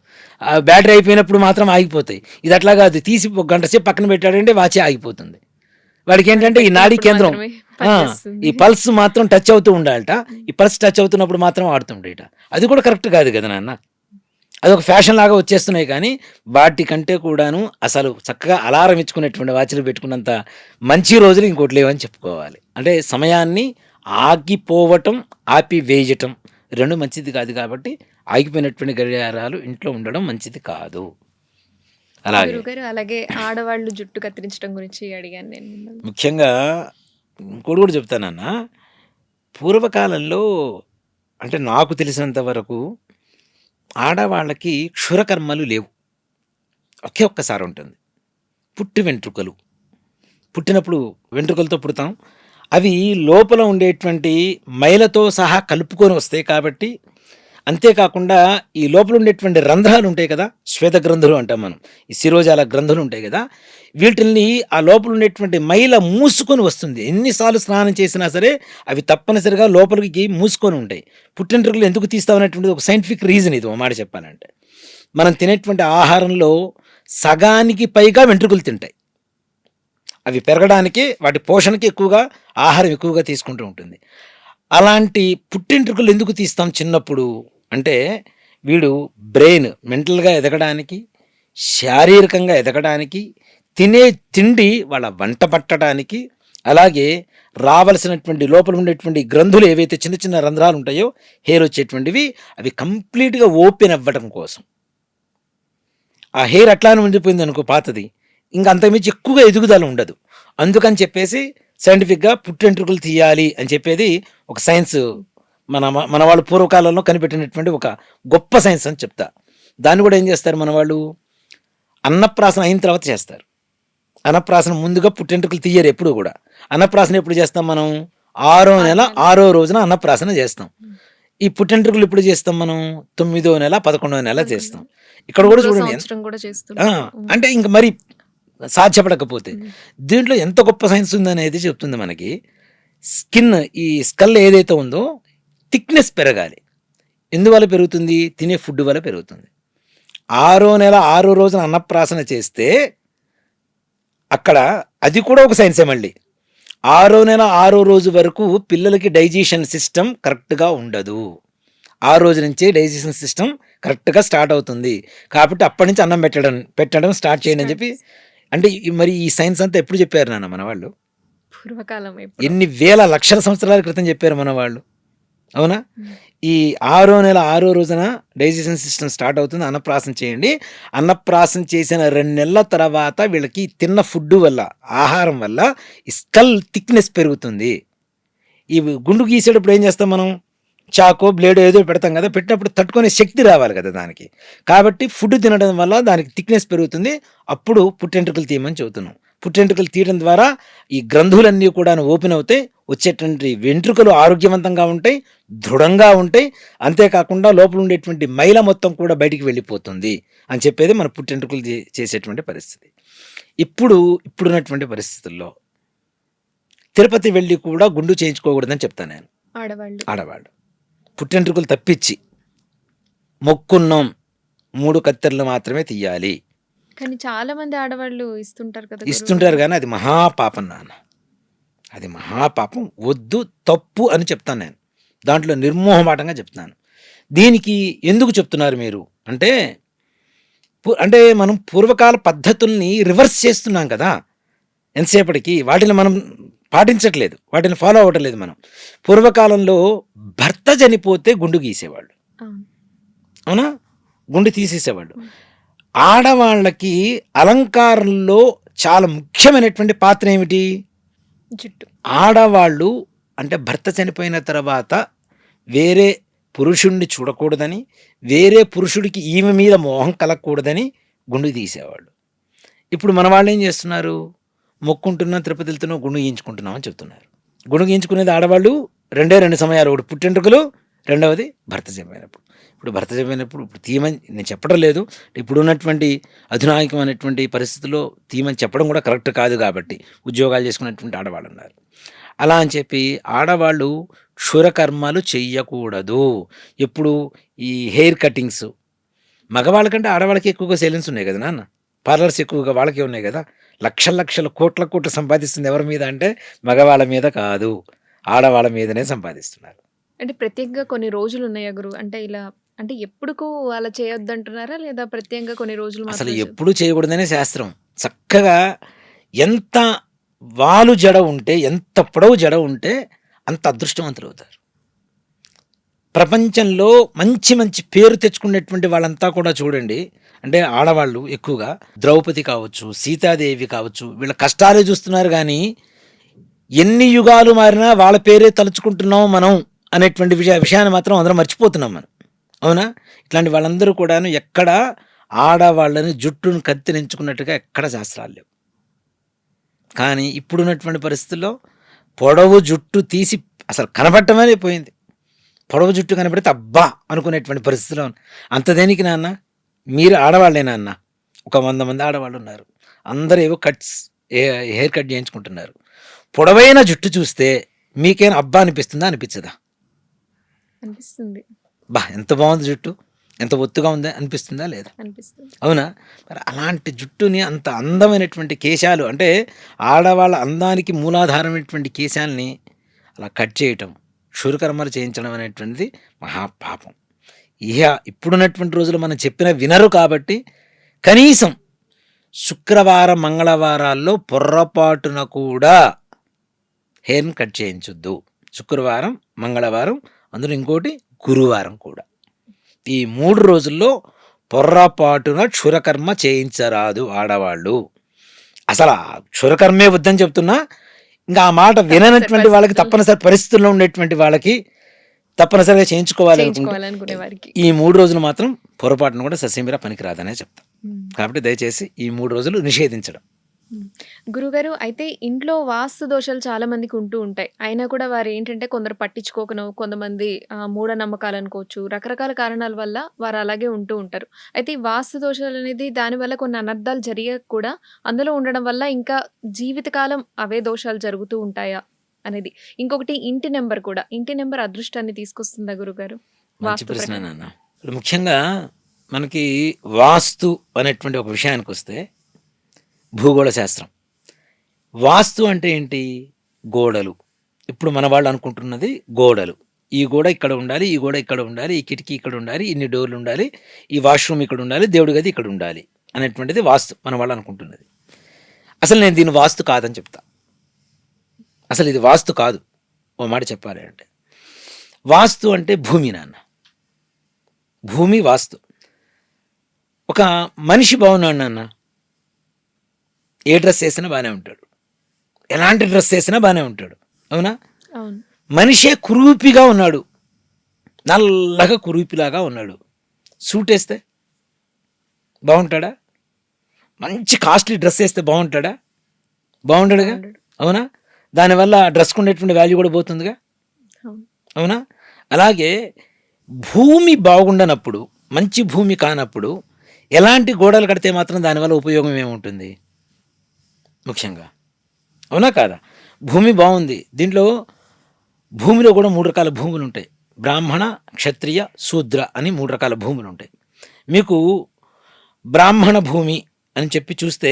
Speaker 2: బ్యాటరీ అయిపోయినప్పుడు మాత్రం ఆగిపోతాయి. ఇది అట్లా కాదు, తీసి ఒక గంట సేపు పక్కన పెట్టాడంటే వాచే ఆగిపోతుంది. వాడికి ఏంటంటే ఈ నాడీ కేంద్రం
Speaker 1: మాత్రమే పనిచేస్తుంది.
Speaker 2: ఈ పల్స్ మాత్రం టచ్ అవుతూ ఉండాలట. ఈ పల్స్ టచ్ అవుతున్నప్పుడు మాత్రం ఆడుతుండేట. అది కూడా కరెక్ట్ కాదు కదా నాన్న. అదొక ఫ్యాషన్ లాగా వచ్చేస్తున్నాయి. కానీ వాటికంటే కూడాను అసలు చక్కగా అలారం ఇచ్చుకునేటువంటి వాచ్లు పెట్టుకున్నంత మంచి రోజులు ఇంకోటి లేవని చెప్పుకోవాలి. అంటే సమయాన్ని ఆగిపోవటం, ఆపివేయటం రెండు మంచిది కాదు. కాబట్టి ఆగిపోయినటువంటి గడియారాలు ఇంట్లో ఉండడం మంచిది కాదు. అలాగే
Speaker 1: గురుగారు, అలాగే ఆడవాళ్ళు జుట్టు కత్తిరించడం గురించి అడిగాను నేను మిమ్మల్ని.
Speaker 2: ముఖ్యంగా ఇంకోటి కూడా చెప్తానన్న, పూర్వకాలంలో అంటే నాకు తెలిసినంత వరకు ఆడవాళ్ళకి క్షురకర్మలు లేవు. ఒకే ఒక్కసారి ఉంటుంది, పుట్టి వెంట్రుకలు. పుట్టినప్పుడు వెంట్రుకలతో పుడతాం. అవి లోపల ఉండేటువంటి మైలతో సహా కలుపుకొని వస్తాయి కాబట్టి, అంతేకాకుండా ఈ లోపల ఉండేటువంటి రంధ్రాలు ఉంటాయి కదా, శ్వేత గ్రంథులు అంటాం మనం, ఈ శిరోజాల గ్రంథులు ఉంటాయి కదా, వీటిని ఆ లోపల ఉండేటువంటి మైల మూసుకొని వస్తుంది. ఎన్నిసార్లు స్నానం చేసినా సరే అవి తప్పనిసరిగా లోపలికి మూసుకొని ఉంటాయి. పుట్టింట్రుకలు ఎందుకు తీస్తామనేటువంటిది ఒక సైంటిఫిక్ రీజన్ ఇది. ఒక మాట చెప్పాలంటే మనం తినేటువంటి ఆహారంలో సగానికి పైగా వెంట్రుకలు తింటాయి. అవి పెరగడానికి, వాటి పోషణకి ఎక్కువగా ఆహారం ఎక్కువగా తీసుకుంటూ ఉంటుంది. అలాంటి పుట్టింట్రుకలు ఎందుకు తీస్తాం చిన్నప్పుడు అంటే, వీడు బ్రెయిన్ మెంటల్గా ఎదగడానికి, శారీరకంగా ఎదగడానికి, తినే తిండి వాళ్ళ వంట పట్టడానికి, అలాగే రావలసినటువంటి లోపల ఉండేటువంటి గ్రంథులు ఏవైతే చిన్న చిన్న రంధ్రాలు ఉంటాయో హెయిర్ వచ్చేటువంటివి, అవి కంప్లీట్గా ఓపెన్ అవ్వడం కోసం. ఆ హెయిర్ అట్లానే ఉండిపోయింది అనుకో పాతది, ఇంకా అంతకుమించి ఎక్కువగా ఎదుగుదల ఉండదు. అందుకని చెప్పేసి సైంటిఫిక్గా పుట్టెంట్రుకలు తీయాలి అని చెప్పేది ఒక సైన్స్. మన వాళ్ళు పూర్వకాలంలో కనిపెట్టినటువంటి ఒక గొప్ప సైన్స్ అని చెప్తా. దాన్ని కూడా ఏం చేస్తారు మన వాళ్ళు, అన్నప్రాసన అయిన తర్వాత చేస్తారు. అన్నప్రాసన ముందుగా పుట్టెంట్రుకలు తీయరు ఎప్పుడు కూడా. అన్నప్రాసన ఎప్పుడు చేస్తాం మనం, 6వ నెల 6వ రోజున అన్నప్రాసన చేస్తాం. ఈ పుట్టెంట్రుకలు ఇప్పుడు చేస్తాం మనం 9వ నెల 11వ నెల చేస్తాం. ఇక్కడ కూడా చూడండి, అంటే ఇంక మరి సాధ్యపడకపోతే దీంట్లో ఎంత గొప్ప సైన్స్ ఉందనేది చెప్తుంది మనకి. స్కిన్, ఈ స్కల్ ఏదైతే ఉందో థిక్నెస్ పెరగాలి. ఎందువల్ల పెరుగుతుంది, తినే ఫుడ్ వల్ల పెరుగుతుంది. 6వ నెల 6వ రోజున అన్నప్రాసన చేస్తే అక్కడ అది కూడా ఒక సైన్సే మళ్ళీ. 6వ నెల 6వ రోజు వరకు పిల్లలకి డైజెషన్ సిస్టమ్ కరెక్ట్గా ఉండదు. ఆ రోజు నుంచి డైజెషన్ సిస్టమ్ కరెక్ట్గా స్టార్ట్ అవుతుంది. కాబట్టి అప్పటి నుంచి అన్నం పెట్టడం స్టార్ట్ చేయండి అని చెప్పి. అంటే మరి ఈ సైన్స్ అంతా ఎప్పుడు చెప్పారు నాన్న మన వాళ్ళు,
Speaker 1: పూర్వకాలం
Speaker 2: ఎన్ని వేల లక్షల సంవత్సరాల క్రితం చెప్పారు మన వాళ్ళు, అవునా? ఈ 6వ నెల 6వ రోజున డైజెషన్ సిస్టమ్ స్టార్ట్ అవుతుంది, అన్నప్రాసన చేయండి. అన్నప్రాసన చేసిన 2 నెలల తర్వాత వీళ్ళకి తిన్న ఫుడ్ వల్ల, ఆహారం వల్ల ఈ స్కల్ థిక్నెస్ పెరుగుతుంది. ఈ గుండు గీసేటప్పుడు ఏం చేస్తాం మనం, చాకో బ్లేడ్ ఏదో పెడతాం కదా, పెట్టినప్పుడు తట్టుకునే శక్తి రావాలి కదా దానికి. కాబట్టి ఫుడ్ తినడం వల్ల దానికి థిక్నెస్ పెరుగుతుంది. అప్పుడు పుట్టెంట్రుకలు తీయమని చెబుతున్నాం. పుట్టెంట్రుకలు తీయడం ద్వారా ఈ గ్రంథులన్నీ కూడా ఓపెన్ అవుతాయి, వచ్చేటువంటి వెంట్రుకలు ఆరోగ్యవంతంగా ఉంటాయి, దృఢంగా ఉంటాయి. అంతేకాకుండా లోపల ఉండేటువంటి మైల మొత్తం కూడా బయటికి వెళ్ళిపోతుంది అని చెప్పేది మన పుట్టెంట్రుకలు చేసేటువంటి పరిస్థితి. ఇప్పుడున్నటువంటి పరిస్థితుల్లో తిరుపతి వెళ్ళి కూడా గుండు చేయించుకోకూడదని చెప్తాను నేను. ఆడవాళ్ళు పుట్టెంట్రుకలు తప్పించి మొక్కున్నాం 3 కత్తెరలు మాత్రమే తీయాలి.
Speaker 1: కానీ చాలా మంది ఆడవాళ్ళు ఇస్తుంటారు కదా,
Speaker 2: ఇస్తుంటారు కానీ అది మహాపాపం నాన్న, అది మహాపాపం, వద్దు, తప్పు అని చెప్తాను నేను. దాంట్లో నిర్మోహమాటంగా చెప్తున్నాను. దీనికి ఎందుకు చెప్తున్నారు మీరు అంటే, మనం పూర్వకాల పద్ధతుల్ని రివర్స్ చేస్తున్నాం కదా ఎంతసేపటికి, వాటిని మనం పాటించట్లేదు, వాటిని ఫాలో అవ్వటం లేదు మనం. పూర్వకాలంలో భర్త చనిపోతే గుండు గీసేవాళ్ళు, అవునా, గుండు తీసేసేవాళ్ళు. ఆడవాళ్ళకి అలంకారంలో చాలా ముఖ్యమైనటువంటి పాత్ర ఏమిటి,
Speaker 1: జుట్టు.
Speaker 2: ఆడవాళ్ళు అంటే భర్త చనిపోయిన తర్వాత వేరే పురుషుణ్ణి చూడకూడదని, వేరే పురుషుడికి ఈమె మీద మోహం కలగకూడదని గుండు తీసేవాళ్ళు. ఇప్పుడు మన వాళ్ళు ఏం చేస్తున్నారు, మొక్కుంటున్నాం, తిరుపతి వెళ్తున్నాం, గుండు గీయించుకుంటున్నాం అని చెప్తున్నారు. గుండు గీయించుకునేది ఆడవాళ్ళు 2 సమయాలు, ఒకటి పుట్టెంట్రుకలు, రెండవది భర్త చనిపోయినప్పుడు. ఇప్పుడు భర్త చనిపోయినప్పుడు ఇప్పుడు తీయమని నేను చెప్పడం లేదు. ఇప్పుడు ఉన్నటువంటి అధునాయకమైనటువంటి పరిస్థితుల్లో తీయమని చెప్పడం కూడా కరెక్ట్ కాదు. కాబట్టి ఉద్యోగాలు చేసుకున్నటువంటి ఆడవాళ్ళు ఉన్నారు. అలా అని చెప్పి ఆడవాళ్ళు క్షురకర్మలు చెయ్యకూడదు. ఎప్పుడు ఈ హెయిర్ కటింగ్స్, మగవాళ్ళకంటే ఆడవాళ్ళకి ఎక్కువగా సేలెన్స్ ఉన్నాయి కదా నాన్న, పార్లర్స్ ఎక్కువగా వాళ్ళకే ఉన్నాయి కదా. లక్షల కోట్ల సంపాదిస్తుంది ఎవరి మీద అంటే మగవాళ్ళ మీద కాదు, ఆడవాళ్ళ మీదనే సంపాదిస్తున్నారు.
Speaker 1: అంటే ప్రత్యేకంగా కొన్ని రోజులు ఉన్నాయా గురు, అంటే ఇలా అంటే ఎప్పుడుకో అలా చేయొద్దు అంటున్నారా, లేదా ప్రత్యేకంగా కొన్ని రోజులు
Speaker 2: అసలు ఎప్పుడు చేయకూడదనే శాస్త్రం. చక్కగా ఎంత వాలు జడ ఉంటే, ఎంత పొడవు జడ ఉంటే అంత అదృష్టవంతులు అవుతారు. ప్రపంచంలో మంచి పేరు తెచ్చుకునేటువంటి వాళ్ళంతా కూడా చూడండి, అంటే ఆడవాళ్ళు ఎక్కువగా ద్రౌపది కావచ్చు, సీతాదేవి కావచ్చు, వీళ్ళ కష్టాలే చూస్తున్నారు. కానీ ఎన్ని యుగాలు మారినా వాళ్ళ పేరే తలుచుకుంటున్నాం మనం అనేటువంటి విషయాన్ని మాత్రం అందరం మర్చిపోతున్నాం మనం, అవునా? ఇట్లాంటి వాళ్ళందరూ కూడాను ఎక్కడ ఆడవాళ్ళని జుట్టును కత్తిరించుకున్నట్టుగా ఎక్కడ శాస్త్రాలు లేవు. కానీ ఇప్పుడున్నటువంటి పరిస్థితుల్లో పొడవు జుట్టు తీసి అసలు కనబడటమే పోయింది. పొడవు జుట్టు కనబడితే అబ్బా అనుకునేటువంటి పరిస్థితిలో. అంత దేనికి నాన్న, మీరు ఆడవాళ్ళేనా అన్న, ఒక 100 మంది ఆడవాళ్ళు ఉన్నారు, అందరూ ఏవో హెయిర్ కట్ చేయించుకుంటున్నారు. పొడవైన జుట్టు చూస్తే మీకేనా అబ్బా అనిపిస్తుందా, అనిపించదా?
Speaker 1: అనిపిస్తుంది.
Speaker 2: బా ఎంత బాగుంది జుట్టు, ఎంత ఒత్తుగా ఉందా అనిపిస్తుందా లేదా? అవునా? మరి అలాంటి జుట్టుని, అంత అందమైనటువంటి కేశాలు, అంటే ఆడవాళ్ళ అందానికి మూలాధారమైనటువంటి కేశాలని అలా కట్ చేయటం, క్షురకర్మలు చేయించడం అనేటువంటిది మహాపాపం. ఇప్పుడున్నటువంటి రోజులు మనం చెప్పిన వినరు. కాబట్టి కనీసం శుక్రవారం మంగళవారాల్లో పొర్రపాటున కూడా హెయిర్ని కట్ చేయించొద్దు. శుక్రవారం, మంగళవారం, అందులో ఇంకోటి గురువారం కూడా. ఈ 3 రోజుల్లో పొర్రపాటున క్షురకర్మ చేయించరాదు ఆడవాళ్ళు. అసలు క్షురకర్మే వద్దని చెప్తున్నా. ఇంకా ఆ మాట విననటువంటి వాళ్ళకి,
Speaker 1: పరిస్థితుల్లో
Speaker 2: తప్పనిసరి పరిస్థితుల్లో ఉండేటువంటి వాళ్ళకి తప్పనిసరిగా చేయించుకోవాలి అనుకుంటే
Speaker 1: చేయించుకోవాలనుకునే వారికి.
Speaker 2: ఈ 3 రోజులు మాత్రం పొరపాటును కూడా ససేమిరా పనికిరాదనే చెప్తా.
Speaker 1: ఉమ్.
Speaker 2: కాబట్టి దయచేసి ఈ 3 రోజులు నిషేధించడం.
Speaker 1: ఉమ్. గురుగారు, అయితే ఇంట్లో వాస్తు దోషాలు చాలా మందికి ఉంటూ ఉంటాయి. అయినా కూడా వారు ఏంటంటే కొందరు పట్టించుకోకను, కొంతమంది మూఢనమ్మకాలు అనుకోవచ్చు, రకరకాల కారణాల వల్ల వారు అలాగే ఉంటూ ఉంటారు. అయితే ఈ వాస్తు దోషాలు అనేది దానివల్ల కొన్ని అనర్థాలు జరిగాక కూడా అందులో ఉండడం వల్ల ఇంకా జీవితకాలం అవే దోషాలు జరుగుతూ ఉంటాయా అనేది. ఇంకొకటి ఇంటి నెంబర్ కూడా. ఇంటి నెంబర్ అదృష్టాన్ని తీసుకొస్తుందా గురుగారు
Speaker 2: మంచి
Speaker 1: వాస్తు
Speaker 2: ప్రశ్న
Speaker 1: ప్రకారం?
Speaker 2: నాన్న. ఇప్పుడు ముఖ్యంగా మనకి వాస్తు అనేటువంటి ఒక విషయానికి వస్తే భూగోళ శాస్త్రం. వాస్తు అంటే ఏంటి? గోడలు. ఇప్పుడు మన వాళ్ళు అనుకుంటున్నది గోడలు. ఈ గోడ ఇక్కడ ఉండాలి, ఈ గోడ ఇక్కడ ఉండాలి, ఈ కిటికీ ఇక్కడ ఉండాలి, ఇన్ని డోర్లు ఉండాలి, ఈ వాష్రూమ్ ఇక్కడ ఉండాలి, దేవుడి గది ఇక్కడ ఉండాలి అనేటువంటిది వాస్తు మన వాళ్ళు అనుకుంటున్నది. అసలు నేను దీన్ని వాస్తు కాదని చెప్తా. అసలు ఇది వాస్తు కాదు. ఓ మాట చెప్పాలి అంటే, వాస్తు అంటే భూమి నాన్న. భూమి వాస్తు. ఒక మనిషి బాగున్నాడు నాన్న, ఏ డ్రెస్ వేసినా బాగానే ఉంటాడు, ఎలాంటి డ్రెస్ వేసినా బాగానే ఉంటాడు, అవునా?
Speaker 1: అవును.
Speaker 2: మనిషే కురూపిగా ఉన్నాడు, నల్లగా కురూపిలాగా ఉన్నాడు, సూట్ వేస్తే బాగుంటాడా? మంచి కాస్ట్లీ డ్రెస్ వేస్తే బాగుంటాడా? బాగుంటాడుగా,
Speaker 1: బాగుండడు.
Speaker 2: అవునా? దానివల్ల ఆ డ్రెస్కు ఉండేటువంటి వాల్యూ కూడా పోతుందిగా,
Speaker 1: అవును.
Speaker 2: అవునా? అలాగే భూమి బాగుండనప్పుడు, మంచి భూమి కానప్పుడు ఎలాంటి గోడలు కడితే మాత్రం దానివల్ల ఉపయోగం ఏముంటుంది ముఖ్యంగా, అవునా కాదా? భూమి బాగుంది, దీంట్లో భూమిలో కూడా 3 రకాల భూములు ఉంటాయి. బ్రాహ్మణ, క్షత్రియ, శూద్ర అని 3 రకాల భూములు ఉంటాయి. మీకు బ్రాహ్మణ భూమి అని చెప్పి చూస్తే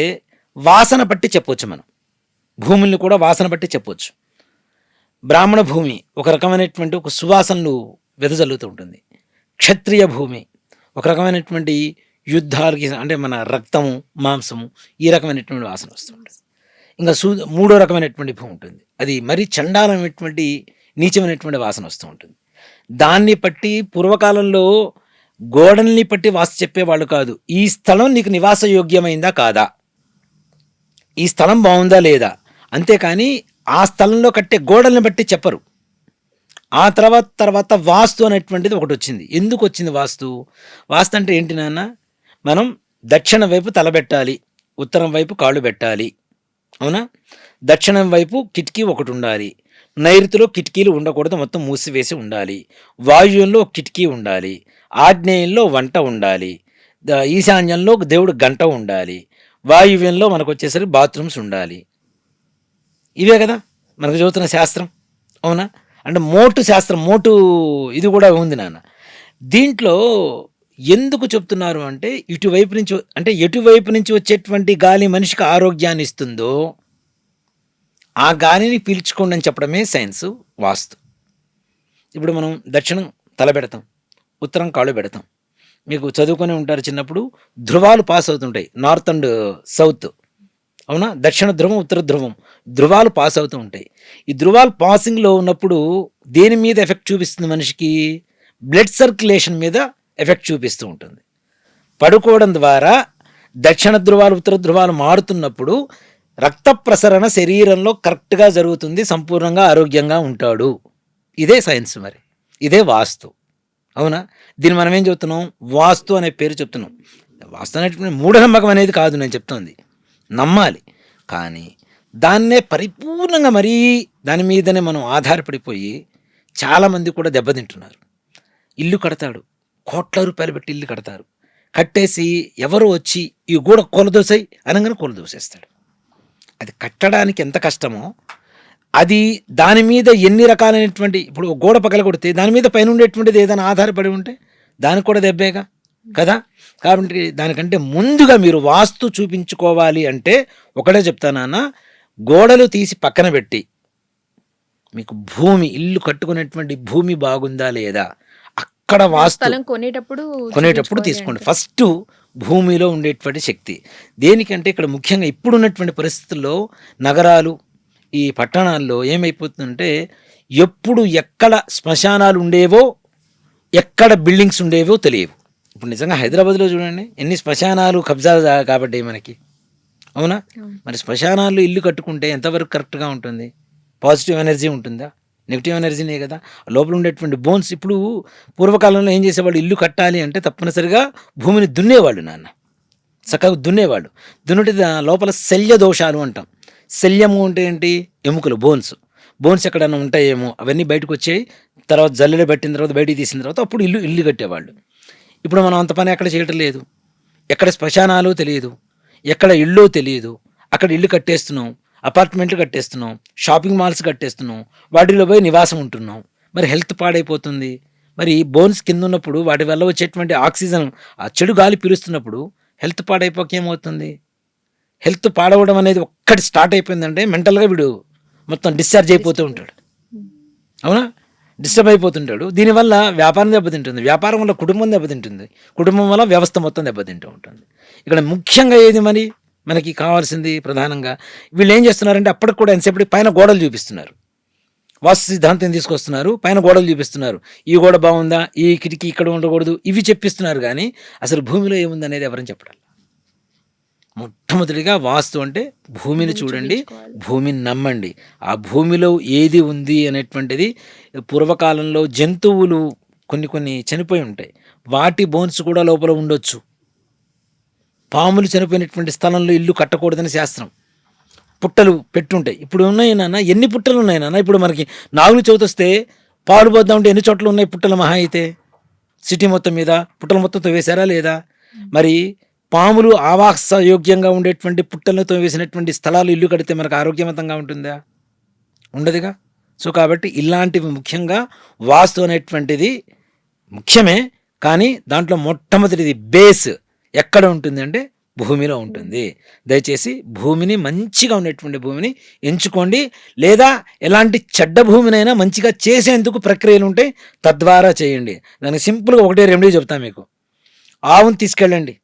Speaker 2: వాసన బట్టి చెప్పొచ్చు. మనం భూముల్ని కూడా వాసన బట్టి చెప్పొచ్చు. బ్రాహ్మణ భూమి ఒక రకమైనటువంటి ఒక సువాసనలు వెదజల్లుతూ ఉంటుంది. క్షత్రియ భూమి ఒక రకమైనటువంటి యుద్ధాలకి, అంటే మన రక్తము, మాంసము, ఈ రకమైనటువంటి వాసన వస్తుంటుంది. ఇంకా మూడో రకమైనటువంటి భూమి ఉంటుంది, అది మరీ చండాలమైనటువంటి నీచమైనటువంటి వాసన వస్తూ ఉంటుంది. దాన్ని బట్టి పూర్వకాలంలో గోడల్ని పట్టి వాస్తు చెప్పేవాళ్ళు కాదు. ఈ స్థలం నీకు నివాస యోగ్యమైందా కాదా, ఈ స్థలం బాగుందా లేదా, అంతేకాని ఆ స్థలంలో కట్టే గోడల్ని బట్టి చెప్పరు. ఆ తర్వాత వాస్తు అనేటువంటిది ఒకటి వచ్చింది. ఎందుకు వచ్చింది వాస్తు? వాస్తు అంటే ఏంటి నాన్న? మనం దక్షిణం వైపు తలబెట్టాలి, ఉత్తరం వైపు కాళ్ళు పెట్టాలి, అవునా? దక్షిణం వైపు కిటికీ ఒకటి ఉండాలి, నైరుతిలో కిటికీలు ఉండకూడదు, మొత్తం మూసివేసి ఉండాలి, వాయువ్యంలో కిటికీ ఉండాలి, ఆగ్నేయంలో వంట ఉండాలి, ఈశాన్యంలో దేవుడు గంట ఉండాలి, వాయువ్యంలో మనకు వచ్చేసరికి బాత్రూమ్స్ ఉండాలి. ఇవే కదా మనకు చదువుతున్న శాస్త్రం, అవునా? అంటే మోటు శాస్త్రం, మోటు ఇది కూడా ఉంది నాన్న. దీంట్లో ఎందుకు చెప్తున్నారు అంటే, ఇటువైపు నుంచి, అంటే ఎటువైపు నుంచి వచ్చేటువంటి గాలి మనిషికి ఆరోగ్యాన్ని ఇస్తుందో ఆ గాలిని పీల్చుకోండి అని చెప్పడమే సైన్స్, వాస్తు. ఇప్పుడు మనం దక్షిణం తల పెడతాం, ఉత్తరం కాళ్ళు పెడతాం. మీకు చదువుకొని ఉంటారు చిన్నప్పుడు, ధ్రువాలు పాస్ అవుతుంటాయి, నార్త్ అండ్ సౌత్, అవునా? దక్షిణ ధ్రువం, ఉత్తర ధ్రువం, ధ్రువాలు పాస్ అవుతూ ఉంటాయి. ఈ ధ్రువాలు పాసింగ్లో ఉన్నప్పుడు దేని మీద ఎఫెక్ట్ చూపిస్తుంది మనిషికి? బ్లడ్ సర్క్యులేషన్ మీద ఎఫెక్ట్ చూపిస్తూ ఉంటుంది. పడుకోవడం ద్వారా దక్షిణ ధ్రువాలు, ఉత్తర ధ్రువాలు మారుతున్నప్పుడు రక్త ప్రసరణ శరీరంలో కరెక్ట్గా జరుగుతుంది, సంపూర్ణంగా ఆరోగ్యంగా ఉంటాడు. ఇదే సైన్స్, మరి ఇదే వాస్తు, అవునా? దీన్ని మనం ఏం చెప్తున్నాం? వాస్తు అనే పేరు చెప్తున్నాం. వాస్తు అనేటువంటి మూఢనమ్మకం అనేది కాదు నేను చెప్తోంది, నమ్మాలి. కానీ దాన్నే పరిపూర్ణంగా మరీ దాని మీదనే మనం ఆధారపడిపోయి చాలామంది కూడా దెబ్బతింటున్నారు. ఇల్లు కడతాడు, కోట్ల రూపాయలు పెట్టి ఇల్లు కడతారు, కట్టేసి ఎవరో వచ్చి ఈ గోడ కూలదోసాయి అనగానే కూలదోసేస్తాడు. అది కట్టడానికి ఎంత కష్టమో, అది దాని మీద ఎన్ని రకాలైనటువంటి, ఇప్పుడు గోడ పగల కొడితే దాని మీద పైన ఉండేటువంటిది ఏదైనా ఆధారపడి ఉంటే దానికి కూడా దెబ్బేగా కదా. కాబట్టి దానికంటే ముందుగా మీరు వాస్తు చూపించుకోవాలి అంటే ఒకటే చెప్తానన్నా, గోడలు తీసి పక్కన పెట్టి మీకు భూమి, ఇల్లు కట్టుకునేటువంటి భూమి బాగుందా లేదా, అక్కడ వాస్తు
Speaker 1: స్థలం కొనేటప్పుడు
Speaker 2: తీసుకోండి.
Speaker 1: చూపించుకోవాలి
Speaker 2: ఫస్ట్ భూమిలో ఉండేటువంటి శక్తి దేనికంటే, ఇక్కడ ముఖ్యంగా ఇప్పుడున్నటువంటి పరిస్థితుల్లో నగరాలు, ఈ పట్టణాల్లో ఏమైపోతుందంటే, ఎప్పుడు ఎక్కడ శ్మశానాలు ఉండేవో, ఎక్కడ బిల్డింగ్స్ ఉండేవో తెలియవు. ఇప్పుడు నిజంగా హైదరాబాద్లో చూడండి, ఎన్ని శ్మశానాలు కబ్జా కాబట్టి మనకి, అవునా?
Speaker 1: అవును.
Speaker 2: మరి శ్మశానాల్లో ఇల్లు కట్టుకుంటే ఎంతవరకు కరెక్ట్గా ఉంటుంది? పాజిటివ్ ఎనర్జీ ఉంటుందా? నెగిటివ్ ఎనర్జీనే కదా. లోపల ఉండేటువంటి బోన్స్ ఇప్పుడు పూర్వకాలంలో ఏం చేసేవాళ్ళు, ఇల్లు కట్టాలి అంటే తప్పనిసరిగా భూమిని దున్నేవాళ్ళు నాన్న, చక్కగా దున్నేవాళ్ళు. దున్నుటి లోపల శల్య దోషాలు అంటాం. శల్యము అంటే ఏంటి? ఎముకలు, బోన్స్ ఎక్కడైనా ఉంటాయేమో అవన్నీ బయటకు వచ్చాయి. తర్వాత జల్లెడ పెట్టిన తర్వాత బయటికి తీసిన తర్వాత అప్పుడు ఇల్లు కట్టేవాళ్ళు. ఇప్పుడు మనం అంత పని ఎక్కడ చేయటం లేదు. ఎక్కడ శ్మశానాలు తెలియదు, ఎక్కడ ఇల్లు తెలియదు. అక్కడ ఇల్లు కట్టేస్తున్నాం, అపార్ట్మెంట్లు కట్టేస్తున్నాం, షాపింగ్ మాల్స్ కట్టేస్తున్నాం, వాటిలో పోయి నివాసం ఉంటున్నాం. మరి హెల్త్ పాడైపోతుంది. మరి బోన్స్ కింద ఉన్నప్పుడు వాటి వల్ల వచ్చేటువంటి ఆక్సిజన్, ఆ చెడు గాలి పీలుస్తున్నప్పుడు హెల్త్ పాడైపోక ఏమవుతుంది? హెల్త్ పాడవడం అనేది ఒక్కటి స్టార్ట్ అయిపోయిందంటే మెంటల్గా వీడు మొత్తం డిశ్చార్జ్ అయిపోతూ ఉంటాడు. అవునా? డిస్టర్బ్ అయిపోతుంటాడు. దీనివల్ల వ్యాపారం దెబ్బతింటుంది, వ్యాపారం వల్ల కుటుంబం దెబ్బతింటుంది, కుటుంబం వల్ల వ్యవస్థ మొత్తం దెబ్బతింటూ ఉంటుంది. ఇక్కడ ముఖ్యంగా ఏది మనకి కావాల్సింది ప్రధానంగా వీళ్ళు ఏం చేస్తున్నారంటే అప్పటికి కూడా ఎంతసేపటి పైన గోడలు చూపిస్తున్నారు, వాస్తు సిద్ధాంతం తీసుకొస్తున్నారు, పైన గోడలు చూపిస్తున్నారు. ఈ గోడ బాగుందా, ఈ కిటికీ ఇక్కడ ఉండకూడదు, ఇవి చెప్పిస్తున్నారు. కానీ అసలు భూమిలో ఏముంది అనేది ఎవరని చెప్పడం. మొట్టమొదటిగా వాస్తు అంటే భూమిని చూడండి, భూమిని నమ్మండి. ఆ భూమిలో ఏది ఉంది అనేటువంటిది పూర్వకాలంలో జంతువులు కొన్ని చనిపోయి ఉంటాయి, వాటి బోన్స్ కూడా లోపల ఉండొచ్చు. పాములు చనిపోయినటువంటి స్థలంలో ఇల్లు కట్టకూడదని శాస్త్రం. పుట్టలు పెట్టుంటాయి. ఇప్పుడు ఉన్నాయి నాన్న, ఎన్ని పుట్టలు ఉన్నాయి నాన్న? ఇప్పుడు మనకి నాగులు చవితి వస్తే పాలు పోద్దాం ఉంటే ఎన్ని చోట్ల ఉన్నాయి పుట్టలు? మహా అయితే సిటీ మొత్తం మీద పుట్టలు మొత్తంతో వేశారా లేదా? మరి పాములు ఆవాస యోగ్యంగా ఉండేటువంటి పుట్టలతో వేసినటువంటి స్థలాలు ఇల్లు కడితే మనకు ఆరోగ్యవంతంగా ఉంటుందా? ఉండదుగా. సో కాబట్టి ఇలాంటివి ముఖ్యంగా వాస్తు అనేటువంటిది ముఖ్యమే. కానీ దాంట్లో మొట్టమొదటిది బేస్ ఎక్కడ ఉంటుంది అంటే భూమిలో ఉంటుంది. దయచేసి భూమిని, మంచిగా ఉండేటువంటి భూమిని ఎంచుకోండి. లేదా ఎలాంటి చెడ్డ భూమినైనా మంచిగా చేసేందుకు ప్రక్రియలు ఉంటాయి, తద్వారా చేయండి. దానికి సింపుల్గా ఒకటే రెమెడీ చెప్తాను మీకు. ఆవును తీసుకెళ్ళండి,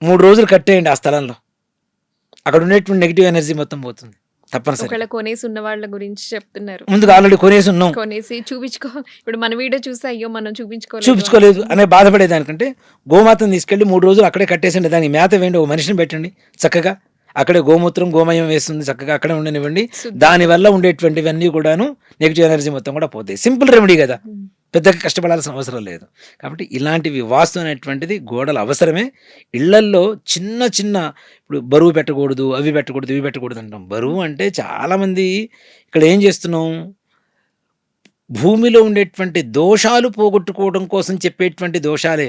Speaker 2: 3 రోజులు కట్టేయండి ఆ స్థలంలో. అక్కడ ఉండేటువంటి నెగిటివ్ ఎనర్జీ మొత్తం పోతుంది తప్పనిసరి.
Speaker 1: ఒకవేళ కొనేసి ఉన్న వాళ్ళ గురించి చెప్తున్నారు.
Speaker 2: ముందుగా ఆల్రెడీ కొనేసి ఉన్నాం,
Speaker 1: కొనేసి ఇప్పుడు మన వీడియో చూసి అయ్యో మనం
Speaker 2: చూపించుకోలేదు అనే బాధపడేదానికంటే గోమాతను తీసుకెళ్ళి 3 రోజులు అక్కడే కట్టేసండి. దానికి మేత వేయండి, ఒక మనిషిని పెట్టండి, చక్కగా అక్కడే గోమూత్రం గోమయం వేస్తుంది, చక్కగా అక్కడే ఉండనివ్వండి. దానివల్ల ఉండేటువంటివన్నీ కూడాను నెగిటివ్ ఎనర్జీ మొత్తం కూడా పోతాయి. సింపుల్ రెమెడీ కదా, పెద్దగా కష్టపడాల్సిన అవసరం లేదు. కాబట్టి ఇలాంటివి వాస్తు అనేటువంటిది గోడలు అవసరమే. ఇళ్లల్లో చిన్న ఇప్పుడు బరువు పెట్టకూడదు, అవి పెట్టకూడదు, ఇవి పెట్టకూడదు అంటాం. బరువు అంటే చాలామంది ఇక్కడ ఏం చేస్తున్నాం, భూమిలో ఉండేటువంటి దోషాలు పోగొట్టుకోవడం కోసం చెప్పేటువంటి దోషాలే,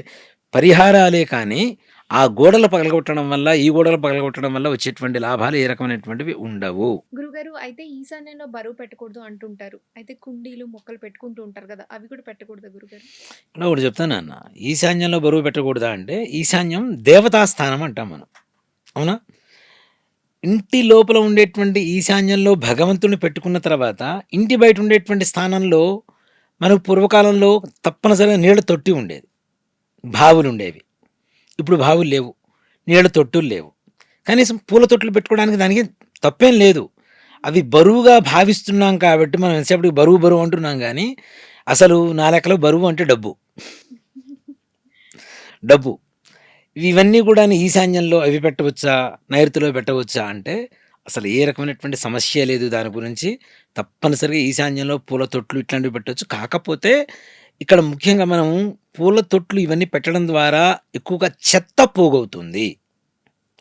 Speaker 2: పరిహారాలే. కానీ ఆ గోడలు పగలగొట్టడం వల్ల, ఈ గోడలు పగలగొట్టడం వల్ల వచ్చేటువంటి లాభాలు ఏ రకమైనటువంటివి ఉండవు.
Speaker 1: గురుగారు, అయితే ఈశాన్యంలో బరువు పెట్టకూడదు అంటుంటారు. అయితే కుండీలు మొక్కలు పెట్టుకుంటూ ఉంటారు కదా, అవి కూడా పెట్టకూడదు గురుగారు?
Speaker 2: ఇక్కడ ఒకటి చెప్తాను అన్న, ఈశాన్యంలో బరువు పెట్టకూడదా అంటే ఈశాన్యం దేవతా స్థానం అంటాం మనం. అవునా? ఇంటి లోపల ఉండేటువంటి ఈశాన్యంలో భగవంతుని పెట్టుకున్న తర్వాత ఇంటి బయట ఉండేటువంటి స్థానంలో మనకు పూర్వకాలంలో తప్పనిసరిగా నీళ్ళ తొట్టి ఉండేది, బావులు ఉండేవి. ఇప్పుడు బావులు లేవు, నీళ్ళ తొట్టులు లేవు. కనీసం పూల తొట్టులు పెట్టుకోవడానికి దానికి తప్పేం లేదు. అవి బరువుగా భావిస్తున్నాం కాబట్టి మనం ఎంతసేపటికి బరువు అంటున్నాం. కానీ అసలు నా లెక్కలో బరువు అంటే డబ్బు. ఇవన్నీ కూడా ఈశాన్యంలో అవి పెట్టవచ్చా, నైరుతిలో పెట్టవచ్చా అంటే అసలు ఏ రకమైనటువంటి సమస్య లేదు దాని గురించి. తప్పనిసరిగా ఈశాన్యంలో పూల తొట్లు ఇట్లాంటివి పెట్టవచ్చు. కాకపోతే ఇక్కడ ముఖ్యంగా మనం పూల తొట్లు ఇవన్నీ పెట్టడం ద్వారా ఎక్కువగా చెత్త పోగవుతుంది.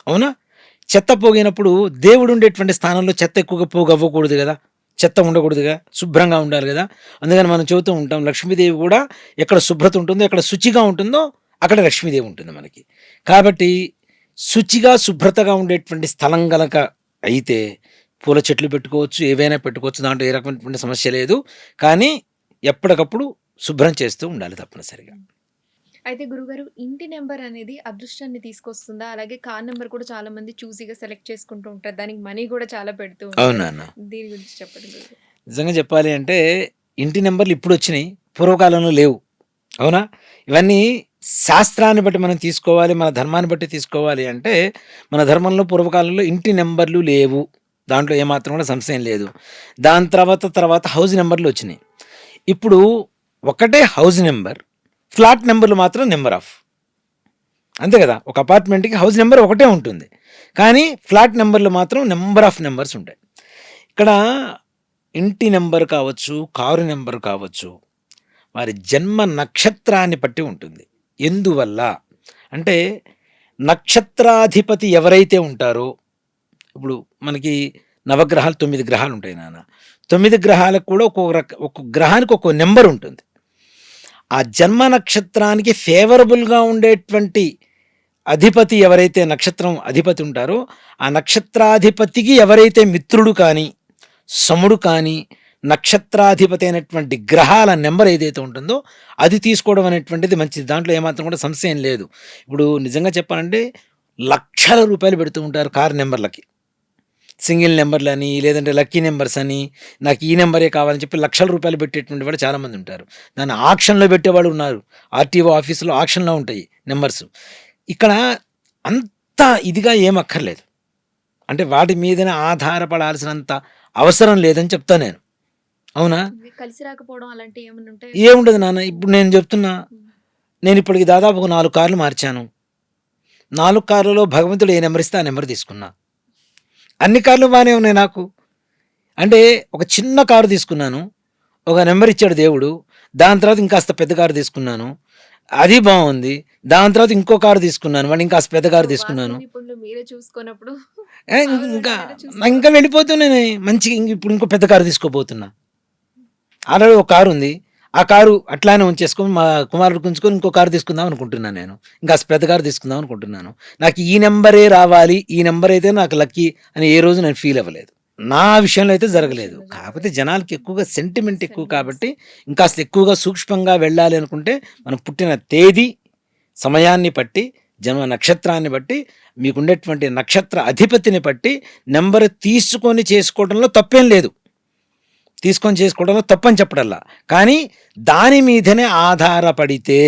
Speaker 2: అవునా? చెత్త పోగినప్పుడు దేవుడు ఉండేటువంటి స్థానంలో చెత్త ఎక్కువగా పోగవ్వకూడదు కదా, చెత్త ఉండకూడదుగా, శుభ్రంగా ఉండాలి కదా. అందుకని మనం చెబుతూ ఉంటాం, లక్ష్మీదేవి కూడా ఎక్కడ శుభ్రత ఉంటుందో, ఎక్కడ శుచిగా ఉంటుందో అక్కడ లక్ష్మీదేవి ఉంటుంది మనకి. కాబట్టి శుచిగా శుభ్రతగా ఉండేటువంటి స్థలం గనక అయితే పూల చెట్లు పెట్టుకోవచ్చు, ఏవైనా పెట్టుకోవచ్చు, దాంట్లో ఏ రకమైనటువంటి సమస్య లేదు. కానీ ఎప్పటికప్పుడు శుభ్రం చేస్తూ ఉండాలి తప్పనిసరిగా.
Speaker 1: అయితే గురుగారు, ఇంటి నెంబర్ అనేది అదృష్టాన్ని తీసుకొస్తుందా? అలాగే కార్ నెంబర్ కూడా చాలా మంది చూసీగా సెలెక్ట్ చేసుకుంటూ ఉంటారు, దానికి మనీ కూడా చాలా పెడుతూ ఉంటారు.
Speaker 2: అవునా?
Speaker 1: దీని గురించి చెప్పండి గురుగారు.
Speaker 2: నిజంగా చెప్పాలి అంటే ఇంటి నెంబర్లు ఇప్పుడు వచ్చినాయి, పూర్వకాలంలో లేవు. అవునా? ఇవన్నీ శాస్త్రాన్ని బట్టి మనం తీసుకోవాలి, మన ధర్మాన్ని బట్టి తీసుకోవాలి. అంటే మన ధర్మంలో పూర్వకాలంలో ఇంటి నెంబర్లు లేవు, దాంట్లో ఏమాత్రం కూడా సంశయం లేదు. దాని తర్వాత హౌస్ నెంబర్లు వచ్చినాయి. ఇప్పుడు ఒకటే హౌస్ నెంబర్, ఫ్లాట్ నెంబర్లు మాత్రం నెంబర్ ఆఫ్, అంతే కదా. ఒక అపార్ట్మెంట్కి హౌస్ నెంబర్ ఒకటే ఉంటుంది, కానీ ఫ్లాట్ నెంబర్లు మాత్రం నెంబర్ ఆఫ్ నెంబర్స్ ఉంటాయి. ఇక్కడ ఇంటి నెంబర్ కావచ్చు, కారు నెంబర్ కావచ్చు, వారి జన్మ నక్షత్రాన్ని బట్టి ఉంటుంది. ఎందువల్ల అంటే నక్షత్రాధిపతి ఎవరైతే ఉంటారో, ఇప్పుడు మనకి నవగ్రహాలు 9 గ్రహాలు ఉంటాయి నాన్న. 9 గ్రహాలకు కూడా ఒక్కొక్క గ్రహానికి ఒక్కో నెంబర్ ఉంటుంది. ఆ జన్మ నక్షత్రానికి ఫేవరబుల్గా ఉండేటువంటి అధిపతి ఎవరైతే నక్షత్రం అధిపతి ఉంటారో, ఆ నక్షత్రాధిపతికి ఎవరైతే మిత్రుడు కానీ సముడు కానీ నక్షత్రాధిపతి అయినటువంటి గ్రహాల నెంబర్ ఏదైతే ఉంటుందో అది తీసుకోవడం అనేటువంటిది మంచిది. దాంట్లో ఏమాత్రం కూడా సంశయం లేదు. ఇప్పుడు నిజంగా చెప్పాలంటే లక్షల రూపాయలు పెడుతూ ఉంటారు కారు నెంబర్లకి, సింగిల్ నెంబర్లని, లేదంటే లక్కీ నెంబర్స్ అని, నాకు ఈ నెంబరే కావాలని చెప్పి లక్షల రూపాయలు పెట్టేటువంటి వాళ్ళు చాలామంది ఉంటారు. దాన్ని ఆక్షన్లో పెట్టేవాళ్ళు ఉన్నారు. ఆర్టీఓ ఆఫీసులో ఆక్షన్లో ఉంటాయి నెంబర్స్. ఇక్కడ అంత ఇదిగా ఏమక్కర్లేదు, అంటే వాటి మీదనే ఆధారపడాల్సినంత అవసరం లేదని చెప్తా నేను. అవునా?
Speaker 1: కలిసి రాకపోవడం అలాంటివి ఏమైనా ఉంటాయి?
Speaker 2: ఏముండదు నాన్న. ఇప్పుడు నేను చెప్తున్నా, నేను ఇప్పటికి దాదాపు ఒక 4 కార్లు మార్చాను. 4 కార్లలో భగవంతుడు ఏ నెంబర్ ఇస్తే ఆ నెంబర్ తీసుకున్నా. అన్ని కార్లు బాగానే ఉన్నాయి నాకు. అంటే ఒక చిన్న కారు తీసుకున్నాను, ఒక నెంబర్ ఇచ్చాడు దేవుడు. దాని తర్వాత ఇంకాస్త పెద్ద కారు తీసుకున్నాను, అది బాగుంది. దాని తర్వాత ఇంకో కారు తీసుకున్నాను, మళ్ళీ ఇంకాస్త పెద్ద కారు తీసుకున్నాను.
Speaker 1: ఇప్పుడు మీరే చూసుకున్నప్పుడు
Speaker 2: ఇంకా ఇంకా వెళ్ళిపోతున్నాను మంచిగా. ఇప్పుడు ఇంకో పెద్ద కారు తీసుకోబోతున్నా. ఆల్రెడీ ఒక కారు ఉంది, ఆ కారు అట్లానే ఉంచేసుకొని మా కుమారుడు గుంచుకొని ఇంకో కారు తీసుకుందాం అనుకుంటున్నాను. నేను ఇంకా పెద్ద కారు తీసుకుందాం అనుకుంటున్నాను. నాకు ఈ నెంబరే రావాలి, ఈ నెంబర్ అయితే నాకు లక్కీ అని ఏ రోజు నేను ఫీల్ అవ్వలేదు. నా విషయంలో అయితే జరగలేదు. కాకపోతే జనాలకి ఎక్కువగా సెంటిమెంట్ ఎక్కువ కాబట్టి ఇంకాస్త ఎక్కువగా సూక్ష్మంగా వెళ్ళాలి అనుకుంటే మనం పుట్టిన తేదీ సమయాన్ని బట్టి, జన్మ నక్షత్రాన్ని బట్టి, మీకుండేటువంటి నక్షత్ర అధిపతిని బట్టి నెంబర్ తీసుకొని చేసుకోవడంలో తప్పేం లేదు. తీసుకొని చేసుకోవడంలో తప్పని చెప్పడల్లా, కానీ దాని మీదనే ఆధారపడితే,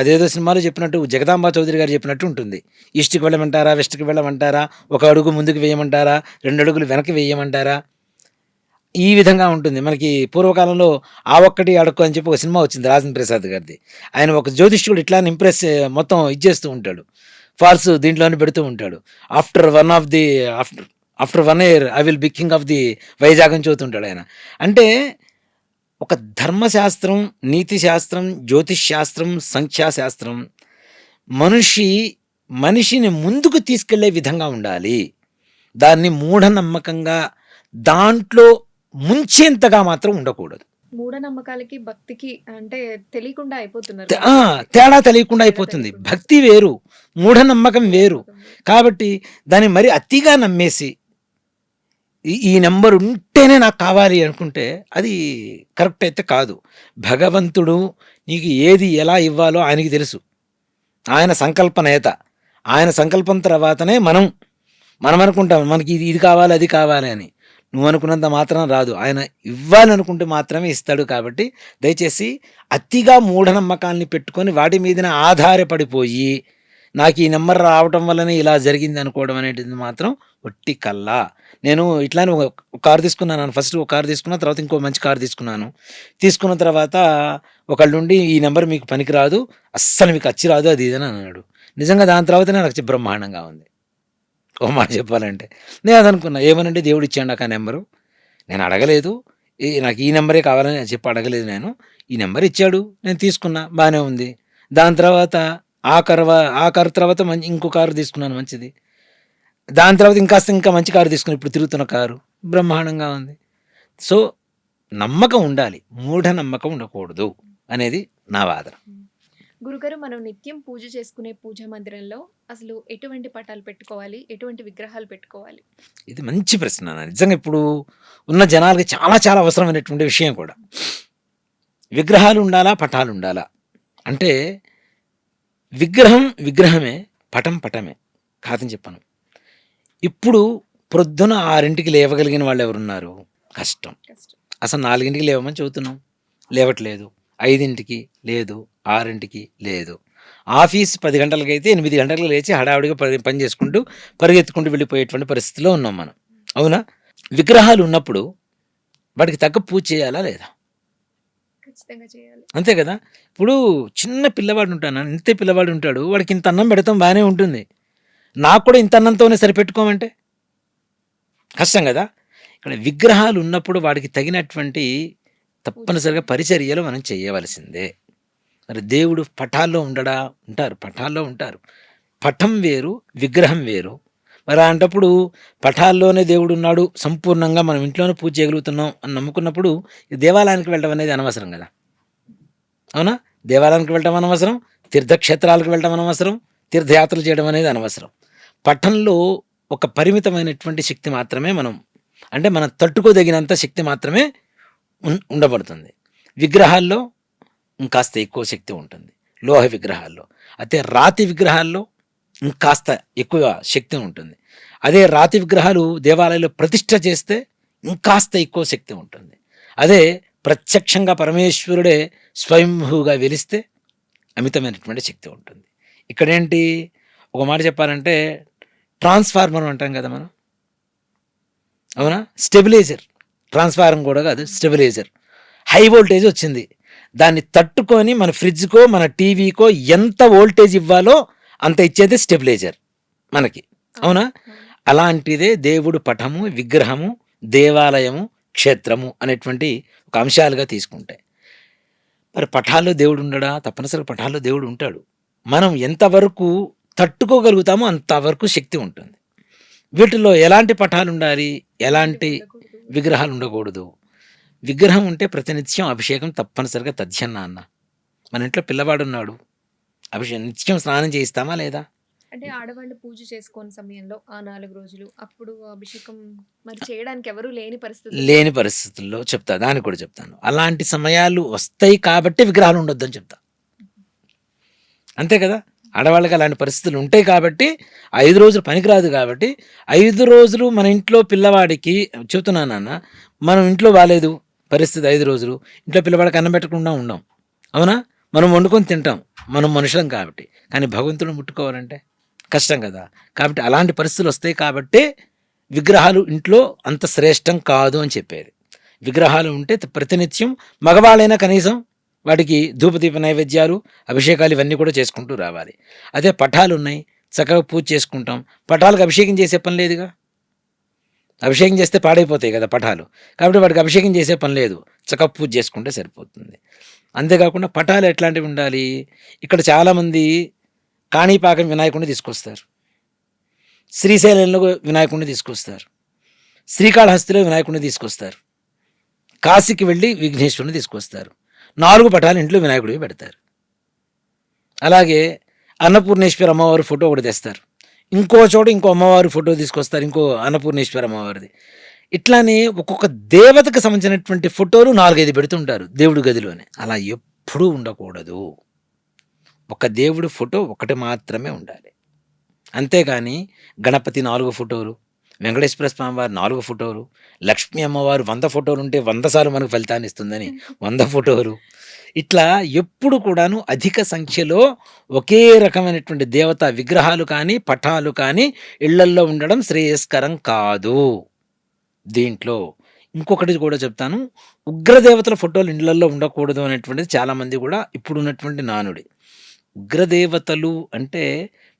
Speaker 2: అదేదో సినిమాలో చెప్పినట్టు, జగదాంబ చౌదరి గారు చెప్పినట్టు ఉంటుంది. ఈస్ట్కి వెళ్ళమంటారా, వెస్ట్కి వెళ్ళమంటారా, ఒక అడుగు ముందుకు వేయమంటారా, 2 అడుగులు వెనక్కి వేయమంటారా, ఈ విధంగా ఉంటుంది. మనకి పూర్వకాలంలో ఆ ఒక్కటి అడక్కు అని చెప్పి ఒక సినిమా వచ్చింది రాజేంద్ర ప్రసాద్ గారిది. ఆయన ఒక జ్యోతిష్కుడు ఇట్లా ఇంప్రెస్ మొత్తం ఇచ్చేస్తూ ఉంటాడు, ఫాల్స్ దీంట్లోనే పెడుతూ ఉంటాడు. After 1 year I will be king of the Vizag అని చదువుతుంటాడు ఆయన. అంటే ఒక ధర్మశాస్త్రం, నీతి శాస్త్రం, జ్యోతిష్ శాస్త్రం, సంఖ్యాశాస్త్రం మనిషిని ముందుకు తీసుకెళ్లే విధంగా ఉండాలి. దాన్ని మూఢనమ్మకంగా దాంట్లో ముంచేంతగా మాత్రం ఉండకూడదు.
Speaker 1: మూఢనమ్మకాలకి భక్తికి అంటే తెలియకుండా అయిపోతున్నారు.
Speaker 2: తేడా తెలియకుండా అయిపోతుంది. భక్తి వేరు, మూఢనమ్మకం వేరు. కాబట్టి దాన్ని మరి అతిగా నమ్మేసి ఈ నెంబర్ ఉంటేనే నాకు కావాలి అనుకుంటే అది కరెక్ట్ అయితే కాదు. భగవంతుడు నీకు ఏది ఎలా ఇవ్వాలో ఆయనకి తెలుసు. ఆయన సంకల్పనేత. ఆయన సంకల్పం తర్వాతనే మనం అనుకుంటాం మనకి ఇది కావాలి, అది కావాలి అని. నువ్వు అనుకున్నంత మాత్రం రాదు. ఆయన ఇవ్వాలనుకుంటే మాత్రమే ఇస్తాడు. కాబట్టి దయచేసి అతిగా మూఢనమ్మకాల్ని పెట్టుకొని వాటి మీదనే ఆధారపడిపోయి నాకు ఈ నెంబర్ రావటం వల్లనే ఇలా జరిగింది అనుకోవడం అనేది మాత్రం ఒట్టి కల్లా. నేను ఇట్లానే ఒక కారు తీసుకున్నాను. ఫస్ట్ ఒక కారు తీసుకున్న తర్వాత ఇంకో మంచి కారు తీసుకున్న తర్వాత ఒకళ్ళుండి ఈ నెంబర్ మీకు పనికిరాదు, అస్సలు మీకు వచ్చి రాదు, అది ఇదని అన్నాడు. నిజంగా దాని తర్వాతనే నాకు బ్రహ్మాండంగా ఉంది. ఒక మాట చెప్పాలంటే నేను అదనుకున్నా, ఏమనంటే దేవుడు ఇచ్చాడు నాకు ఆ నెంబరు, నేను అడగలేదు, నాకు ఈ నెంబరే కావాలని చెప్పి అడగలేదు. నేను ఈ నెంబర్ ఇచ్చాడు, నేను తీసుకున్నా, బాగానే ఉంది. దాని తర్వాత ఆ కారు తర్వాత ఇంకో కారు తీసుకున్నాను మంచిది. దాని తర్వాత ఇంకా మంచి కారు తీసుకుని ఇప్పుడు తిరుగుతున్న కారు బ్రహ్మాండంగా ఉంది. సో నమ్మకం ఉండాలి, మూఢనమ్మకం ఉండకూడదు అనేది నా వాదన.
Speaker 1: గురుగారు, మనం నిత్యం పూజ చేసుకునే పూజా మందిరంలో అసలు ఎటువంటి పటాలు పెట్టుకోవాలి, ఎటువంటి విగ్రహాలు పెట్టుకోవాలి?
Speaker 2: ఇది మంచి ప్రశ్న. నిజంగా ఇప్పుడు ఉన్న జనాలకి చాలా చాలా అవసరమైనటువంటి విషయం కూడా. విగ్రహాలు ఉండాలా, పటాలు ఉండాలా అంటే విగ్రహమే, పటమే కాదని చెప్పను. ఇప్పుడు ప్రొద్దున 6ంటికి లేవగలిగిన వాళ్ళు ఎవరున్నారు? కష్టం. అసలు 4ంటికి లేవమని చెబుతున్నాం, లేవట్లేదు. 5ంటికి లేదు, 6ంటికి లేదు. ఆఫీస్ 10 గంటలకి అయితే 8 గంటలకు లేచి హడావుడిగా పని చేసుకుంటూ పరిగెత్తుకుంటూ వెళ్ళిపోయేటువంటి పరిస్థితిలో ఉన్నాం మనం. అవునా? విగ్రహాలు ఉన్నప్పుడు వాటికి తగ్గ పూజ చేయాలా లేదా? అంతే కదా. ఇప్పుడు చిన్న పిల్లవాడు ఉంటాను, ఇంతే పిల్లవాడు ఉంటాడు, వాడికి ఇంత అన్నం పెడతాం బాగానే ఉంటుంది. నాకు కూడా ఇంత అన్నంతోనే సరిపెట్టుకోమంటే కష్టం కదా. ఇక్కడ విగ్రహాలు ఉన్నప్పుడు వాడికి తగినటువంటి తప్పనిసరిగా పరిచర్యలు మనం చేయవలసిందే. మరి దేవుడు పటాల్లో ఉంటారు, పటాల్లో ఉంటారు. పటం వేరు, విగ్రహం వేరు. మరి అలాంటప్పుడు పటాల్లోనే దేవుడు ఉన్నాడు, సంపూర్ణంగా మనం ఇంట్లోనే పూజ చేయగలుగుతున్నాం అని నమ్ముకున్నప్పుడు ఈ దేవాలయానికి వెళ్ళడం అనేది అనవసరం కదా. అవునా? దేవాలయానికి వెళ్ళడం అనవసరం, తీర్థక్షేత్రాలకు వెళ్ళడం అనవసరం, తీర్థయాత్రలు చేయడం అనేది అనవసరం. పట్టణంలో ఒక పరిమితమైనటువంటి శక్తి మాత్రమే అంటే మనం తట్టుకోదగినంత శక్తి మాత్రమే ఉండబడుతుంది. విగ్రహాల్లో ఇంకాస్త ఎక్కువ శక్తి ఉంటుంది, లోహ విగ్రహాల్లో. అయితే రాతి విగ్రహాల్లో ఇంకాస్త ఎక్కువ శక్తి ఉంటుంది. అదే రాతి విగ్రహాలు దేవాలయంలో ప్రతిష్ఠ చేస్తే ఇంకాస్త ఎక్కువ శక్తి ఉంటుంది. అదే ప్రత్యక్షంగా పరమేశ్వరుడే స్వయంభూగా వెలిస్తే అమితమైనటువంటి శక్తి ఉంటుంది. ఇక్కడేంటి, ఒక మాట చెప్పాలంటే ట్రాన్స్ఫార్మర్ అంటాం కదా మనం, అవునా? స్టెబిలైజర్, ట్రాన్స్ఫార్మర్ కూడా కాదు, స్టెబిలైజర్. హై వోల్టేజ్ వచ్చింది, దాన్ని తట్టుకొని మన ఫ్రిడ్జ్కో మన టీవీకో ఎంత వోల్టేజ్ ఇవ్వాలో అంత ఇచ్చేది స్టెబిలైజర్ మనకి, అవునా? అలాంటిదే దేవుడు పటము, విగ్రహము, దేవాలయము, క్షేత్రము అనేటువంటి ఒక అంశాలుగా తీసుకుంటాయి. మరి పటాల్లో దేవుడు ఉండడా? తప్పనిసరిగా పటాల్లో దేవుడు ఉంటాడు. మనం ఎంతవరకు తట్టుకోగలుగుతామో అంతవరకు శక్తి ఉంటుంది. వీటిల్లో ఎలాంటి పటాలు ఉండాలి, ఎలాంటి విగ్రహాలు ఉండకూడదు. విగ్రహం ఉంటే ప్రతినిత్యం అభిషేకం తప్పనిసరిగా తథ్యన్న అన్న. మన ఇంట్లో పిల్లవాడు ఉన్నాడు, నిత్యం స్నానం చేయిస్తామా లేదా?
Speaker 1: అంటే ఆడవాళ్ళు పూజ చేసుకునే సమయంలో ఆ 4 రోజులు అప్పుడు అభిషేకం మరి చేయడానికి ఎవరు
Speaker 2: లేని పరిస్థితుల్లో చెప్తా, దానికి కూడా చెప్తాను. అలాంటి సమయాలు వస్తాయి కాబట్టి విగ్రహాలు ఉండొద్దని చెప్తా, అంతే కదా. ఆడవాళ్ళకి అలాంటి పరిస్థితులు ఉంటాయి కాబట్టి 5 రోజులు పనికిరాదు కాబట్టి 5 రోజులు మన ఇంట్లో పిల్లవాడికి చెబుతున్నాను నాన్న, మనం ఇంట్లో బాగాలేదు పరిస్థితి, 5 రోజులు ఇంట్లో పిల్లవాడికి అన్నం పెట్టకుండా ఉండం, అవునా? మనం వండుకొని తింటాం, మనం మనుషులం కాబట్టి. కానీ భగవంతుడు ముట్టుకోవాలంటే కష్టం కదా. కాబట్టి అలాంటి పరిస్థితులు వస్తాయి కాబట్టి విగ్రహాలు ఇంట్లో అంత శ్రేష్టం కాదు అని చెప్పేది. విగ్రహాలు ఉంటే ప్రతినిత్యం మగవాళ్ళైనా కనీసం వాటికి ధూపదీప నైవేద్యాలు, అభిషేకాలు ఇవన్నీ కూడా చేసుకుంటూ రావాలి. అదే పటాలు ఉన్నాయి, చక్కగా పూజ చేసుకుంటాం. పటాలకు అభిషేకం చేసే పని లేదుగా, అభిషేకం చేస్తే పాడైపోతాయి కదా పటాలు. కాబట్టి వాటికి అభిషేకం చేసే పని లేదు, చక్కగా పూజ చేసుకుంటే సరిపోతుంది. అంతేకాకుండా పటాలు ఎట్లాంటివి ఉండాలి, ఇక్కడ చాలామంది కాణిపాకం వినాయకుడిని తీసుకొస్తారు, శ్రీశైలంలో వినాయకుడిని తీసుకొస్తారు, శ్రీకాళహస్తిలో వినాయకుడిని తీసుకొస్తారు, కాశీకి వెళ్ళి విఘ్నేశ్వరుని తీసుకొస్తారు. 4 పటాలు ఇంట్లో వినాయకుడివి పెడతారు. అలాగే అన్నపూర్ణేశ్వరి అమ్మవారి ఫోటో ఒకటి తెస్తారు, ఇంకో చోట ఇంకో అమ్మవారి ఫోటో తీసుకొస్తారు, ఇంకో అన్నపూర్ణేశ్వరి అమ్మవారిది. ఇట్లానే ఒక్కొక్క దేవతకు సంబంధించినటువంటి ఫోటోలు 4-5 పెడుతుంటారు దేవుడి గదిలోనే. అలా ఎప్పుడూ ఉండకూడదు. ఒక దేవుడి ఫోటో ఒకటి మాత్రమే ఉండాలి. అంతేగాని గణపతి 4 ఫోటోలు, వెంకటేశ్వర స్వామి వారి 4 ఫోటోలు, లక్ష్మీ అమ్మవారు 100 ఫోటోలు ఉంటే 100 సార్లు మనకు ఫలితాన్ని ఇస్తుందని 100 ఫోటోలు, ఇట్లా ఎప్పుడు కూడాను అధిక సంఖ్యలో ఒకే రకమైనటువంటి దేవతా విగ్రహాలు కానీ పటాలు కానీ ఇళ్లల్లో ఉండడం శ్రేయస్కరం కాదు. దీంట్లో ఇంకొకటి కూడా చెప్తాను, ఉగ్రదేవతల ఫోటోలు ఇళ్లల్లో ఉండకూడదు అనేటువంటిది చాలామంది కూడా ఇప్పుడు ఉన్నటువంటి నానుడి. ఉగ్రదేవతలు అంటే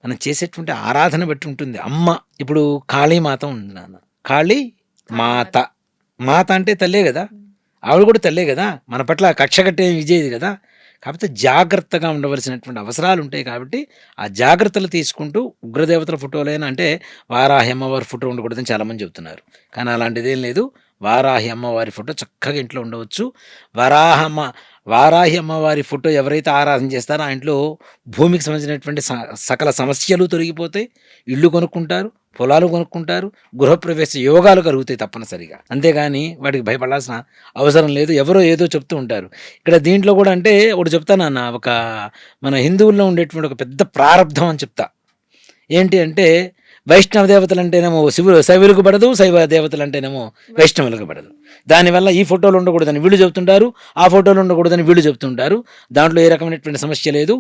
Speaker 2: మనం చేసేటువంటి ఆరాధన బట్టి ఉంటుంది. అమ్మ ఇప్పుడు కాళీమాత ఉంది నాన్న, కాళీ మాత, మాత అంటే తల్లే కదా, ఆవిడ కూడా తల్లే కదా, మన పట్ల కక్ష కట్టే విజయది కదా. కాకపోతే జాగ్రత్తగా ఉండవలసినటువంటి అవసరాలు ఉంటాయి కాబట్టి ఆ జాగ్రత్తలు తీసుకుంటూ ఉగ్రదేవతల ఫోటోలైనా, అంటే వారాహి అమ్మవారి ఫోటో ఉండకూడదని చాలామంది చెబుతున్నారు, కానీ అలాంటిదేం లేదు. వారాహి అమ్మవారి ఫోటో చక్కగా ఇంట్లో ఉండవచ్చు. వారాహి అమ్మవారి ఫోటో ఎవరైతే ఆరాధన చేస్తారో ఆ ఇంట్లో భూమికి సంబంధించినటువంటి సకల సమస్యలు తొలగిపోతాయి, ఇళ్ళు కొనుక్కుంటారు, పొలాలు కొనుక్కుంటారు, గృహప్రవేశ యోగాలు కలుగుతాయి తప్పనిసరిగా. అంతేగాని వాటికి భయపడాల్సిన అవసరం లేదు. ఎవరో ఏదో చెప్తూ ఉంటారు. ఇక్కడ దీంట్లో కూడా అంటే ఒకటి చెప్తానన్న, ఒక మన హిందువుల్లో ఉండేటువంటి ఒక పెద్ద ప్రారంధం అని చెప్తా. ఏంటి అంటే వైష్ణవ దేవతలు అంటేనేమో శైవులకు పడదు, శైవ దేవతలు అంటేనేమో వైష్ణవులకు పడదు. దానివల్ల ఈ ఫోటోలు ఉండకూడదని వీళ్ళు చెబుతుంటారు, ఆ ఫోటోలు ఉండకూడదని వీళ్ళు చెబుతుంటారు. దాంట్లో ఏ రకమైనటువంటి సమస్య లేదు.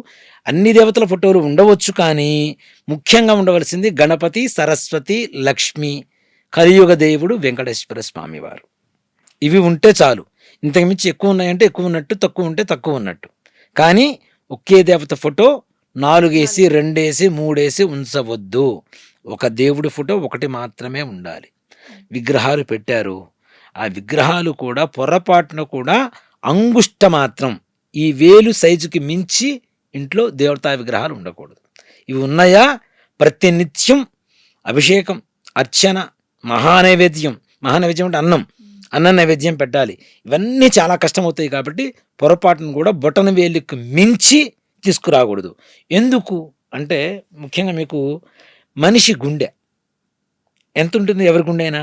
Speaker 2: అన్ని దేవతల ఫోటోలు ఉండవచ్చు, కానీ ముఖ్యంగా ఉండవలసింది గణపతి, సరస్వతి, లక్ష్మి, కలియుగ దేవుడు వెంకటేశ్వర స్వామి వారు. ఇవి ఉంటే చాలు. ఇంతకుమించి ఎక్కువ ఉన్నాయంటే ఎక్కువ ఉన్నట్టు, తక్కువ ఉంటే తక్కువ ఉన్నట్టు. కానీ ఒకే దేవత ఫోటో 4 వేసి 2 వేసి 3 వేసి ఉంచవద్దు. ఒక దేవుడి ఫోటో ఒకటి మాత్రమే ఉండాలి. విగ్రహాలు పెట్టారు. ఆ విగ్రహాలు కూడా పొరపాటున కూడా అంగుష్ట మాత్రం ఈ వేలు సైజుకి మించి ఇంట్లో దేవతా విగ్రహాలు ఉండకూడదు. ఇవి ఉన్నాయా ప్రతినిత్యం అభిషేకం, అర్చన, మహానైవేద్యం అంటే అన్నం నైవేద్యం పెట్టాలి. ఇవన్నీ చాలా కష్టమవుతాయి కాబట్టి పొరపాటును కూడా బొటన వేలుకి మించి తీసుకురాకూడదు. ఎందుకు అంటే ముఖ్యంగా మీకు మనిషి గుండె ఎంత ఉంటుంది? ఎవరి గుండె అయినా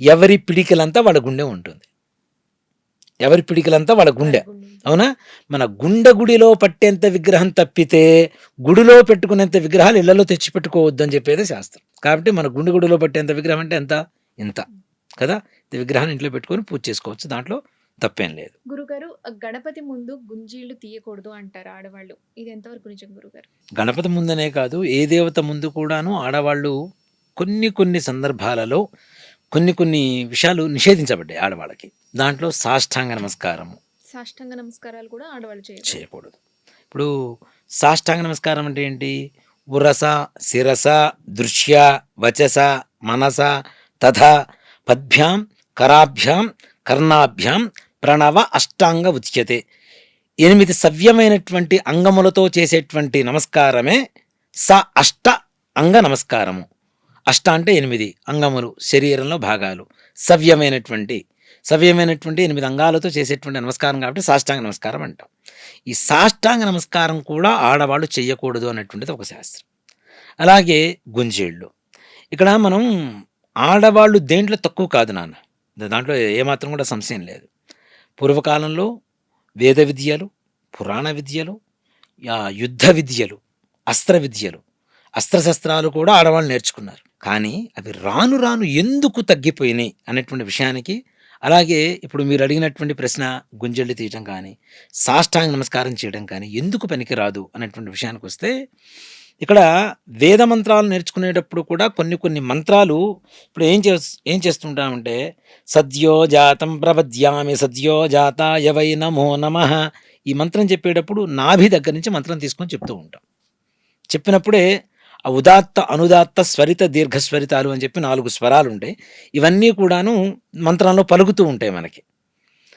Speaker 2: ఎవరి పిడికలంతా వాళ్ళ గుండె ఉంటుంది. ఎవరి పిడికలంతా వాళ్ళ గుండె. అవునా? మన గుడిలో పట్టేంత విగ్రహం తప్పితే గుడిలో పెట్టుకునేంత విగ్రహాలు ఇళ్లలో తెచ్చి పెట్టుకోవద్దు అని చెప్పేది శాస్త్రం. కాబట్టి మన గుడిలో పట్టేంత విగ్రహం అంటే ఎంత? ఇంత కదా. విగ్రహాన్ని ఇంట్లో పెట్టుకొని పూజ చేసుకోవచ్చు, దాంట్లో తప్పేం లేదు.
Speaker 1: గురుగారు, గణపతి ముందు గుంజీళ్లు తీయకూడదు అంటారు ఆడవాళ్ళు. ఇది ఎంతవరకు నిజం గురుగారు?
Speaker 2: గణపతి ముందనే కాదు, ఏ దేవత ముందు కూడాను ఆడవాళ్ళు కొన్ని సందర్భాలలో కొన్ని విషయాలు నిషేధించబడ్డాయి ఆడవాళ్ళకి. దాంట్లో సాష్టాంగ నమస్కారము.
Speaker 1: సాష్టాంగ నమస్కారాలు కూడా ఆడవాళ్ళు
Speaker 2: చేయకూడదు. ఇప్పుడు సాష్టాంగ నమస్కారం అంటే ఏంటి? ఉరస, శిరస, దృశ్య, వచస, మనస, తథా పద్భ్యాం, కరాభ్యాం, కర్ణాభ్యాం ప్రణవ అష్టాంగ ఉచ్యతే. 8 సవ్యమైనటువంటి అంగములతో చేసేటువంటి నమస్కారమే అష్ట అంగ నమస్కారము. అష్ట అంటే 8 అంగములు, శరీరంలో భాగాలు. సవ్యమైనటువంటి 8 అంగాలతో చేసేటువంటి నమస్కారం కాబట్టి సాష్టాంగ నమస్కారం అంటాం. ఈ సాష్టాంగ నమస్కారం కూడా ఆడవాళ్ళు చెయ్యకూడదు అనేటువంటిది ఒక శాస్త్రం. అలాగే గుంజీళ్ళు. ఇక్కడ మనం ఆడవాళ్ళు దేంట్లో తక్కువ కాదు నాన్న, దాంట్లో ఏమాత్రం కూడా సంశయం లేదు. పూర్వకాలంలో వేద విద్యలు, పురాణ విద్యలు, యుద్ధ విద్యలు, అస్త్ర విద్యలు, అస్త్రశస్త్రాలు కూడా ఆడవాళ్ళు నేర్చుకున్నారు. కానీ అవి రాను రాను ఎందుకు తగ్గిపోయినాయి అనేటువంటి విషయానికి, అలాగే ఇప్పుడు మీరు అడిగినటువంటి ప్రశ్న గుంజళ్ళు తీయటం కానీ సాష్టాంగ నమస్కారం చేయడం కానీ ఎందుకు పనికిరాదు అనేటువంటి విషయానికి వస్తే, ఇక్కడ వేద మంత్రాలు నేర్చుకునేటప్పుడు కూడా కొన్ని మంత్రాలు ఇప్పుడు ఏం చేస్తుంటామంటే సద్యో జాతం ప్రపద్యామి సద్యో జాతాయ వై నమో నమః ఈ మంత్రం చెప్పేటప్పుడు నాభి దగ్గర నుంచి మంత్రం తీసుకొని చెప్తూ ఉంటాం. చెప్పినప్పుడే ఆ ఉదాత్త, అనుదాత్త, స్వరిత, దీర్ఘస్వరితాలు అని చెప్పి 4 స్వరాలు ఉంటాయి. ఇవన్నీ కూడాను మంత్రంలో పలుకుతూ ఉంటాయి మనకి.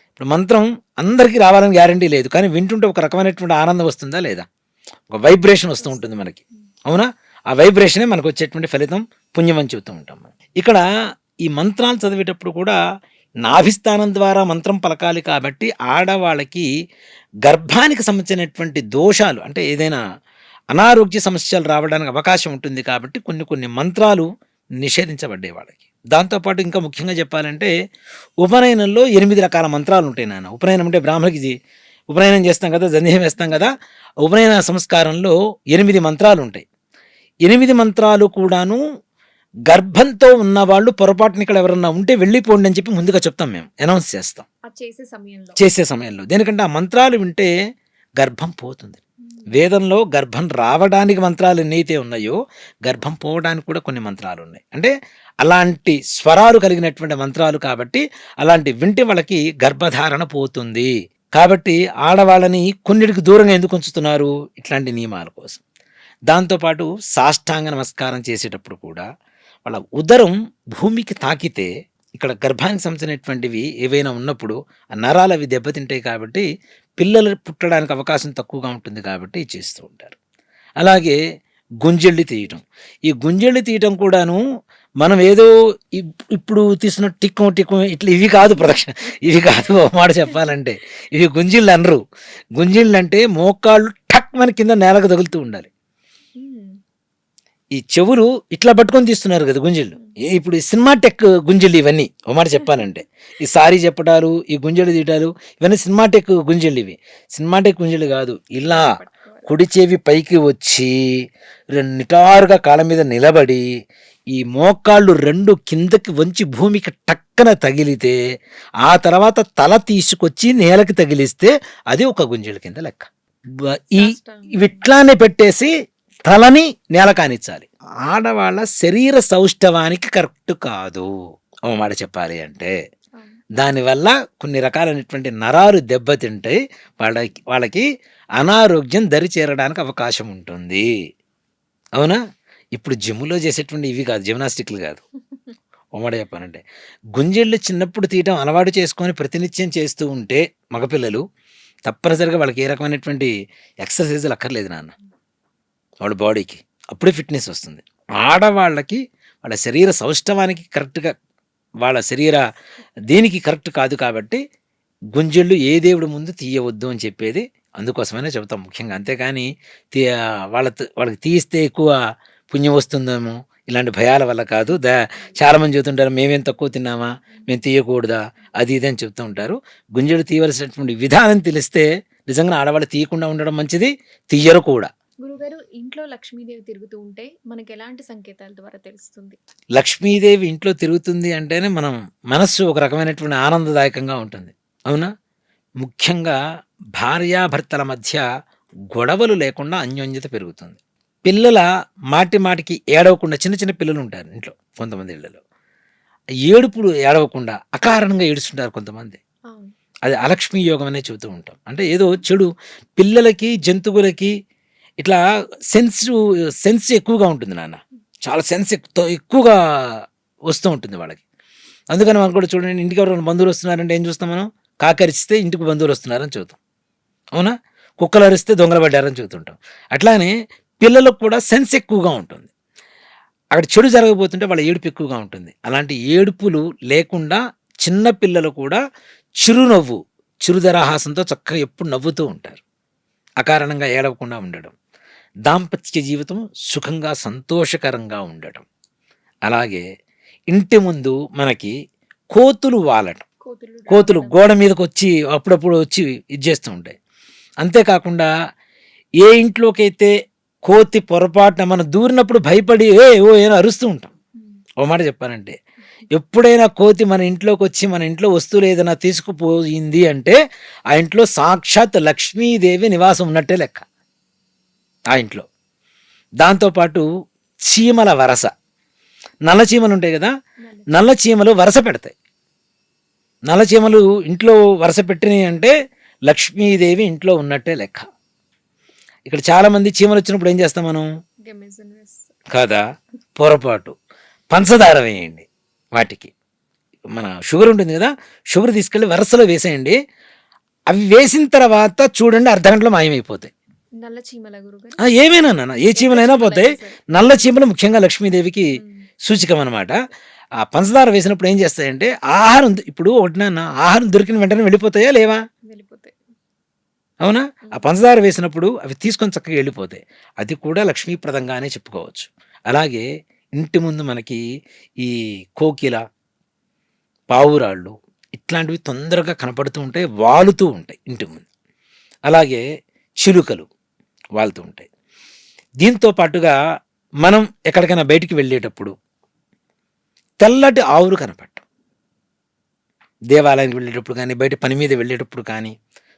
Speaker 2: ఇప్పుడు మంత్రం అందరికీ రావాలని గ్యారంటీ లేదు, కానీ వింటుంటే ఒక రకమైనటువంటి ఆనందం వస్తుందా లేదా? ఒక వైబ్రేషన్ వస్తూ ఉంటుంది మనకి. అవునా? ఆ వైబ్రేషనే మనకు వచ్చేటువంటి ఫలితం, పుణ్యం అని చెబుతూ ఉంటాం మనం. ఇక్కడ ఈ మంత్రాలు చదివేటప్పుడు కూడా నాభిస్థానం ద్వారా మంత్రం పలకాలి కాబట్టి ఆడవాళ్ళకి గర్భానికి సంబంధించినటువంటి దోషాలు అంటే ఏదైనా అనారోగ్య సమస్యలు రావడానికి అవకాశం ఉంటుంది కాబట్టి కొన్ని మంత్రాలు నిషేధించబడ్డాయి వాళ్ళకి. దాంతోపాటు ఇంకా ముఖ్యంగా చెప్పాలంటే ఉపనయనంలో 8 రకాల మంత్రాలు ఉంటాయి నాన్న. ఉపనయనం అంటే బ్రాహ్మణికి ఉపనయనం చేస్తాం కదా, జంధ్యం వేస్తాం కదా, ఉపనయన సంస్కారంలో 8 మంత్రాలు ఉంటాయి. 8 మంత్రాలు కూడాను గర్భంతో ఉన్నవాళ్ళు పొరపాటున ఇక్కడ ఎవరన్నా ఉంటే వెళ్ళిపోండి అని చెప్పి ముందుగా చెప్తాం, మేము అనౌన్స్ చేస్తాం చేసే సమయంలో. దేనికంటే ఆ మంత్రాలు వింటే గర్భం పోతుంది. వేదంలో గర్భం రావడానికి మంత్రాలు ఎన్నైతే ఉన్నాయో గర్భం పోవడానికి కూడా కొన్ని మంత్రాలు ఉన్నాయి. అంటే అలాంటి స్వరాలు కలిగినటువంటి మంత్రాలు కాబట్టి అలాంటి వింటే వాళ్ళకి గర్భధారణ పోతుంది. కాబట్టి ఆడవాళ్ళని కొన్నిటికి దూరంగా ఎందుకు ఉంచుతున్నారు? ఇట్లాంటి నియమాల కోసం. దాంతోపాటు సాష్టాంగ నమస్కారం చేసేటప్పుడు కూడా వాళ్ళ ఉదరం భూమికి తాకితే ఇక్కడ గర్భానికి సంబంధించినటువంటివి ఏవైనా ఉన్నప్పుడు ఆ నరాలు అవి దెబ్బతింటాయి కాబట్టి పిల్లలు పుట్టడానికి అవకాశం తక్కువగా ఉంటుంది కాబట్టి చేస్తూ ఉంటారు. అలాగే గుంజెళ్ళి తీయటం. ఈ గుంజెళ్ళి తీయటం కూడాను మనం ఏదో ఇప్పుడు తీసిన టిక్కం ఇట్లా ఇవి కాదు ప్రదక్షిణ, ఇవి కాదు మాట చెప్పాలంటే. ఇవి గుంజిళ్ళు అనరు. గుంజిళ్ళు అంటే మోకాళ్ళు టక్ మన కింద నేలకు తగులుతూ ఉండాలి. ఈ చెవులు ఇట్లా పట్టుకొని తీస్తున్నారు కదా గుంజిళ్ళు. ఇప్పుడు సినిమాటెక్ గుంజిళ్ళు ఇవన్నీ ఓ మాట చెప్పాలంటే. ఈ సారీ చెప్పటాలు, ఈ గుంజలు తీయటాలు ఇవన్నీ సినిమాటెక్ గుంజిళ్ళు. ఇవి సినిమాటెక్ గుంజిళ్ళు కాదు. ఇలా కుడి చెవి పైకి వచ్చి నిటారుగా కాళ్ళ మీద నిలబడి ఈ మోకాళ్ళు 2 కిందకి వంచి భూమికి టక్కన తగిలితే ఆ తర్వాత తల తీసుకొచ్చి నేలకి తగిలిస్తే అది ఒక గుంజిళ్ళ కింద లెక్క. ఇట్లానే పెట్టేసి తలని నేల కానిచ్చాలి. ఆడవాళ్ళ శరీర సౌష్ఠవానికి కరెక్ట్ కాదు ఓ మాట చెప్పాలి అంటే. దానివల్ల కొన్ని రకాలైనటువంటి నరాలు దెబ్బతింటాయి, వాళ్ళకి అనారోగ్యం దరి చేరడానికి అవకాశం ఉంటుంది. అవునా? ఇప్పుడు జిమ్లో చేసేటువంటి ఇవి కాదు, జిమ్నాస్టిక్లు కాదు. ఉమ్మడి చెప్పానంటే. గుంజీళ్ళు చిన్నప్పుడు తీయటం అలవాటు చేసుకొని ప్రతినిత్యం చేస్తూ ఉంటే మగపిల్లలు తప్పనిసరిగా వాళ్ళకి ఏ రకమైనటువంటి ఎక్సర్‌సైజులు అక్కర్లేదు నాన్న. వాళ్ళ బాడీకి. అప్పుడే ఫిట్‌నెస్ వస్తుంది. ఆడవాళ్ళకి వాళ్ళ శరీర సౌష్ఠవానికి కరెక్ట్‌గా వాళ్ళ శరీర దీనికి కరెక్ట్ కాదు కాబట్టి గుంజీళ్ళు ఏ దేవుడి ముందు తీయవద్దు అని చెప్పేది అందుకోసమనే చెబుతాం ముఖ్యంగా. అంతేగాని వాళ్ళకి తీయిస్తే ఎక్కువ పుణ్యం వస్తుందేమో ఇలాంటి భయాల వల్ల కాదు. చాలామంది చెబుతుంటారు మేమేం తక్కువ తిన్నామా? మేము తీయకూడదా? అది ఇది అని చెప్తూ ఉంటారు. గుంజీలు తీయవలసినటువంటి విధానం తెలిస్తే నిజంగానే ఆడవాళ్ళు తీయకుండా ఉండడం మంచిది. తీయరు కూడా.
Speaker 1: గురుగారు ఇంట్లో లక్ష్మీదేవి తిరుగుతూ ఉంటే మనకి ఎలాంటి సంకేతాల ద్వారా తెలుస్తుంది?
Speaker 2: లక్ష్మీదేవి ఇంట్లో తిరుగుతుంది అంటేనే మనం మనస్సు ఒక రకమైనటువంటి ఆనందదాయకంగా ఉంటుంది. అవునా? ముఖ్యంగా భార్యాభర్తల మధ్య గొడవలు లేకుండా అన్యోన్యత పెరుగుతుంది. పిల్లల మాటి మాటికి ఏడవకుండా చిన్న చిన్న పిల్లలు ఉంటారు ఇంట్లో కొంతమంది ఇళ్లలో. ఏడుపులు ఏడవకుండా అకారణంగా ఏడుస్తుంటారు కొంతమంది.
Speaker 1: అవును.
Speaker 2: అది అలక్ష్మీ యోగం అనే చెబుతూ ఉంటాం. అంటే ఏదో చెడు పిల్లలకి, జంతువులకి ఇట్లా సెన్స్ ఎక్కువగా ఉంటుంది నాన్న. చాలా సెన్స్ ఎక్కువగా వస్తూ ఉంటుంది వాళ్ళకి. అందుకని మనం కూడా చూడండి ఇంటికి ఎవరైనా బంధువులు వస్తున్నారంటే ఏం చూస్తాం మనం? కాకరిస్తే ఇంటికి బంధువులు వస్తున్నారని చెబుతాం. అవునా? కుక్కలు అరిస్తే దొంగలు పడ్డారని చెబుతుంటాం. అట్లానే పిల్లలకు కూడా సెన్స్ ఎక్కువగా ఉంటుంది. అక్కడ చెడు జరగబోతుంటే వాళ్ళ ఏడుపు ఎక్కువగా ఉంటుంది. అలాంటి ఏడుపులు లేకుండా చిన్న పిల్లలు కూడా చిరునవ్వు, చిరుదరహాసంతో చక్కగా ఎప్పుడు నవ్వుతూ ఉంటారు. అకారణంగా ఏడవకుండా ఉండడం. దాంపత్య జీవితం సుఖంగా, సంతోషకరంగా ఉండటం. అలాగే ఇంటి ముందు మనకి కోతులు వాలటం. కోతులు గోడ మీదకి వచ్చి అప్పుడప్పుడు వచ్చి ఇది చేస్తూ ఉంటాయి. అంతేకాకుండా ఏ ఇంట్లోకైతే కోతి పొరపాటున మనం దూరినప్పుడు భయపడి ఏదో అరుస్తూ ఉంటాం. ఓ మాట చెప్పానంటే ఎప్పుడైనా కోతి మన ఇంట్లోకి వచ్చి మన ఇంట్లో వస్తువులు ఏదైనా తీసుకుపోయింది అంటే ఆ ఇంట్లో సాక్షాత్ లక్ష్మీదేవి నివాసం ఉన్నట్టే లెక్క ఆ ఇంట్లో. దాంతోపాటు చీమల వరస, నల్ల చీమలు ఉంటాయి కదా, నల్ల చీమలు వరస పెడతాయి. నల్ల చీమలు ఇంట్లో వరస పెట్టినాయి అంటే లక్ష్మీదేవి ఇంట్లో ఉన్నట్టే లెక్క. ఇక్కడ చాలామంది చీమలు వచ్చినప్పుడు ఏం చేస్తాం మనం? కాదా, పొరపాటు పంచదార వేయండి వాటికి. మన షుగర్ ఉంటుంది కదా, షుగర్ తీసుకెళ్ళి వరసలో వేసేయండి. అవి వేసిన తర్వాత చూడండి అర్ధగంటలో మాయమైపోతాయి.
Speaker 1: నల్ల చీమల గురుగారు?
Speaker 2: ఏమైనా నాన్న, ఏ చీమలైనా పోతాయి. నల్ల చీమలు ముఖ్యంగా లక్ష్మీదేవికి సూచికం అనమాట. ఆ పంచదార వేసినప్పుడు ఏం చేస్తాయంటే ఆహారం ఇప్పుడు ఒకటి నాన్న, ఆహారం దొరికిన వెంటనే వెళ్ళిపోతాయా లేవా?
Speaker 1: వెళ్ళిపోతాయి.
Speaker 2: అవునా? ఆ పంచదార వేసినప్పుడు అవి తీసుకొని చక్కగా వెళ్ళిపోతాయి. అది కూడా లక్ష్మీప్రదంగానే చెప్పుకోవచ్చు. అలాగే ఇంటి ముందు మనకి ఈ కోకిల, పావురాళ్ళు ఇట్లాంటివి తొందరగా కనపడుతూ ఉంటాయి, వాలుతూ ఉంటాయి ఇంటి ముందు. అలాగే చిలుకలు వాలుతూ ఉంటాయి. దీంతో పాటుగా మనం ఎక్కడికైనా బయటికి వెళ్ళేటప్పుడు తెల్లటి ఆవులు కనపడటం, దేవాలయానికి వెళ్ళేటప్పుడు కానీ, బయట పని మీద వెళ్ళేటప్పుడు కానీ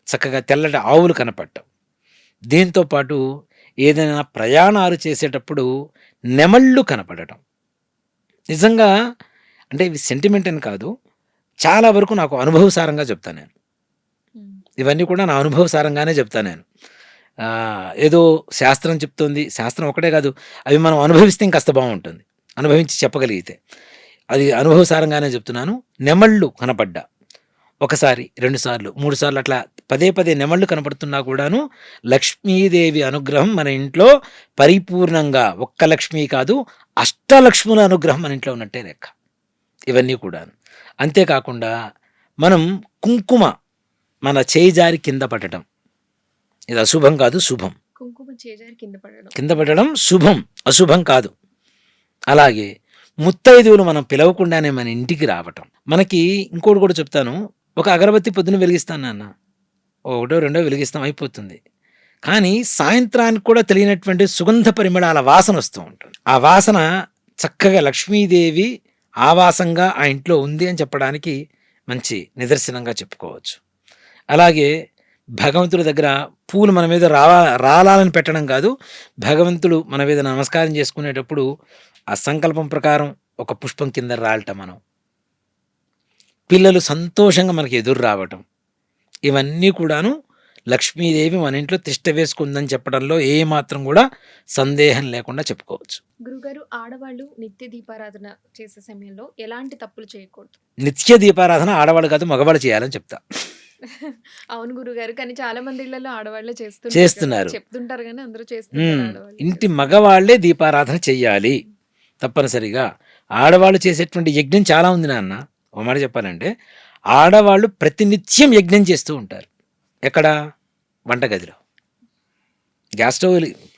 Speaker 2: చక్కగా తెల్లటి ఆవులు కనపడటం. దీంతోపాటు ఏదైనా ప్రయాణాలు చేసేటప్పుడు నెమళ్ళు కనపడటం. నిజంగా అంటే ఇవి సెంటిమెంట్ అని కాదు, చాలా వరకు నాకు అనుభవసారంగా చెప్తాను నేను. ఇవన్నీ కూడా నా అనుభవసారంగానే చెప్తాను నేను. ఏదో శాస్త్రం చెప్తుంది, శాస్త్రం ఒకటే కాదు, అవి మనం అనుభవిస్తే ఇంకాస్త బాగుంటుంది, అనుభవించి చెప్పగలిగితే. అది అనుభవసారంగానే చెప్తున్నాను. నెమళ్ళు కనపడ్డా ఒకసారి, 2 సార్లు, 3 సార్లు అట్లా పదే పదే నెమళ్ళు కనపడుతున్నా కూడాను లక్ష్మీదేవి అనుగ్రహం మన ఇంట్లో పరిపూర్ణంగా, ఒక్క లక్ష్మీ కాదు అష్టలక్ష్ముల అనుగ్రహం మన ఇంట్లో ఉన్నట్టే లెక్క. ఇవన్నీ కూడాను. అంతేకాకుండా మనం కుంకుమ మన చేయి జారి కింద పడటం, ఇది అశుభం కాదు, శుభం.
Speaker 1: కుంకుమ చేజారి
Speaker 2: కింద పడడం శుభం, అశుభం కాదు. అలాగే ముత్తైదువులు మనం పిలవకుండానే మన ఇంటికి రావటం. మనకి ఇంకోటి కూడా చెప్తాను. ఒక అగరబత్తి పొద్దున వెలిగిస్తాను నాన్న, ఒకటో రెండో వెలిగిస్తాం, అయిపోతుంది. కానీ సాయంత్రానికి కూడా తెలియనటువంటి సుగంధ పరిమళాల వాసన వస్తూ ఉంటుంది. ఆ వాసన చక్కగా లక్ష్మీదేవి ఆవాసంగా ఆ ఇంట్లో ఉంది అని చెప్పడానికి మంచి నిదర్శనంగా చెప్పుకోవచ్చు. అలాగే భగవంతుడి దగ్గర పూలు మన మీద రాలాలని పెట్టడం కాదు, భగవంతుడు మన మీద నమస్కారం చేసుకునేటప్పుడు ఆ సంకల్పం ప్రకారం ఒక పుష్పం కింద రాలటం, మనం పిల్లలు సంతోషంగా మనకి ఎదురు రావటం, ఇవన్నీ కూడాను లక్ష్మీదేవి మన ఇంట్లో తిష్ట వేసుకుందని చెప్పడంలో ఏ మాత్రం కూడా సందేహం లేకుండా చెప్పుకోవచ్చు.
Speaker 1: గురుగారు, ఆడవాళ్ళు నిత్య దీపారాధన చేసే సమయంలో ఎలాంటి తప్పులు చేయకూడదు?
Speaker 2: నిత్య దీపారాధన ఆడవాళ్ళు కాదు మగవాళ్ళు చేయాలని చెప్తా.
Speaker 1: అవును గురుగారు. కానీ చాలా మంది ఇళ్లలో ఆడవాళ్ళే
Speaker 2: చేస్తున్నారు.
Speaker 1: చెప్తుంటారు కానీ అందరూ చేస్తున్నారు. ఆడవాళ్ళు
Speaker 2: ఇంటి మగవాళ్లే దీపారాధన చెయ్యాలి తప్పనిసరిగా. ఆడవాళ్ళు చేసేటువంటి యజ్ఞం చాలా ఉంది నాన్న. ఒక మాట చెప్పాలంటే ఆడవాళ్ళు ప్రతినిత్యం యజ్ఞం చేస్తూ ఉంటారు. ఎక్కడ? వంటగదిలో. గ్యాస్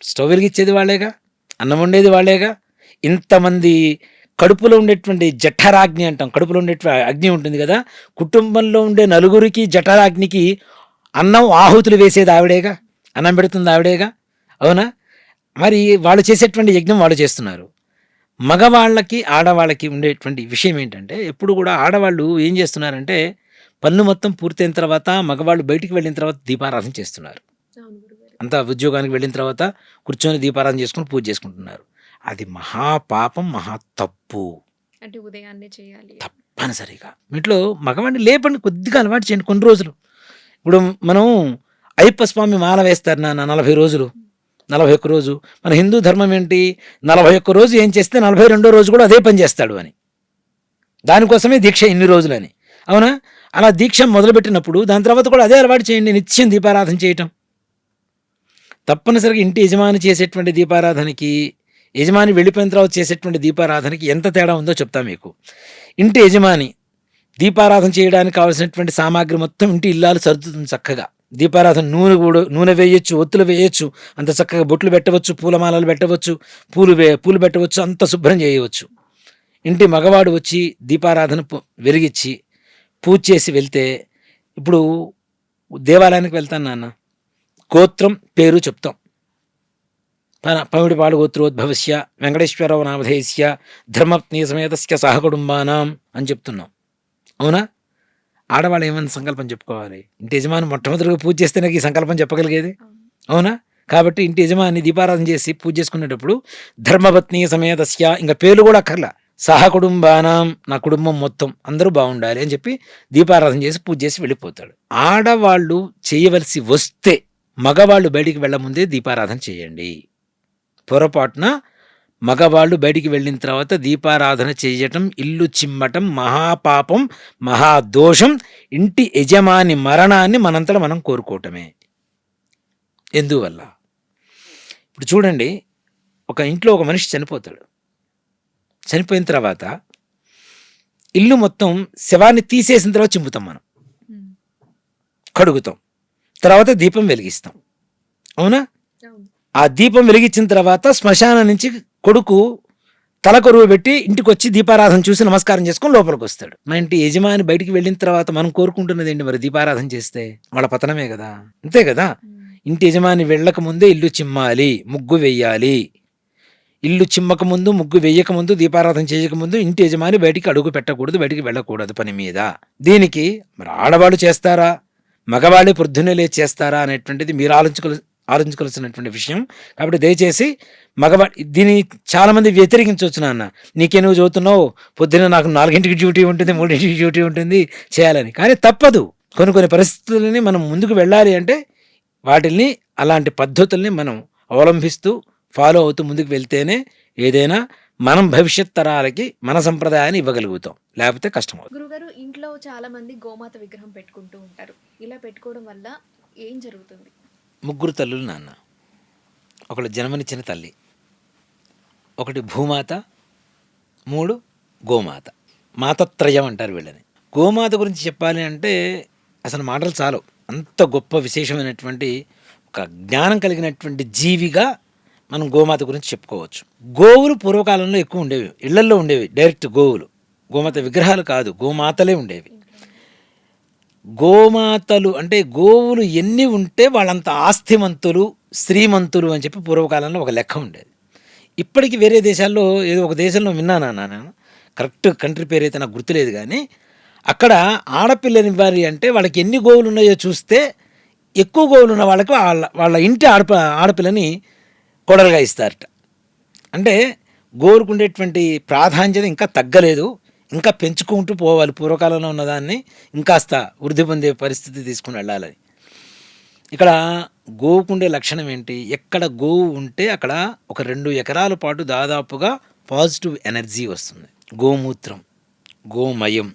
Speaker 2: స్టవ్ వెలిగించేది వాళ్ళేగా, అన్నం వండేది వాళ్ళేగా. ఇంతమంది కడుపులో ఉండేటువంటి జఠరాగ్ని అంటాం, కడుపులో ఉండేటువంటి అగ్ని ఉంటుంది కదా, కుటుంబంలో ఉండే నలుగురికి జఠరాగ్నికి అన్నం ఆహుతులు వేసేది ఆవిడేగా, అన్నం పెడుతుంది ఆవిడేగా, అవునా? మరి వాళ్ళు చేసేటువంటి యజ్ఞం వాళ్ళు చేస్తున్నారు. మగవాళ్ళకి ఆడవాళ్ళకి ఉండేటువంటి విషయం ఏంటంటే ఎప్పుడు కూడా ఆడవాళ్ళు ఏం చేస్తున్నారంటే పనులు మొత్తం పూర్తయిన తర్వాత మగవాళ్ళు బయటికి వెళ్ళిన తర్వాత దీపారాధన చేస్తున్నారు. అంతా ఉద్యోగానికి వెళ్ళిన తర్వాత కూర్చొని దీపారాధన చేసుకుని పూజ చేసుకుంటున్నారు. అది మహాపాపం, మహా తప్పు.
Speaker 1: అంటే ఉదయాన్నే చేయాలి
Speaker 2: తప్పనిసరిగా. ఇంట్లో మగవాడిని లేపండి, కొద్దిగా అలవాటు చేయండి కొన్ని రోజులు. ఇప్పుడు మనం అయ్యప్ప స్వామి మాల వేస్తారు నాన్న 40 రోజులు, 41 రోజు. మన హిందూ ధర్మం ఏంటి? 41 రోజు ఏం చేస్తే 42 రోజు కూడా అదే పని చేస్తాడు అని. దానికోసమే దీక్ష ఇన్ని రోజులని, అవునా? అలా దీక్ష మొదలుపెట్టినప్పుడు దాని తర్వాత కూడా అదే అలవాటు చేయండి, నిత్యం దీపారాధన చేయటం. తప్పనిసరిగా ఇంటి యజమాని చేసేటువంటి దీపారాధనకి, యజమాని వెళ్ళిపోయిన తర్వాత చేసేటువంటి దీపారాధనకి ఎంత తేడా ఉందో చెప్తా మీకు. ఇంటి యజమాని దీపారాధన చేయడానికి కావాల్సినటువంటి సామాగ్రి మొత్తం ఇంటి ఇల్లాలు సర్దుతుంది చక్కగా. దీపారాధన నూనె వేయొచ్చు, ఒత్తులు వేయొచ్చు, అంత చక్కగా బొట్లు పెట్టవచ్చు, పూలమాలలు పెట్టవచ్చు, పూలు పెట్టవచ్చు, అంత శుభ్రం చేయవచ్చు. ఇంటి మగవాడు వచ్చి దీపారాధన వెలిగించి పూజ చేసి వెళ్తే, ఇప్పుడు దేవాలయానికి వెళ్తాను నాన్న, గోత్రం పేరు చెప్తాం. పమిడిపాడు గోత్రోద్భవస్య వెంకటేశ్వరరావు నామధేయస్య ధర్మపత్ని సమేతస్య సహకుటుంబానాం అని చెప్తున్నాం, అవునా? ఆడవాళ్ళు ఏమైనా సంకల్పం చెప్పుకోవాలి. ఇంటి యజమాని మొట్టమొదటిగా పూజ చేస్తే నాకు ఈ సంకల్పం చెప్పగలిగేది, అవునా? కాబట్టి ఇంటి యజమాని దీపారాధన చేసి పూజ చేసుకునేటప్పుడు ధర్మపత్ని సమేతస్య, ఇంకా పేర్లు కూడా అక్కర్లా, సహకుటుంబానాం, నా కుటుంబం మొత్తం అందరూ బాగుండాలి అని చెప్పి దీపారాధన చేసి పూజ చేసి వెళ్ళిపోతాడు. ఆడవాళ్ళు చేయవలసి వస్తే మగవాళ్ళు బయటికి వెళ్ళ ముందే దీపారాధన చేయండి. పొరపాటున మగవాళ్ళు బయటికి వెళ్ళిన తర్వాత దీపారాధన చేయటం, ఇల్లు చిమ్మటం మహాపాపం, మహాదోషం. ఇంటి యజమాని మరణాన్ని మనంతటా మనం కోరుకోవటమే. ఎందువల్ల? ఇప్పుడు చూడండి, ఒక ఇంట్లో ఒక మనిషి చనిపోతాడు. చనిపోయిన తర్వాత ఇల్లు మొత్తం శవాన్ని తీసేసిన తర్వాత చింపుతాం, మనం కడుగుతాం, తర్వాత దీపం వెలిగిస్తాం, అవునా? ఆ దీపం వెలిగించిన తర్వాత శ్మశానం నుంచి కొడుకు తలకొరువు పెట్టి ఇంటికి వచ్చి దీపారాధన చూసి నమస్కారం చేసుకొని లోపలికి వస్తాడు. మన ఇంటి యజమాని బయటికి వెళ్ళిన తర్వాత మనం కోరుకుంటున్నది ఏంటి? మరి దీపారాధన చేస్తే వాళ్ళ పతనమే కదా, అంతే కదా? ఇంటి యజమాని వెళ్ళక ముందే ఇల్లు చిమ్మాలి, ముగ్గు వెయ్యాలి. ఇల్లు చిమ్మక ముందు, ముగ్గు వెయ్యక ముందు, దీపారాధన చేయకముందు ఇంటి యజమాని బయటికి అడుగు పెట్టకూడదు, బయటికి వెళ్ళకూడదు పని మీద. దీనికి మరి ఆడవాళ్ళు చేస్తారా, మగవాళ్ళే పొద్దున్నే లేచి చేస్తారా అనేటువంటిది మీరు ఆలోచించుకోవాల్సినటువంటి విషయం. కాబట్టి దయచేసి దీన్ని చాలామంది వ్యతిరేకించవచ్చు. నాన్న, నీకే నువ్వు చదువుతున్నావు, పొద్దున్న నాకు 4ంటికి డ్యూటీ ఉంటుంది, 3ంటికి డ్యూటీ ఉంటుంది చేయాలని. కానీ తప్పదు. కొన్ని పరిస్థితులని మనం ముందుకు వెళ్ళాలి అంటే వాటిల్ని, అలాంటి పద్ధతుల్ని మనం అవలంబిస్తూ ఫాలో అవుతూ ముందుకు వెళ్తేనే ఏదైనా మనం భవిష్యత్ తరాలకి మన సంప్రదాయాన్ని ఇవ్వగలుగుతాం, లేకపోతే కష్టం అవుతుంది.
Speaker 1: గురుగారు, ఇంట్లో చాలా మంది గోమాత విగ్రహం పెట్టుకుంటూ ఉంటారు. ఇలా పెట్టుకోవడం వల్ల ఏం జరుగుతుంది?
Speaker 2: 3 తల్లులు నాన్న. ఒకటి జన్మనిచ్చిన తల్లి, ఒకటి భూమాత, 3 గోమాత. మాతత్రయం అంటారు వీళ్ళని. గోమాత గురించి చెప్పాలి అంటే అసలు మాటలు చాలు. అంత గొప్ప విశేషమైనటువంటి ఒక జ్ఞానం కలిగినటువంటి జీవిగా మనం గోమాత గురించి చెప్పుకోవచ్చు. గోవులు పూర్వకాలంలో ఎక్కువ ఉండేవి, ఇళ్లల్లో ఉండేవి. డైరెక్ట్ గోవులు, గోమాత విగ్రహాలు కాదు, గోమాతలే ఉండేవి. గోమాతలు అంటే గోవులు ఎన్ని ఉంటే వాళ్ళంత ఆస్తిమంతులు, శ్రీమంతులు అని చెప్పి పూర్వకాలంలో ఒక లెక్క ఉండేది. ఇప్పటికీ వేరే దేశాల్లో, ఏదో ఒక దేశంలో విన్నాను నేను, కరెక్ట్ కంట్రీ పేరు అయితే నాకు గుర్తులేదు, కానీ అక్కడ ఆడపిల్లనివ్వాలి అంటే వాళ్ళకి ఎన్ని గోవులు ఉన్నాయో చూస్తే ఎక్కువ గోవులు ఉన్న వాళ్ళకి వాళ్ళ ఇంటి ఆడపిల్లని కొడలుగా ఇస్తారట. అంటే గోవులకు ఉండేటువంటి ప్రాధాన్యత ఇంకా తగ్గలేదు, ఇంకా పెంచుకుంటూ పోవాలి. పూర్వకాలంలో ఉన్నదాన్ని ఇంకాస్త వృద్ధి పొందే పరిస్థితి తీసుకుని వెళ్ళాలని. ఇక్కడ గోవుకుండే లక్షణం ఏంటి? ఎక్కడ గోవు ఉంటే అక్కడ ఒక 2 ఎకరాల పాటు దాదాపుగా పాజిటివ్ ఎనర్జీ వస్తుంది. గోమూత్రం, గోమయం,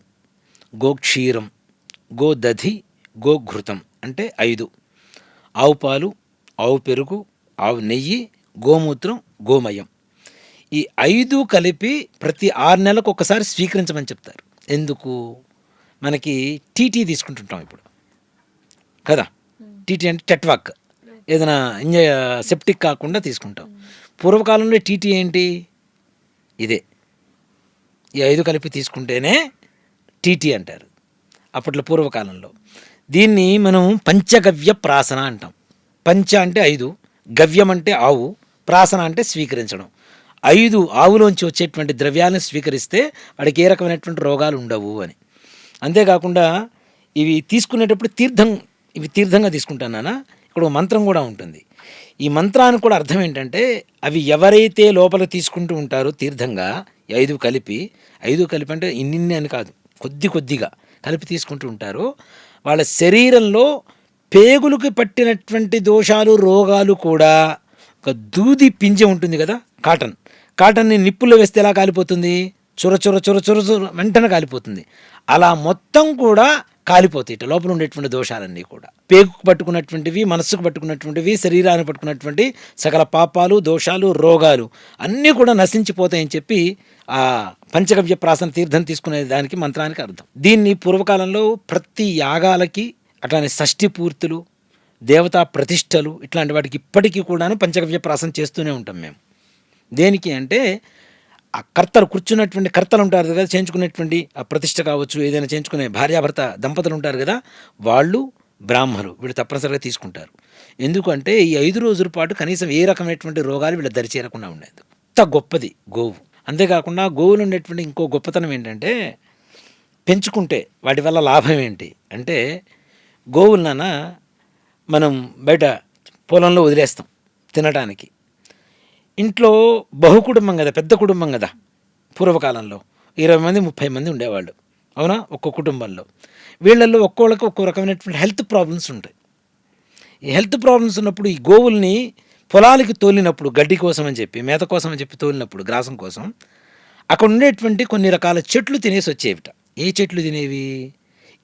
Speaker 2: గోక్షీరం, గోదధి, గోఘృతం అంటే 5. ఆవు పాలు, ఆవు పెరుగు, ఆవు నెయ్యి, గోమూత్రం, గోమయం. ఈ 5 కలిపి ప్రతి 6 నెలలకు ఒకసారి స్వీకరించమని చెప్తారు. ఎందుకు? మనకి టీటీ తీసుకుంటుంటాం ఇప్పుడు కదా. టీటీ అంటే టెట్వాక్, ఏదైనా సెప్టిక్ కాకుండా తీసుకుంటాం. పూర్వకాలంలో టీటీ ఏంటి? ఇదే. ఈ 5 కలిపి తీసుకుంటేనే టీటీ అంటారు అప్పట్లో పూర్వకాలంలో. దీన్ని మనం పంచగవ్య ప్రాసన అంటాం. పంచ అంటే 5, గవ్యం అంటే ఆవు, ప్రాసన అంటే స్వీకరించడం. 5 ఆవులోంచి వచ్చేటువంటి ద్రవ్యాలను స్వీకరిస్తే వాడికి ఏ రకమైనటువంటి రోగాలు ఉండవు అని. అంతేకాకుండా ఇవి తీసుకునేటప్పుడు ఇవి తీర్థంగా తీసుకుంటానా, ఇక్కడ ఒక మంత్రం కూడా ఉంటుంది. ఈ మంత్రానికి కూడా అర్థం ఏంటంటే అవి ఎవరైతే లోపల తీసుకుంటూ ఉంటారో తీర్థంగా 5 కలిపి అంటే ఇన్ని అని కాదు, కొద్దిగా కలిపి తీసుకుంటూ ఉంటారో వాళ్ళ శరీరంలో పేగులకు పట్టినటువంటి దోషాలు, రోగాలు కూడా ఒక దూది పింజ ఉంటుంది కదా, కాటన్ని నిప్పుల్లో వేస్తే ఎలా కాలిపోతుంది? చొర వెంటనే కాలిపోతుంది. అలా మొత్తం కూడా కాలిపోతాయి ఇట్లా లోపల ఉండేటువంటి దోషాలన్నీ కూడా. పేగుకు పట్టుకున్నటువంటివి, మనస్సుకు పట్టుకున్నటువంటివి, శరీరానికి పట్టుకున్నటువంటి సకల పాపాలు, దోషాలు, రోగాలు అన్నీ కూడా నశించిపోతాయని చెప్పి ఆ పంచగవ్య ప్రాసన తీర్థం తీసుకునే దానికి మంత్రానికి అర్థం. దీన్ని పూర్వకాలంలో ప్రతి యాగాలకి, అట్లానే షష్ఠి పూర్తులు, దేవతా ప్రతిష్టలు, ఇట్లాంటి వాటికి ఇప్పటికీ కూడాను పంచగవ్య ప్రాసన చేస్తూనే ఉంటాం మేము. దేనికి అంటే ఆ కర్తలు కూర్చున్నటువంటి కర్తలు ఉంటారు కదా, చేయించుకునేటువంటి ఆ ప్రతిష్ట కావచ్చు, ఏదైనా చేయించుకునే భార్యాభర్త దంపతులు ఉంటారు కదా, వాళ్ళు బ్రాహ్మలు, వీళ్ళు తప్పనిసరిగా తీసుకుంటారు. ఎందుకంటే ఈ 5 రోజుల పాటు కనీసం ఏ రకమైనటువంటి రోగాలు వీళ్ళ దరి చేరకుండా ఉండేది. అంత గొప్పది గోవు. అంతేకాకుండా గోవులు ఉండేటువంటి ఇంకో గొప్పతనం ఏంటంటే పెంచుకుంటే వాటి వల్ల లాభం ఏంటి అంటే, గోవులన మనం బయట పొలంలో వదిలేస్తాం తినడానికి. ఇంట్లో బహుకుటుంబం కదా, పెద్ద కుటుంబం కదా. పూర్వకాలంలో 20 మంది 30 మంది ఉండేవాళ్ళు, అవునా, ఒక్కో కుటుంబంలో. వీళ్ళల్లో ఒక్కోళ్ళకి ఒక్కో రకమైనటువంటి హెల్త్ ప్రాబ్లమ్స్ ఉంటాయి. ఈ హెల్త్ ప్రాబ్లమ్స్ ఉన్నప్పుడు ఈ గోవుల్ని పొలాలకి తోలినప్పుడు, గడ్డి కోసం అని చెప్పి, మేత కోసం అని చెప్పి తోలినప్పుడు, గ్రాసం కోసం, అక్కడ ఉండేటువంటి కొన్ని రకాల చెట్లు తినేసి వచ్చేవిట. ఏ చెట్లు తినేవి?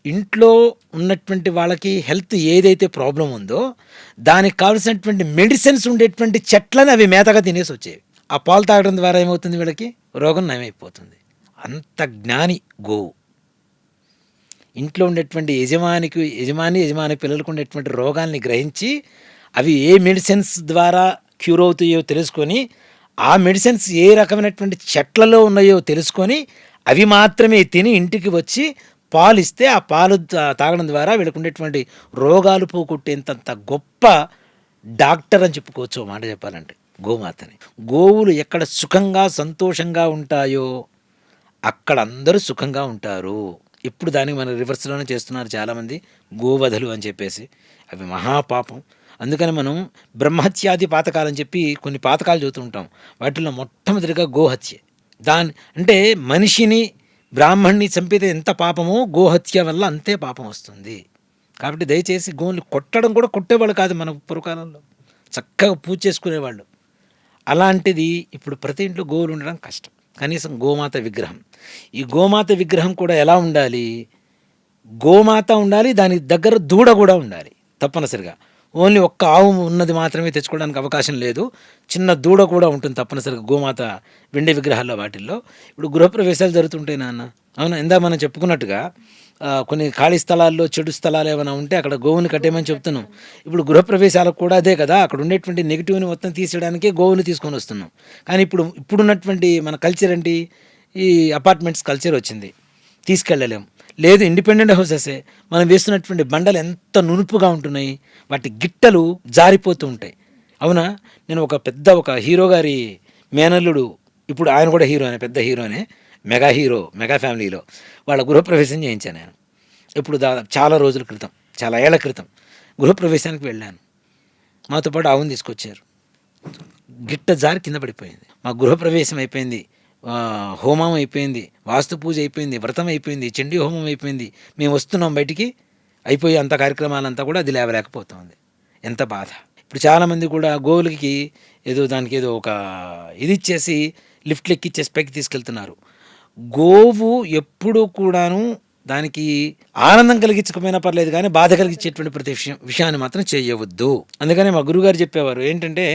Speaker 2: ఇంట్లో ఉన్నటువంటి వాళ్ళకి హెల్త్ ఏదైతే ప్రాబ్లం ఉందో దానికి కావాల్సినటువంటి మెడిసిన్స్ ఉండేటువంటి చెట్లని అవి మేతగా తినేసి వచ్చేవి. ఆ పాలు తాగడం ద్వారా ఏమవుతుంది? వీళ్ళకి రోగం నయమైపోతుంది. అంత జ్ఞాని గోవు. ఇంట్లో ఉండేటువంటి యజమాని పిల్లలకు ఉండేటువంటి రోగాల్ని గ్రహించి అవి ఏ మెడిసిన్స్ ద్వారా క్యూర్ అవుతాయో తెలుసుకొని, ఆ మెడిసిన్స్ ఏ రకమైనటువంటి చెట్లలో ఉన్నాయో తెలుసుకొని అవి మాత్రమే తిని ఇంటికి వచ్చి పాలు ఇస్తే ఆ పాలు తాగడం ద్వారా వీళ్ళకు ఉండేటువంటి రోగాలు పోగొట్టేంత గొప్ప డాక్టర్ అని చెప్పుకోవచ్చు మాట చెప్పాలంటే గోమాతని. గోవులు ఎక్కడ సుఖంగా సంతోషంగా ఉంటాయో అక్కడ అందరూ సుఖంగా ఉంటారు. ఇప్పుడు దానికి మన రివర్స్లోనే చేస్తున్నారు చాలామంది, గోవధలు అని చెప్పేసి. అవి మహాపాపం. అందుకని మనం బ్రహ్మహత్యాది పాతకాలని చెప్పి కొన్ని పాతకాలు చదువుతూ ఉంటాం. వాటిల్లో మొట్టమొదటిగా గోహత్య. అంటే మనిషిని, బ్రాహ్మణ్ణి చంపితే ఎంత పాపమో గోహత్య వల్ల అంతే పాపం వస్తుంది. కాబట్టి దయచేసి గోవులు కొట్టడం కూడా కొట్టేవాళ్ళు కాదు మన పూర్వకాలంలో, చక్కగా పూజ చేసుకునేవాళ్ళు. అలాంటిది ఇప్పుడు ప్రతి ఇంట్లో గోవులు ఉండడం కష్టం. కనీసం గోమాత విగ్రహం, ఈ గోమాత విగ్రహం కూడా ఎలా ఉండాలి? గోమాత ఉండాలి, దానికి దగ్గర దూడ కూడా ఉండాలి తప్పనిసరిగా. ఓన్లీ ఒక్క ఆవు ఉన్నది మాత్రమే తెచ్చుకోవడానికి అవకాశం లేదు, చిన్న దూడ కూడా ఉంటుంది తప్పనిసరిగా గోమాత వెండి విగ్రహాల్లో. వాటిల్లో ఇప్పుడు గృహప్రవేశాలు జరుగుతుంటాయి నాన్న, అవునా? ఇందా మనం చెప్పుకున్నట్టుగా కొన్ని ఖాళీ స్థలాల్లో, చెడు స్థలాలు ఏమైనా ఉంటే అక్కడ గోవుని కట్టేయమని చెప్తున్నాం. ఇప్పుడు గృహప్రవేశాలకు కూడా అదే కదా, అక్కడ ఉండేటువంటి నెగిటివ్ని మొత్తం తీసేయడానికే గోవుని తీసుకొని వస్తున్నాం. కానీ ఇప్పుడున్నటువంటి మన కల్చర్ ఏంటి? ఈ అపార్ట్మెంట్స్ కల్చర్ వచ్చింది, తీసుకెళ్ళలేం. లేదు, ఇండిపెండెంట్ హౌసెసే. మనం వేస్తున్నటువంటి బండలు ఎంత నునుపుగా ఉంటున్నాయి, వాటి గిట్టలు జారిపోతూ ఉంటాయి, అవునా? నేను ఒక హీరో గారి మేనల్లుడు, ఇప్పుడు ఆయన కూడా హీరోనే, పెద్ద హీరోనే, మెగా ఫ్యామిలీలో వాళ్ళ గృహప్రవేశం చేయించాను నేను. ఇప్పుడు చాలా రోజుల క్రితం, చాలా ఏళ్ల క్రితం గృహప్రవేశానికి వెళ్ళాను. మాతో పాటు ఆవును తీసుకొచ్చారు. గిట్ట జారి కింద పడిపోయింది. మా గృహప్రవేశం అయిపోయింది, హోమం అయిపోయింది, వాస్తు పూజ అయిపోయింది, వ్రతం అయిపోయింది, చండీ హోమం అయిపోయింది, మేము వస్తున్నాం బయటికి, అయిపోయి అంత కార్యక్రమాలంతా కూడా అది లేవలేకపోతుంది. ఎంత బాధ. ఇప్పుడు చాలామంది కూడా గోవులకి ఏదో దానికి ఏదో ఒక ఇది ఇచ్చేసి లిఫ్ట్లు ఎక్కిచ్చేసి పైకి తీసుకెళ్తున్నారు. గోవు ఎప్పుడూ కూడాను దానికి ఆనందం కలిగించకపోయినా పర్లేదు కానీ బాధ కలిగించేటువంటి ప్రతి విషయాన్ని మాత్రం చేయవద్దు. అందుకని మా గురుగారు చెప్పేవారు ఏంటంటే,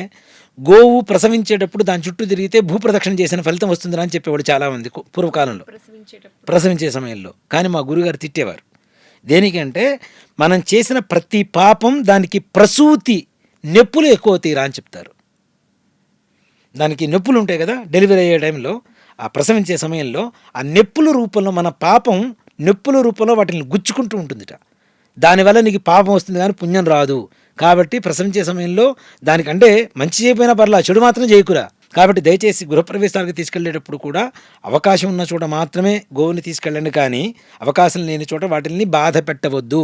Speaker 2: గోవు ప్రసవించేటప్పుడు దాని చుట్టూ తిరిగితే భూప్రదక్షిణ చేసిన ఫలితం వస్తుందని అని చెప్పేవాడు చాలామంది పూర్వకాలంలో ప్రసవించే సమయంలో. కానీ మా గురుగారు తిట్టేవారు. దేనికంటే, మనం చేసిన ప్రతి పాపం దానికి ప్రసూతి నొప్పులు ఎక్కువ అవుతాయిరా అని చెప్తారు. దానికి నొప్పులు ఉంటాయి కదా డెలివరీ అయ్యే టైంలో, ఆ ప్రసవించే సమయంలో ఆ నొప్పుల రూపంలో మన పాపం నొప్పుల రూపంలో వాటిని గుచ్చుకుంటూ ఉంటుందిట. దానివల్ల నీకు పాపం వస్తుంది కానీ పుణ్యం రాదు. కాబట్టి ప్రసవించే సమయంలో దానికంటే మంచి చేయకపోయినా పర్లా, చెడు మాత్రం చేయకురా. కాబట్టి దయచేసి గృహప్రవేశాలకు తీసుకెళ్లేటప్పుడు కూడా అవకాశం ఉన్న చోట మాత్రమే గోవుని తీసుకెళ్ళండి, కానీ అవకాశం లేని చోట వాటిని బాధ పెట్టవద్దు.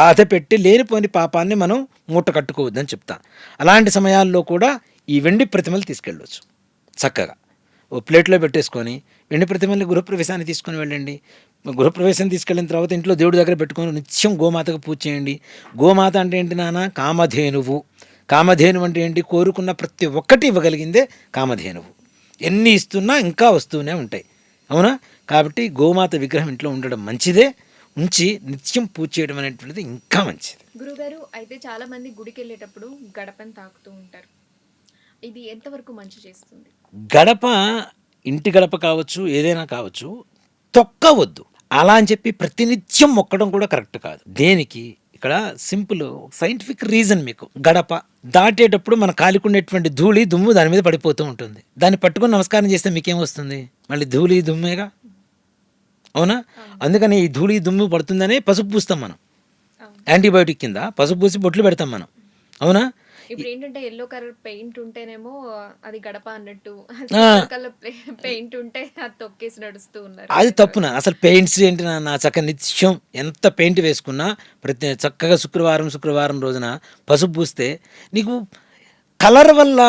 Speaker 2: బాధ పెట్టి లేనిపోని పాపాన్ని మనం మూట కట్టుకోవద్దు అని చెప్తా. అలాంటి సమయాల్లో కూడా ఈ వెండి ప్రతిమలు తీసుకెళ్ళవచ్చు. చక్కగా ఓ ప్లేట్లో పెట్టేసుకొని వెండి ప్రతిమల్ని గృహప్రవేశాన్ని తీసుకొని వెళ్ళండి. గృహప్రవేశం తీసుకెళ్ళిన తర్వాత ఇంట్లో దేవుడి దగ్గర పెట్టుకొని నిత్యం గోమాతకు పూజ చేయండి. గోమాత అంటే ఏంటి నాన్న? కామధేనువు. కామధేనువు అంటే ఏంటి? కోరుకున్న ప్రతి ఒక్కటి ఇవ్వగలిగిందే కామధేనువు. ఎన్ని ఇస్తున్నా ఇంకా వస్తూనే ఉంటాయి, అవునా? కాబట్టి గోమాత విగ్రహం ఇంట్లో ఉండడం మంచిదే. ఉంచి నిత్యం పూజ చేయడం అనేటువంటిది ఇంకా మంచిది.
Speaker 1: గురుగారు, అయితే చాలా మంది గుడికి వెళ్ళేటప్పుడు గడపని తాకుతూ ఉంటారు. ఇది ఎంతవరకు మంచి చేస్తుంది?
Speaker 2: గడప, ఇంటి గడప కావచ్చు, ఏదైనా కావచ్చు, తొక్కవద్దు. అలా అని చెప్పి ప్రతినిత్యం మొక్కడం కూడా కరెక్ట్ కాదు. దేనికి? ఇక్కడ సింపుల్ సైంటిఫిక్ రీజన్ మీకు. గడప దాటేటప్పుడు మన కాలికుండేటువంటి ధూళి దుమ్ము దాని మీద పడిపోతూ ఉంటుంది. దాన్ని పట్టుకొని నమస్కారం చేస్తే మీకేం వస్తుంది? మళ్ళీ ధూళి దుమ్మేగా, అవునా? అందుకని ఈ ధూళి దుమ్ము పడుతుందనే పసుపు పూస్తాం మనం. యాంటీబయోటిక్ కింద పసుపు పూసి బొట్లు పెడతాం మనం, అవునా?
Speaker 1: ఇప్పుడు ఏంటంటే ఎల్లో కలర్ పెయింట్ ఉంటేనేమో అది గడప అన్నట్టు, కలర్ పెయింట్ ఉంటే అది తొక్కేసి నడుస్తూ ఉన్నారు.
Speaker 2: అది తప్పున. అసలు పెయింట్స్ ఏంటి నాన్న? చక్కగా నిత్యం ఎంత పెయింట్ వేసుకున్నా ప్రతి చక్కగా శుక్రవారం రోజున పసుపు పూస్తే నీకు కలర్ వల్ల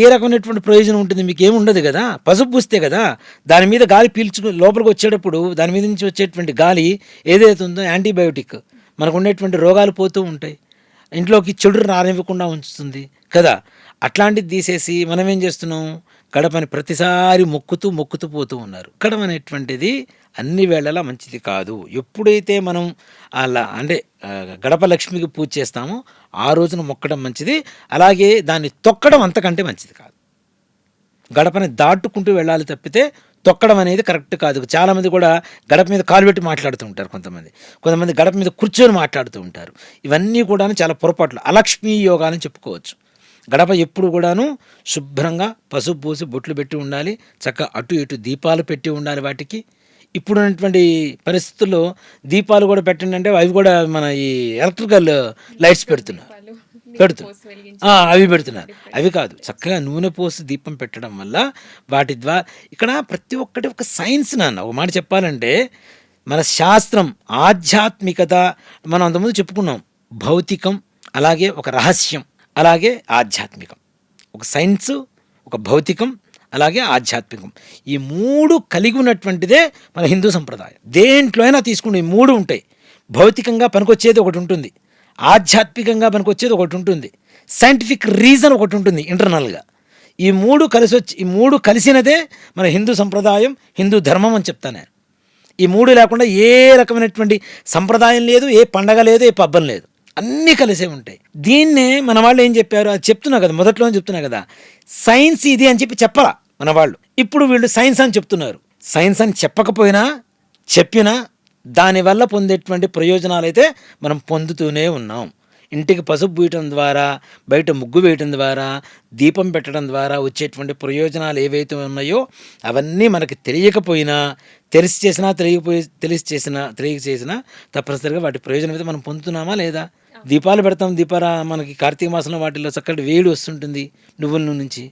Speaker 2: ఏ రకమైనటువంటి ప్రయోజనం ఉంటుంది? మీకు ఏమి ఉండదు కదా. పసుపు పూస్తే కదా దాని మీద గాలి పీల్చుకు లోపలికి వచ్చేటప్పుడు దాని మీద నుంచి వచ్చేటువంటి గాలి ఏదైతే ఉందో యాంటీబయోటిక్, మనకు ఉండేటువంటి రోగాలు పోతూ ఉంటాయి, ఇంట్లోకి చెడు రానివ్వకుండా ఉంచుతుంది కదా. అట్లాంటిది తీసేసి మనం ఏం చేస్తున్నాం? గడపని ప్రతిసారి మొక్కుతూ పోతూ ఉన్నారు. గడప అనేటువంటిది అన్ని వేళలా మంచిది కాదు. ఎప్పుడైతే మనం అలా అంటే గడప లక్ష్మికి పూజ చేస్తామో ఆ రోజున మొక్కడం మంచిది. అలాగే దాన్ని తొక్కడం అంతకంటే మంచిది కాదు. గడపని దాటుకుంటూ వెళ్ళాలి తప్పితే తొక్కడం అనేది కరెక్ట్ కాదు. చాలామంది కూడా గడప మీద కాలు పెట్టి మాట్లాడుతూ ఉంటారు. కొంతమంది గడప మీద కూర్చొని మాట్లాడుతూ ఉంటారు. ఇవన్నీ కూడా చాలా పొరపాట్లు, అలక్ష్మీ యోగాలని చెప్పుకోవచ్చు. గడప ఎప్పుడు కూడాను శుభ్రంగా పసుపు పూసి బొట్లు పెట్టి ఉండాలి. చక్కగా అటు ఇటు దీపాలు పెట్టి ఉండాలి వాటికి. ఇప్పుడున్నటువంటి పరిస్థితుల్లో దీపాలు కూడా పెట్టండి అంటే అవి కూడా మన ఈ ఎలక్ట్రికల్ లైట్స్ పెడుతున్నారు. అవి పెడుతున్నారు. అవి కాదు, చక్కగా నూనె పోసి దీపం పెట్టడం వల్ల వాటి ద్వారా ఇక్కడ ప్రతి ఒక్కటి ఒక సైన్స్ నాన్న. ఒక మాట చెప్పాలంటే మన శాస్త్రం, ఆధ్యాత్మికత, మనం అంతకుముందు చెప్పుకున్నాం, భౌతికం, అలాగే ఒక రహస్యం, అలాగే ఆధ్యాత్మికం. ఒక సైన్స్, ఒక భౌతికం, అలాగే ఆధ్యాత్మికం. ఈ మూడు కలిగి ఉన్నటువంటిదే మన హిందూ సంప్రదాయం. దేంట్లో అయినా తీసుకుంటే ఈ మూడు ఉంటాయి. భౌతికంగా పనికొచ్చేది ఒకటి ఉంటుంది, ఆధ్యాత్మికంగా పనికొచ్చేది ఒకటి ఉంటుంది, సైంటిఫిక్ రీజన్ ఒకటి ఉంటుంది ఇంటర్నల్గా. ఈ మూడు కలిసినదే మన హిందూ సంప్రదాయం, హిందూ ధర్మం అని చెప్తాను. ఈ మూడు లేకుండా ఏ రకమైనటువంటి సంప్రదాయం లేదు, ఏ పండగ లేదు, ఏ పబ్బం లేదు, అన్నీ కలిసే ఉంటాయి. దీన్నే మన వాళ్ళు ఏం చెప్పారు? అది చెప్తున్నా కదా, మొదట్లో చెప్తున్నా కదా, సైన్స్ ఇది అని చెప్పాలా మన వాళ్ళు. ఇప్పుడు వీళ్ళు సైన్స్ అని చెప్తున్నారు. సైన్స్ అని చెప్పినా దానివల్ల పొందేటువంటి ప్రయోజనాలు అయితే మనం పొందుతూనే ఉన్నాం. ఇంటికి పసుపు పూయటం ద్వారా, బయట ముగ్గు వేయటం ద్వారా, దీపం పెట్టడం ద్వారా వచ్చేటువంటి ప్రయోజనాలు ఏవైతే ఉన్నాయో అవన్నీ మనకి తెలియకపోయినా, తెలిసి చేసినా తప్పనిసరిగా వాటి ప్రయోజనం అయితే మనం పొందుతున్నామా లేదా? దీపాలు పెడతాం, మనకి కార్తీక మాసంలో వాటిల్లో చక్కటి వేడి వస్తుంటుంది నువ్వుల నూనె నుంచి.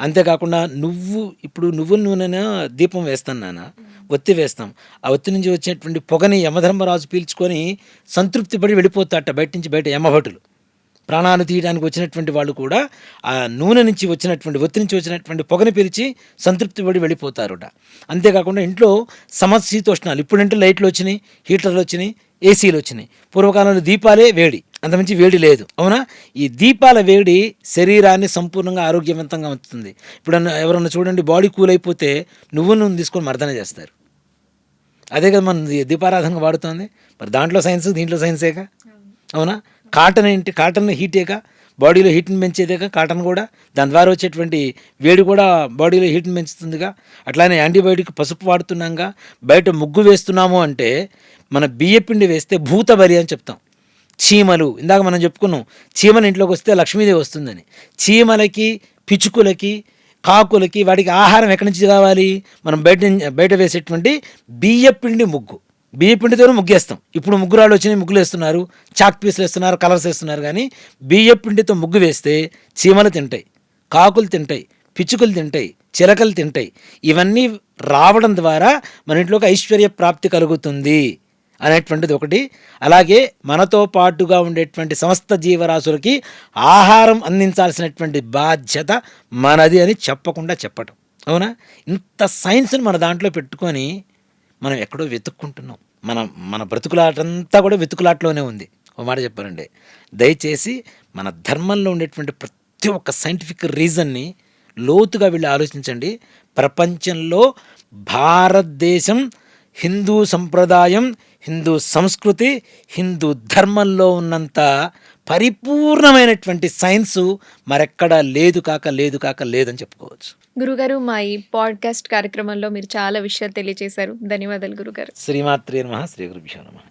Speaker 2: అంతేకాకుండా ఇప్పుడు నువ్వుల నూనె దీపం వేస్తాను నాన్న, ఒత్తి వేస్తాం. ఆ ఒత్తి నుంచి వచ్చేటువంటి పొగని యమధర్మరాజు పీల్చుకొని సంతృప్తి పడి వెళ్ళిపోతాట బయట యమభటులు. ప్రాణాలు తీయడానికి వచ్చినటువంటి వాళ్ళు కూడా ఆ నూనె నుంచి వచ్చినటువంటి ఒత్తి నుంచి వచ్చినటువంటి పొగని పీల్చి సంతృప్తి పడి వెళ్ళిపోతారుట. అంతేకాకుండా ఇంట్లో సమశీతోష్ణాలు, ఇప్పుడంటే లైట్లు వచ్చినాయి, హీటర్లు వచ్చినాయి, ఏసీలు వచ్చినాయి. పూర్వకాలంలో దీపాలే వేడి, అంతమించి వేడి లేదు. అవునా? ఈ దీపాల వేడి శరీరాన్ని సంపూర్ణంగా ఆరోగ్యవంతంగా ఉంచుతుంది. ఇప్పుడన్నా ఎవరన్నా చూడండి, బాడీ కూల్ అయిపోతే నువ్వు నూనె తీసుకొని మర్దన చేస్తారు. అదే కదా మనం దీపారాధనగా వాడుతుంది. మరి దాంట్లో సైన్స్, దీంట్లో సైన్సేగా. అవునా? కాటన్ ఏంటి? కాటన్ హీటేగా, బాడీలో హీట్ని పెంచేదేగా కాటన్ కూడా. దాని ద్వారా వచ్చేటువంటి వేడి కూడా బాడీలో హీట్ని పెంచుతుందిగా. అట్లానే యాంటీబయాటిక్ పసుపు వాడుతున్నాంగా. బయట ముగ్గు వేస్తున్నాము అంటే మన బియ్యపిండి వేస్తే భూతబలి అని చెప్తాం. చీమలు, ఇందాక మనం చెప్పుకున్నాం, చీమలు ఇంట్లోకి వస్తే లక్ష్మీదేవి వస్తుందని. చీమలకి, పిచుకులకి, కాకులకి వాటికి ఆహారం ఎక్కడి నుంచి కావాలి? మనం బయట వేసేటువంటి బియ్యపిండి ముగ్గు. బియ్యపిండితోనే ముగ్గేస్తాం. ఇప్పుడు ముగ్గురాళ్ళు వచ్చినాయి, ముగ్గులు వేస్తున్నారు, చాక్ పీసులు వేస్తున్నారు, కలర్స్ వేస్తున్నారు. కానీ బియ్యపిండితో ముగ్గు వేస్తే చీమలు తింటాయి, కాకులు తింటాయి, పిచ్చుకలు తింటాయి, చిలకలు తింటాయి. ఇవన్నీ రావడం ద్వారా మన ఇంట్లోకి ఐశ్వర్య ప్రాప్తి కలుగుతుంది అనేటువంటిది ఒకటి. అలాగే మనతో పాటుగా ఉండేటువంటి సమస్త జీవరాశులకి ఆహారం అందించాల్సినటువంటి బాధ్యత మనది అని చెప్పకుండా చెప్పటం. అవునా? ఇంత సైన్స్ని మన దాంట్లో పెట్టుకొని మనం ఎక్కడో వెతుక్కుంటున్నాం. మన బ్రతుకులాటంతా కూడా వెతుకులాటలోనే ఉంది. ఒక మాట చెప్పారండి, దయచేసి మన ధర్మంలో ఉండేటువంటి ప్రతి ఒక్క సైంటిఫిక్ రీజన్ని లోతుగా వెళ్ళి ఆలోచించండి. ప్రపంచంలో భారతదేశం, హిందూ సంప్రదాయం, హిందూ సంస్కృతి, హిందూ ధర్మంలో ఉన్నంత పరిపూర్ణమైనటువంటి సైన్సు మరెక్కడా లేదని చెప్పుకోవచ్చు.
Speaker 1: గురుగారు, మా ఈ పాడ్కాస్ట్ కార్యక్రమంలో మీరు చాలా విషయాలు తెలియజేశారు. ధన్యవాదాలు గురుగారు.
Speaker 2: శ్రీమాత్రే నమః. శ్రీ గురుభ్యో నమః.